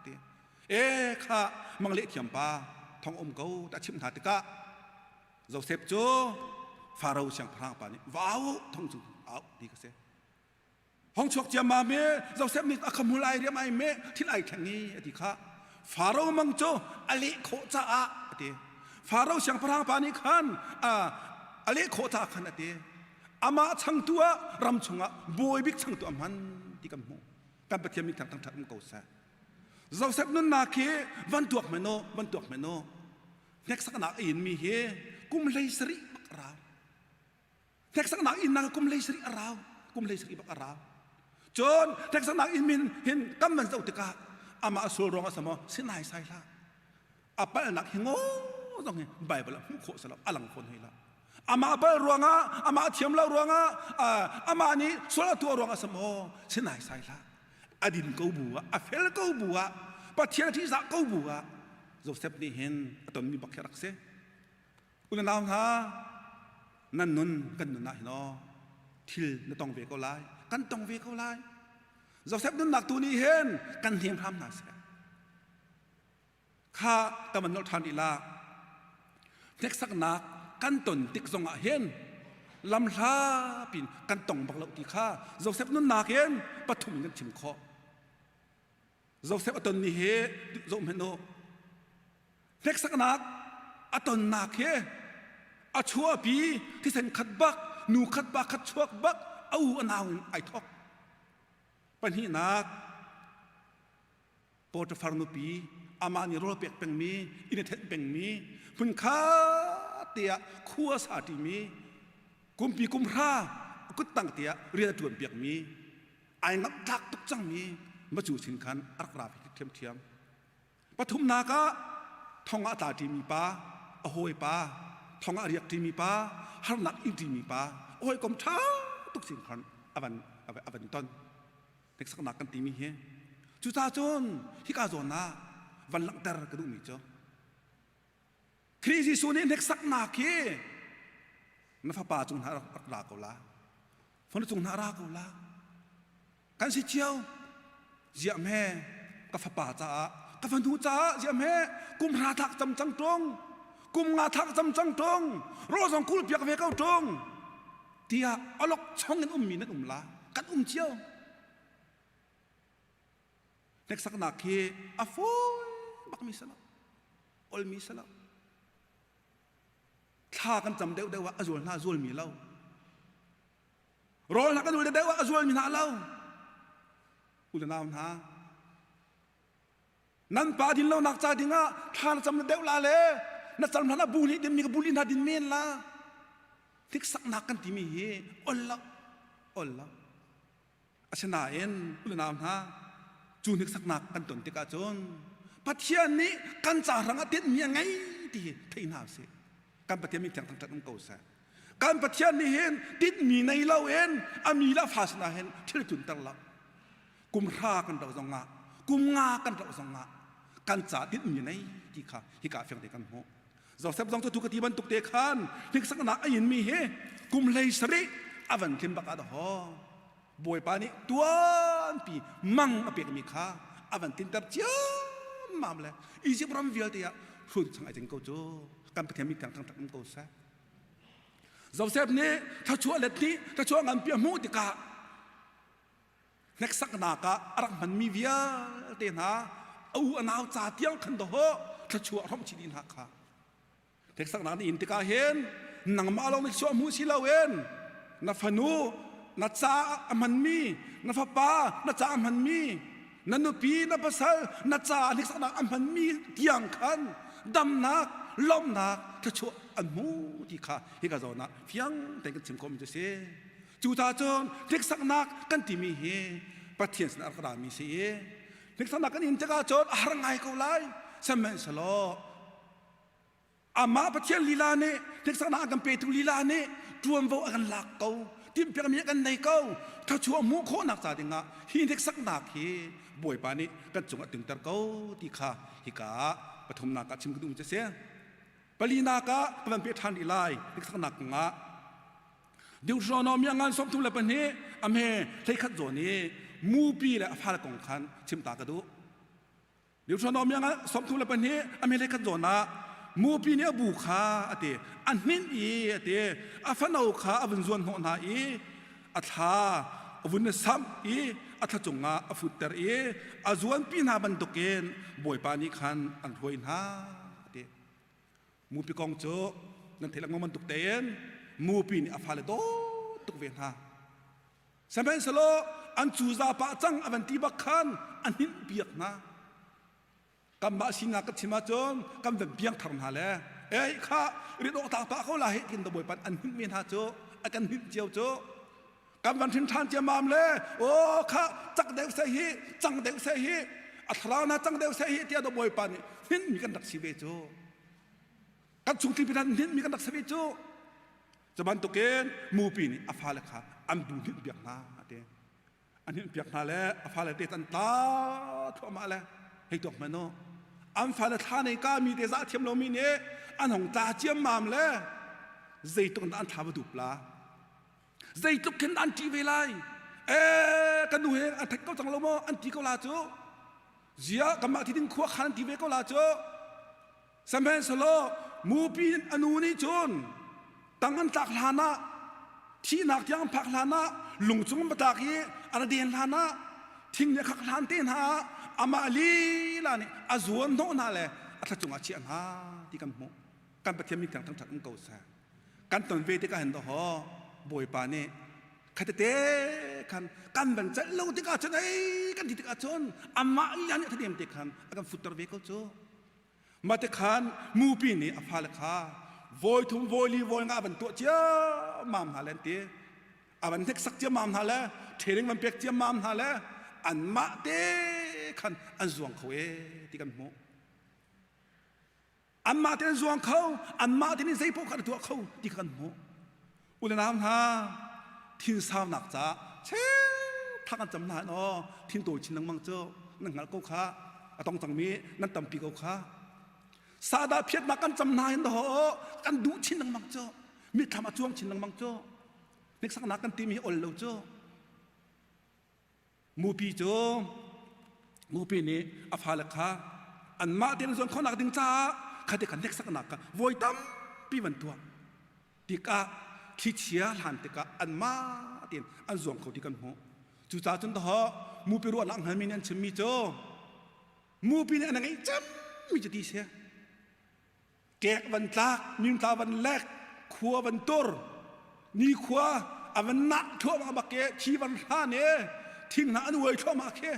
เต้ข้ามังเละเทียมป้าท้องอมเกาแต่ชิมหาติกะเราเซฟโจฟาโรห์เสียงพระทางป่านี้ว้าวท้องจุเอาดีก็เสียห้องชกเจียมาเมเราเซฟนี่ขมุลายเรียมไอเมที่ไหนแข่งนี้อดีข้าฟาโรห์มังโจอลิโคจ้าอดีฟาโรห์เสียงพระทางป่านี้ขันอลิโคจ้าขันอดีอามาช่างตัวรำชงบวยบิ๊กช่างตัวมันที่กำมูการปฏิมิตรทางทางมันเก่าซะเราเซฟนั่นนาเควันตัวเมโนวันตัวเมโนเน็กสักนักอินมีเฮกุมเลยสริบักราวเน็กสักนักอินนากุมเลยสริอาราวกุมเลยสริบักราวจนเน็กสักนักอินมินเห็นกำมันเจ้าติกาอามาสุรองสมอสินายไซละอาไปนักหิงโง่ตรงนี้ใบเบลหุ่นโคสลับอลังคนให้ละอามาไปรวงอามาเทียมเล่ารวงอามานี้สุรตัวรวงสมอสินายไซละอดินกูบัวอเฟลกูบัวปะเทียนที่สักกูบัวโจเซฟนี่เห็นตอนมีบักรักเสอุลนาวนะนั่นนุนกันนุนนะเนาะทิลนต้องเวกเอาไล่กันต้องเวกเอาไล่โจเซฟนุนนักตัวนี้เห็นกันเทียมพรำนาเสข้าตะมันนทันอีลาเท็กซักนักกันตนติกซงเห็นลำลาปินกันต้องบักเล่าที่ข้าโจเซฟนุนนักเห็นปฐุมกันชิมคอโจเซฟตนนี้เห็นโจมเห็นโนเท็กซักนักอตอนนักเฮอชัวปีที่เซนขัดบักนูขัดบักขัดชัวบักเอาอนาวไอทอกปัญหานักโปรตฟาร์นุปีอามานิโรเปียกเป็นมีอินเทนเป็นมีพุ่นข้าเตียขัวสาติมีกุมปีกุมพระกุตั้งเตียเรียนจวนเปียกมีไองับทักตุกจังมีมาจู่สินคันอักราพิเทียมเทียมปฐุมนากะทองอาตาที่มีป้าอโหยป้าทองอาเรียกที่มีป้าฮาร์นักอินที่มีป้าโอ้ยกรมท้าทุกสิ่งคันอวันต้นเด็กสักนักกันที่มีเฮจุดาจนฮิกาโจนาวันหลังแต่กระดูกมีเจ้าคริสิสุนีเด็กสักนักเฮนับป้าจงหาราโกลาฝนจงหาราโกลากันสิเชียวเจียแม่กับป้าจ้ากฟันทูจ้าเจียมเฮกุมหาทักจำจังตรงกุมงาทักจำจังตรงโรสองคุลเปียกเวก้าตรงเตียอลกช่องกันมีนั่นลากันเจียวเด็กสักนักเฮอฟอยบักมีสลับอลมีสลับท่ากันจำเดียวว่าอจวนน่าจวนมีเล่ารอนักกันดูเดียวว่าอจวนมีน่าเล่าอุลนาวนานั่นป่าดินเราหนักใจดิงะท่านจำเดียวลาเลยนั่นจำท่านบุรีดินมีกับบุรีนาดินเมนละทิกสักนักกันที่มีเฮอลละอาชนาเอ็นอุลนามฮะจูนิกสักนักกันตนติกาจนปัทยานี้กันจ่ารังอาทิตย์มียังไงที่ไทยนาเสการปัทยามีทางทางเก่าเสการปัทยานี้เห็นติดมีในเราเอ็นอามีละฟาสนาเห็นที่จุนตั้งละกุมรากันเราสองงากุมงากันเราสองงากันจ่าติดมีในที่ข้าฮิกาเฟียงเด็กกันหัวเราเซฟต้องทุกทีบรรทุกเด็กขันทิกสักนักอายินมีเฮกุมเลยสริอวันทิมบักอาดฮอบวยปานี้ตัวปีมังอเปียกมีข้าอวันทิมตัดเจ้ามาเลยอีจิปรามวิลเตียชุดสังไอเจงเกาโจการปฏิมิตรทางเก่าเสเราเซฟนี้ถ้าชัวเล็ดนี้ถ้าชัวงานเปียมูติกาเน็กสักนักอารักมันมีวิลเตียนะเอาอนาวจ่าเตียงขันโตถ้าชัวร่มชิดินหักขาเด็กสักนักนี่อินติกาเห็นนังมาลองในชัวมูสิลาเวนนับฟนูนับจ่ามันมีนับป้านับจ่ามันมีนันนุปีนับภาษานับจ่าเด็กสักนักมันมีเตียงขันดำนักล้มนักถ้าชัวอันมูที่ข้าฮิกาโจนะเพียงแต่กันชิมคอมจะเสียจูตาจนเด็กสักนักกันที่มีเฮปะเทียนสนักรามีเสียเด็กสักนักกันอินติกาโจอารังไงเขาไล่สมัยสโลอามาปะเทียนลีลาเน่เด็กสักนักกันเปตุลีลาเน่ จวมว่ากันหลักเกาทีมเปียกมีกันในเกาถ้าชัวมูโคหนักจ่าดิงะฮินเด็กสักหนักเฮบ่อยปานี้กันจงตึงตะเกาที่ข้าฮิกาปฐมนากะชิมกุดุมจะเสียปลีนากะมันเปียทันอีไลเด็กสักหนักงะเดี๋ยวชอนอมยังงานสมทุนละปนเฮอเมใช้ขัดโจนี้มูปีและฟ้าละกองคันชิมตากระดูเดี๋ยวชอนอมยังงานสมทุนละปนเฮอเมใช้ขัดโจนะมูปีนี้บุขาอเตอันนินอีอเตอฟันเอาขาอวันจวนหัวนาอีอัฐาอวันซ้ำอีอัฐจงอาอฟุตเตอร์อีอจวนปีนาบันตุเกนบ่อยปานิคันอันรวยนาอเตมูปีกองโจนั่นเทลังมันตุกเตนมูปีนี้อฟาเลโตตุกเวนฮาสมัยสโลอันจูซาปะจังอวันตีบักคันอันนินเบียกนะกำมาสินักชิมาจนกำเป็นเบียงทำหาเลยข้าเรียนออกตาปะเขาลายกินตะบวยปันอันหินเมียนหาโจอากันหินเจียวโจกำวันทิ้งทานเจียมามเลยโอ้ข้าจักเดวเสฮีจังเดวเสฮีอัตรานะจังเดวเสฮีเตียตะบวยปันหินมีกันดักสิเวโจกันสุงที่พินันหินมีกันดักสิเวโจจะบันตุเกนมูปีนี่อฟาเลข้าอันดูหินเบียกนาเดอันหินเบียกนาแล้วอฟาเลเตตันตาทั่วมาแล้วให้ตกมันโนอันฟ้าละท่าในก้ามีเดซ่าเทียมโลมิเนอันของตาเจียมมามเลยใจตรงอันท้าบดุปลาใจตุกขึ้นอันทีเวไลกันดูเฮอันทักก็จังโลโมอันทีก็ลาโจเสียกำมาที่ดิ้งขวาขันทีเวก็ลาโจสมัยสโลมูปีนอนุนิจนตั้งอันตักลานะที่นักยังพักลานะหลงจงมาตากีอันเดียนลานะทิ้งเนี่ยขักลานเต้นหาอามาลีล่ะนี่อาจวนโน่นน่ะเลยอาจจะจงอาชีพหาที่กันโมกันปฏิมิตรทั้งทั้งเก่าซะกันตอนเวทีก็เห็นตัวหอบอยปานี่ขัดเตะกันเป็นใจเราที่กันจะไหนกันที่กันจนอามาลีนี่ที่เดียมที่กันกันฟุตเตอร์เวก็โจมาที่กันมูปีนี่อาฟาเลข้าวอยทุ่มวอยลีวอยงาบันตัวเจ้ามามหาเลนตีอาบันเท็กซักเจ้ามามหาเลเทริงมันเปียกเจ้ามามหาเลอันมาเตขันอันจวงเขาที่กันโมอันมาเตนจวงเขาอันมาเตนใจพวกขันตัวเขาที่กันโมอุลนามฮะทิ้งสาวหนักจ้าเช่ถ้ากันจำนานอ๋อทิ้งตัวชินนังมังเจ้านังหันก็ข้าต้องจังมีนั่นตำปีก็ข้าซาดาเพียรนักกันจำนานอ๋อกันดูชินนังมังเจ้ามีธรรมะจวงชินนังมังเจ้านึกสักนักกันตีมีอลเลวเจ้ามูปีโจมูปีนี้อฟาเลข้าอันมาเดินส่วนเขาหนักดึงจ้าข้าเด็กกันเด็กสักหนักกันวอยตั้มปีวันตัวติกาคิดเชียหันติกาอันมาเดินอันส่วนเขาที่กันหัวจู่จ้าจนต่อมูปีรัวหลังหันมีนันชิมีโจมูปีนี้อันไหนจำมีจะดีเสียแกะวันตากมิมตาวันแรกขัววันตุรนี่ขัวอวันนักทั่วมาบักเกะชีวันท่าเนี่ยทิ้งหน้าอันวยทั่วมาเกะ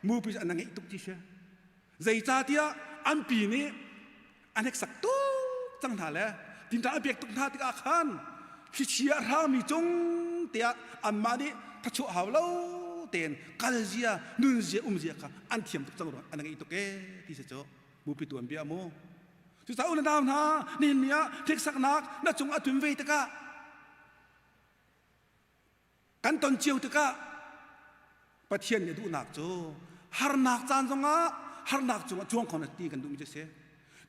มูปีอันนั้นไงตุกจีเชใจจ่าเตียอันปีนี้อันเอกสักตุกจังท่าแล้วดินท่าเปียกตุกท่าติกอาคันที่เชียรามีจงเตียอันมาดิทัชชัวหาวเล่าเตียนกัลเจียนุนเจียเจียค่ะอันเทียมตุกจังหวะอันนั้นไงตุกเกที่เสจมูปีตัวเบียโมจุดสาวนันดามนะนี่เนี่ยเทกสักนักน่าจงอัตุนเวตกะกันตอนเจียวตกะปะเทียนเนี่ยดูหนักโจฮาร์นักจานจงอ่ะฮาร์นักจงอ่ะจวงคนตีกันดูมิจะเสีย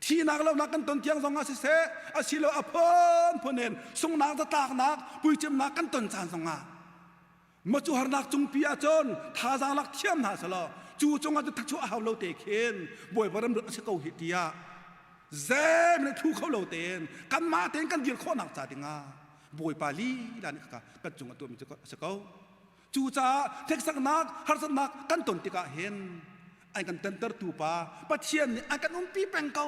ที่นักเรานักกันตอนเทียงจงอ่ะเสียอาศิโลอภนพเนนทรงนักตะตากนักปุยเจมนักกันตอนจานจงอ่ะมาจูฮาร์นักจงปีอาจนท่าจางลักเทียมนาสละจูจงอ่ะจะทักชัวเอาเราเตะเข็นบ่อยบารมรสเกาหิตยาเซมเนี่ยทุกเขาเราเตนกันมาเตนกันเดียร์ข้อหนักจ่าติงาบ่อยปาลีด้านนี้กันจงอ่ะตัวมิจะเกาจูจ้าเทกสักนักฮาร์สักนักกันตนติกาเห็นไอ้กันเต็นเตอร์ตูปาปะเทียนนี่ไอ้กันอุ้มปีเป็งเกา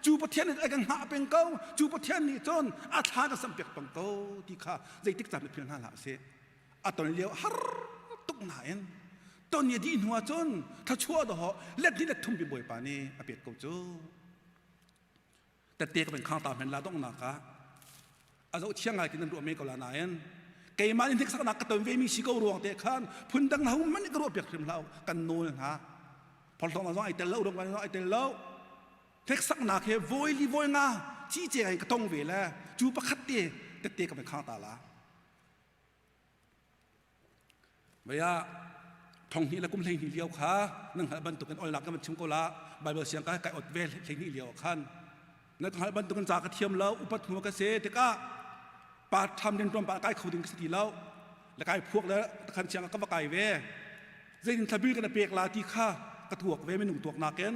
จูปะเทียนนี่ไอ้กันหาเป็งเกาจูปะเทียนนี่จนอาทากันสัมเปียกเป็งเกาที่ข้าใจติกจับเพียงหน้าละเสียอาตอนเลี้ยวฮาร์ตุกหนาเอ็นตอนนี้ดีหัวจนถ้าชั่วดอกเล็ดที่เล็ดทุ่มไปบ่อยปานี่อาเปียกเกาจูแต่เตี้ยก็เป็นข้างตาเป็นลาต้องหนักะอาจจะเชี่ยงไงที่นั่นรวมไม่กับลานาเอ็นเกย์มาอินเทกสักนักกระตุ้นเวมีชิโก้รวงเตะขันพุ่นดังเรามันนี่ก็รวบเปียกเต็มเรากันโน่นฮะพอต้องมาซ้อนไอเตลเล่าตรงกันซ้อนไอเตลเล่าเทกสักนักเฮโวยลีโวยงาชี้เจไอกระตงเวล่จูประคัดเตะก็เป็นข้างตาละ ไม่ยาทองนี้แล้วกุมเลยนี่เลี้ยวขานั่งหาบันตุกันออยหลักกันมันชิมก็ละใบเบอร์เสียงก็ไก่อดเวลเลยนี่เลี้ยวขันนั่งหาบันตุกันจากกระเทียมแล้วอุปถัมภ์กเกษตรก็ปาทำเดินตรงปาไก่เขาดึงสติแล้วแล้วไก่พวกแล้วขันเชียงก็ว่าไก่เวเรื่องทบีกันเปียกลาที่ข้ากระถวกเวไม่หนุ่มตัวนาเกน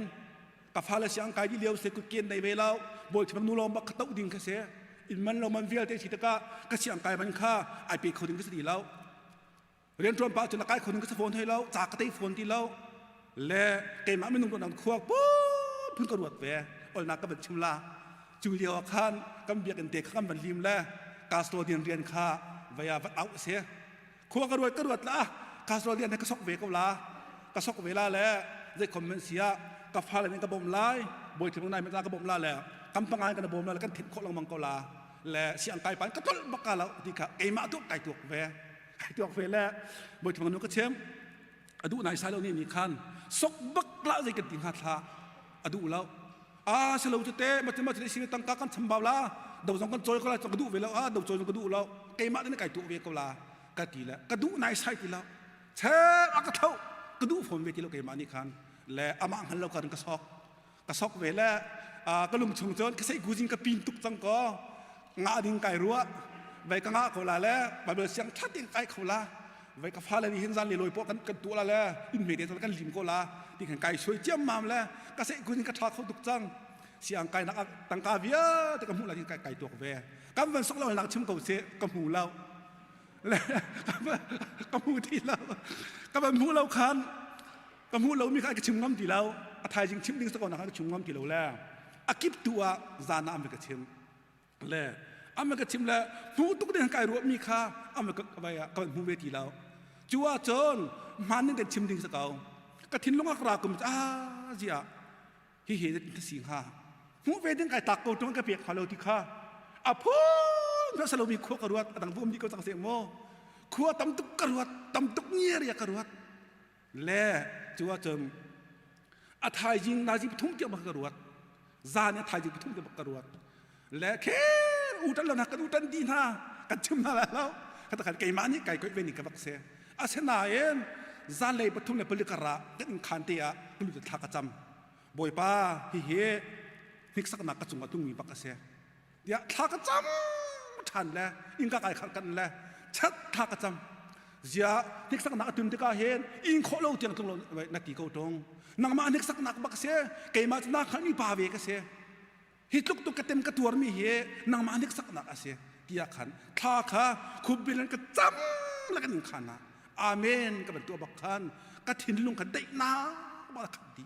กับฟ้าและเสียงไก่ที่เลี้ยวเสกุเกนในเวลาบอยที่มันนูลมบักตะดิ่งเกษอินมันเรามันเวียลเตชิตกะก็เสียงไก่มันข้าไอเปียกเขาดึงสติแล้วเรียนตรงปาจนไก่คนนึงก็สะโฟนให้เราจากกระติโฟนที่เราและเกมไม่หนุ่มตัวนั้นขวบปุ๊บพึ่งกระโดดเวอลนักก็เป็นชิมลาจูเลียวขันกำเบียกันเด็กขันบันลิมแล้วกาสโตเรียนข้าเวียวัดเอาเสียขวบกระโดดละกาสโตเรียนให้กระซอกเวก็ลากระซอกเวลาแล้วได้คอมเมนต์เสียกับฟ้าอะไรนี่กระบมไล่บอยที่ตรงไหนไม่กล้ากระบมไล่แล้วกำปังงานกันกระบมแล้วกันถิ่นโคลังมังกลาและเสียงไก่ปันก็ต้นบักกาแล้วที่ข้าเกมาทุกไก่ตัวเวตัวเวแล้วบอยที่มันนู้นก็เชื่อมอดูนายสายเรานี่คันสกบักละใจกันติงหัดละอดูแล้วเสลาจุดเตะมาจะได้สิ่งต่างกันทำบ่าวละดาวสองกันโจยก็แล้วกระดูเวแล้วดาวโจยกระดูแล้วเกมาได้ในไก่ตัวเวก็ละกะตีแล้วกระดูนายสายตีแล้วเช่อากระเท่ากระดูฝนเวทีเราเกมานี่คันและอามังหันเรากันกระซอกเวแล้วก็ลุมชงเจนก็ใส่กูจิงกระปีนตุกจังก็งาดิ่งไก่รัวไว้ก็งาเขาละแล้วไปเบอร์เสียงชัดดิ่งไก่เขาละไว้ก็ฟ้าเลยเห็นจันเลยลอยพวกกันตัวละแล้วอินเมเดียตกันลิมก็ละที่เห็นไก่ช่วยเจ้ามามแล้วก็ใส่กูจิงกระทาเขาตุกจังเสียงไก่นักตังกาเวียแต่ก็มูละที่ไก่ตัวเวก็มันสกเราหนักชิมเก่าเสก็มูเราแล้วก็มูที่เราก็มันมูเราคันก็มูเรามีใครก็ชิมง้ำที่เราไทยจริงชิมดิ้งสกอนะครับก็ชิมง้ำที่เราแล้วอากิบตัวจานาอเมริกาชิมแล้วอเมริกาชิมแล้วมูตุกเดือนไก่รัวมีค่าอเมริกาไปก็มูเวทีเราจัวจนมันนึกแต่ชิมดิ้งสกอก็ทิ้งลงอักรากุมเจียที่เห็นที่สิงหามูเวทีไก่ตักโกตรงกระเปียกฮาโลที่ข้าพูนพระสโลมีขั้วกระรัวต่างพวกมีก็ต่างเสียงโมขั้วตำตุกกระรัวตำตุกเงียรียกระรัวและจัวจนไทยยิงนาจิปทุ่มเกี่ยวกับกระรัวซาเนี่ยไทยยิงทุ่มเกี่ยวกับกระรัวและแค่อุตันแล้วนะกันอุตันดีนะกันชิมมาแล้วกันตะขันไก่มานี่ไก่ก็เวนิกับบักเสียอาเซนาเอ็นซาเลยปทุ่มเนี่ยผลิตกระระกันขันเตียผลิตทักกระจำบ่อยป้าฮิเฮนิกสักนักกระจุงกระตุ้งมีบักเสียเดี๋ยวทักกระจำทันแล้วอิงกะไก่ขันกันแล้วชัดทักกระจำเสียนิกสักนักตุนที่กาเห็นอิงโคโลเตียงตรงนักตีเขาตรงนังมานิกสักนักบักเสียไก่มาจะนักขันมีป่าเวกเสียฮิตลุกตุกกระเต็มกระตัวมีเฮนังมานิกสักนักเสียเดียขันท่าขาคุบบิลันกระจำแล้วกันหนึ่งขันนะอาเมนก็เป็นตัวบักขันกระถินลุงขันได้นาบักขันดี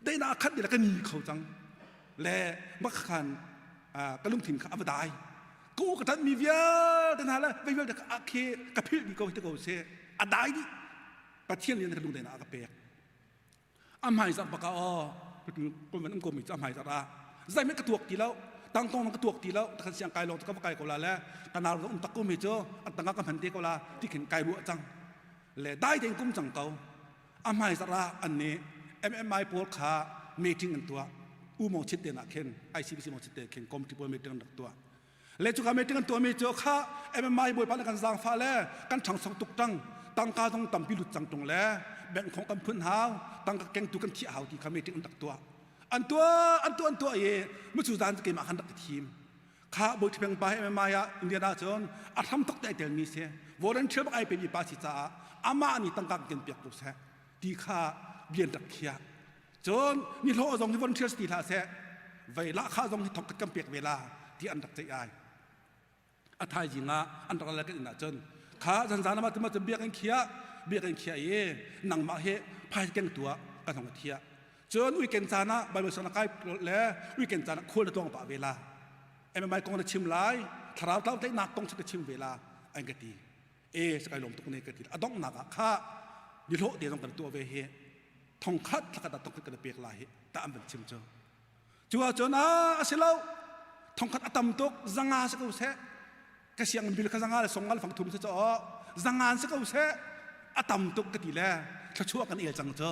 ได้นาขันดีแล้วก็หนีเขาจังและบักขันก็ลุงถิ่นข้าอวดายกูกับท่านมีเวียแต่นั่นแหละไม่เวียแต่อาเคกับพี่ดีก็ที่เขาเสียอดายดิประเทศนี้กันลุงเดินอากาเปียกอาหมายสักปะกอคนมันก็มีอาหมายสักละใจไม่กระตุกทีแล้วตั้งตรงมันกระตุกทีแล้วขันเสียงไก่ลงก็ไก่ก็ละแล้วกันนาเราตะกุมไม่เจออันตั้งกับพันเดียก็ละที่เข็นไก่รัวจังและได้เด้งกุ้มจังเก่าอาหมายสักละอันนี้MMI ปวดขามีทิ้งกันตัวมองชิดเดนักเข็นICBC มองชิดเดนเข็นคอมที่ปวดมีทิ้งกันตัวเลจุกามีทิ้งกันตัวมีเจอข้าMMI บวยพันกันสร้างฟ้าแล้วกันช่างสองตุกตั้งตั้งการต้องต่ำพิลุจังตรงแล้วแบ่งของกันพื้นหาวตั้งกับแกงตุกันขี้หาวที่เขามีทิ้งกันตัวอันตัวเย่เมื่อสุดท้ายจะเกมอาคันดักทีมข้าบวยที่เพียงไปMMIอินเดียนาจนอาทำตกใจเดินมีเสียวอร์เรนเชื่อว่าไอเป็นยีปาสิจ้าอามานี่ตั้งการเกินเปียกตัวเสียดีข้าเบียนตักเขียจนนี่โลจงที่วันเชื่อสติลาเสเวลาข้าจงที่ถกกันเปียกเวลาที่อันดักใจอายอัฐายจิงะอันตรายกันนะจนข้าจันทร์มาถึงมาจะเบียกันเขียเย่นังมาเฮพายเก่งตัวกันของเทียจนวิกเกนจานะใบเบอร์สนากายแล้ววิกเกนจานะควรจะต้องปะเวลาไม่กองจะชิมไล่ถ้าเราเต้นหนักต้องจะชิมเวลาอันกตีสกายลมตรงนี้กตีต้องหนักข้าดิโลเดียวต้องกันตัวเวเฮทองคัดถ้ากันต้องกันเปียกลายแต่อันเป็นชิมเจอจัวจนะอาศัยเราทองคัดอัตมตุกจังอาสกุเสกเสียงบิลกจังอาส่งกันฝั่งทุ่มเสจอจังอาสกุเสอัตมตุกกตีแล้วถ้าชั่วกันจังเจอ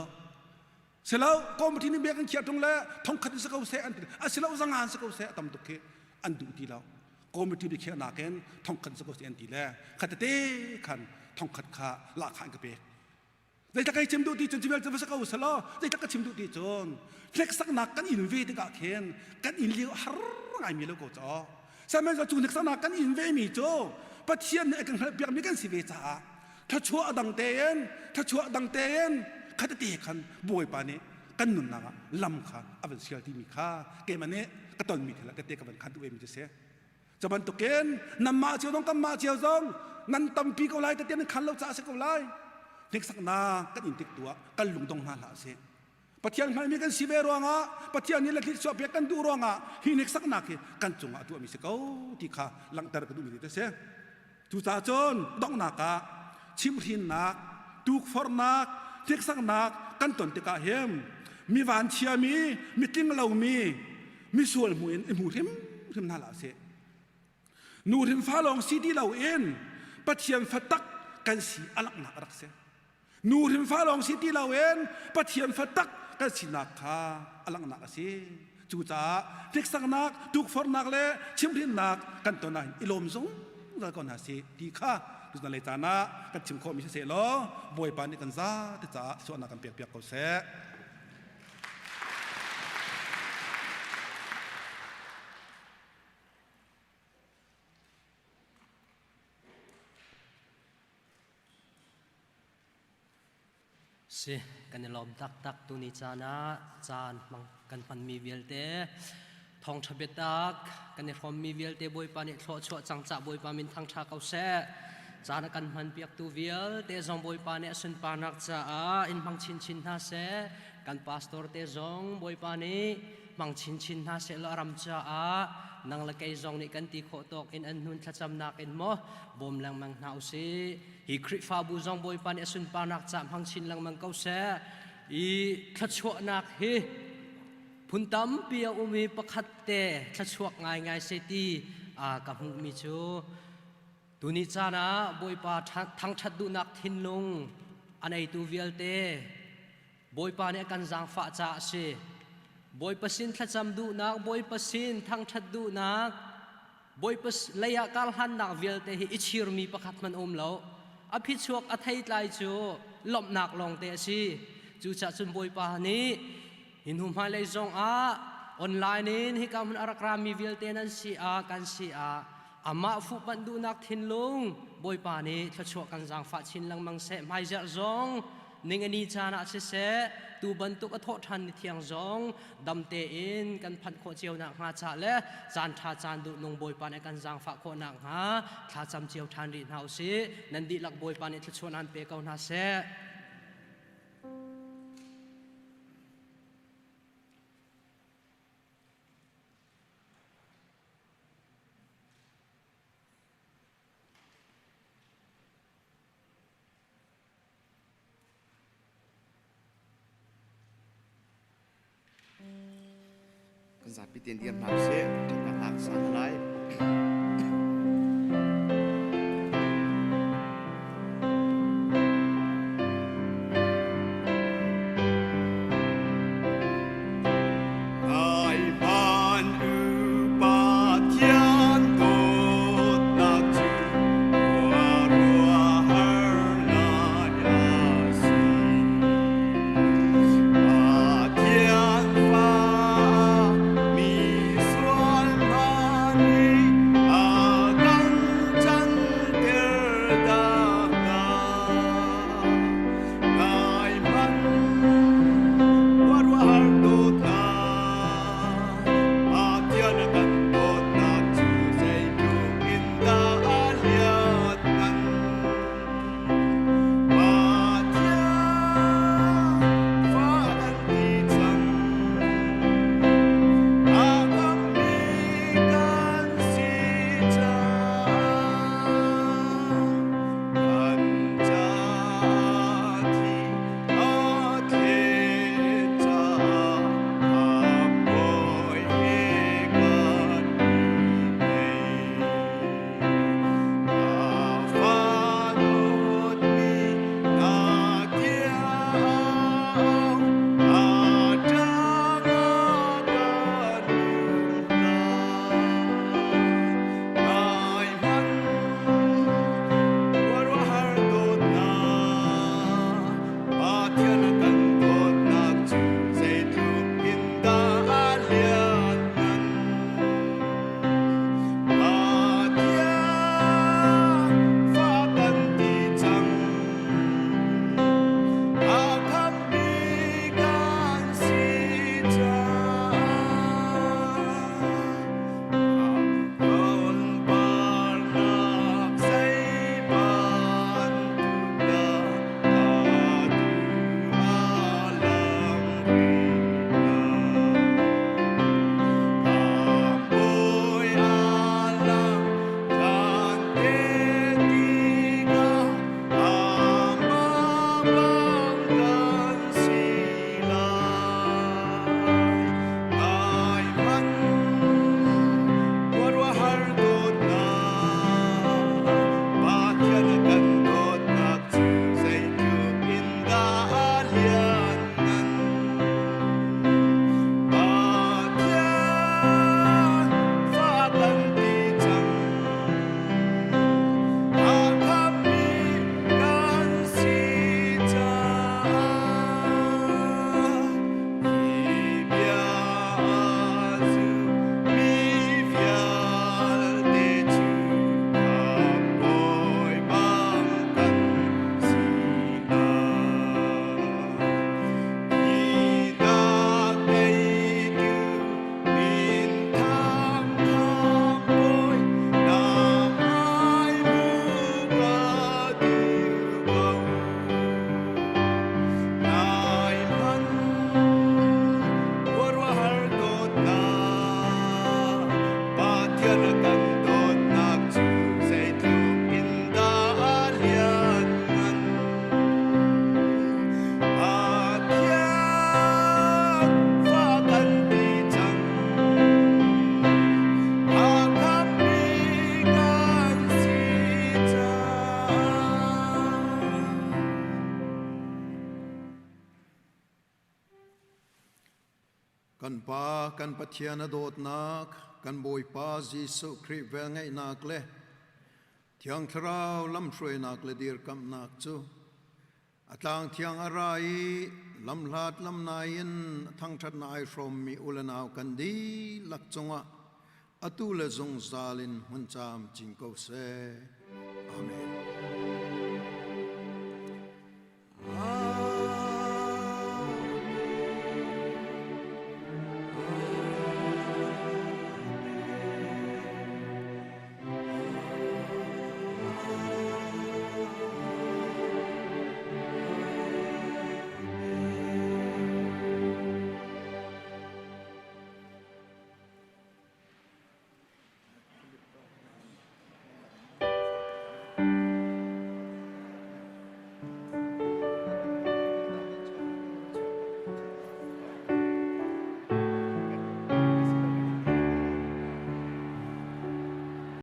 เสร็จแล้วก็มาที่นี่เบียกันเขียนตรงแล้วทองคัดสกุเสอันอาศัยเราจังอาสกุเสอัตมตุกอันดูทีแล้ว ก็ไม่ที่ดีแค่นาเกนท่องขันสกุลเสียนตีแลขัดเตะขันท่องขัดขาลากขันกระเบกได้ตะไคร้ชิมดูดีจนจิเวลจะมาสักเอาสละได้ตะไคร้ชิมดูดีจนเล็กสักนักกันอินเวติกาเคนกันอินเลี้ยวฮาร์ไงมีแล้วก็จ่อสมัยเราจูเล็กสักนักกันอินเวมีจ่อปัจเจียนเอกกันเบียร์มีกันสิเวจ่าถ้าชัวดังเตนถ้าชัวดังเตนขัดเตะขันบวยปานี้กันหนุนนางลำขาอเวนเชียลที่มีค่าเกมันนี้ก็ตอนมีเถอะก็เตะกับมันขันตัวเองมีจะเสียจะบรรทุกเกนนำมาเชียวต้องกำมาเชียวซองนั่นตำปีก็ไล่แต่เตี้ยนขันเราจะเสียก็ไล่เด็กสักนากันอินติดตัวกันลุงตรงหาละเสียปัจจัยไม่มีกันสิเวรวงอ่ะปัจจัยนี้แหละที่ชอบเปียกันดูรวงอ่ะฮิเน็กสักนักกันจงอ่ะตัวมีเสกเอาที่ข้าหลังแต่ก็ดูมีแต่เสียทุจาจนต้องนักอ่ะชิมหินนักตุกฟอร์นักเด็กสักนักกันตนติกาเฮมมีหวานเชียมีติ้งเหล่ามีส่วนหมู่เทมน่าละเสียนูเทมฟ้าลองซีดีเหล่าเอ็นปัจจัยฟัดตักกันสีอลักนักรักเสียนูริมฟ้าลองสิที่เราเองปัจเจียนฟัดตักกันสินักข้าอลังนักสิจูจ้าเด็กสักนักทุกฟอร์นักเล่ชิมรินนักกันตัวนั้นอิลมซงแล้วก็น่าสิดีข้าดูนั่นเลยจ้านะกันชิมข้อมีเสียล้อบวยปานี่กันจ้าที่จ้าส่วนนักกันเปียกเขาเสียสิกันลมตักตัวนี้จานะจานมังกันพันมีเวลเตทองทะเบตักกันพร้อมมีเวลเตบอยปานิโชจังจ่าบอยปามินทางชาเขาเสจานกันพันเปียกตัวเวลเตจงบอยปานิสุนปานักจ่าอินมังชินนาเสกันพาสตอร์เตจงบอยปานิมังชินนาเสละรำจ่านังละไกจงนี่กันตีโคตกอินอันนุนทัจำนักอินโมบ่มลังมังนาวสิฮีคริฟาบูจงบอยปานิสุนปานักจ่ามังชินลังมังเขาเสอีทัชวนักฮีพุนตั้มเปียอุมีประคัตเตทัชวกง่ายเสตีกับมุมิจูตุนิจานะบอยปาทั้งชัดดูนักทินลงอันไอตูเวลเตบอยปาเนี่ยกันจางฟ้าจ่าสิบอยปัสินทัจำดูนักบอยปัสินทั้งชัดดูนักบอยปัสเลยกาลหันนักเวลเตฮิอิชิรมีประคัตมันอมแล้วอภิชวกอทัยไลจูลบนักลงเตสิจูจัดจุนบอยปานี้หินหุมหายเลยจงออนไลน์นี้ให้กำมันอารักรามีเวลเตนันสีกันสีอามาฟุบันดูนักทินลุงบอยปานี้ทัชวกันจางฟ้าชินลังมังเสไม่เจจงนิ่งนี้จานะเสตูบันตุกอโททันเทียงจงดำเตอินกันพันโคเจียวนักหาจ่าและจานทาจานดูลงบอยปานี้กันจางฟ้าโคนักหาทาจำเจียวทันรินเฮาสินันดีหลักบอยปานี้ทัชวนันเปกเอานาเสกันจับปีเตียนเดียนหลับเสียกันหลักสารไลมีส่วน กันป้ากันปัทยานโดดนักกันบอยป้าจีสุคริเวงไงนักเลยที่ยังทราวลำช่วยนักเลยดีร์กำนักจูอัตลางที่ยังอะไรลำลาดลำนายนทั้งทัดนายพรมมีอุลนาวกันดีลักจงะอตุเลจงซาลินหุ่นจามจิงเกาเซอาเมน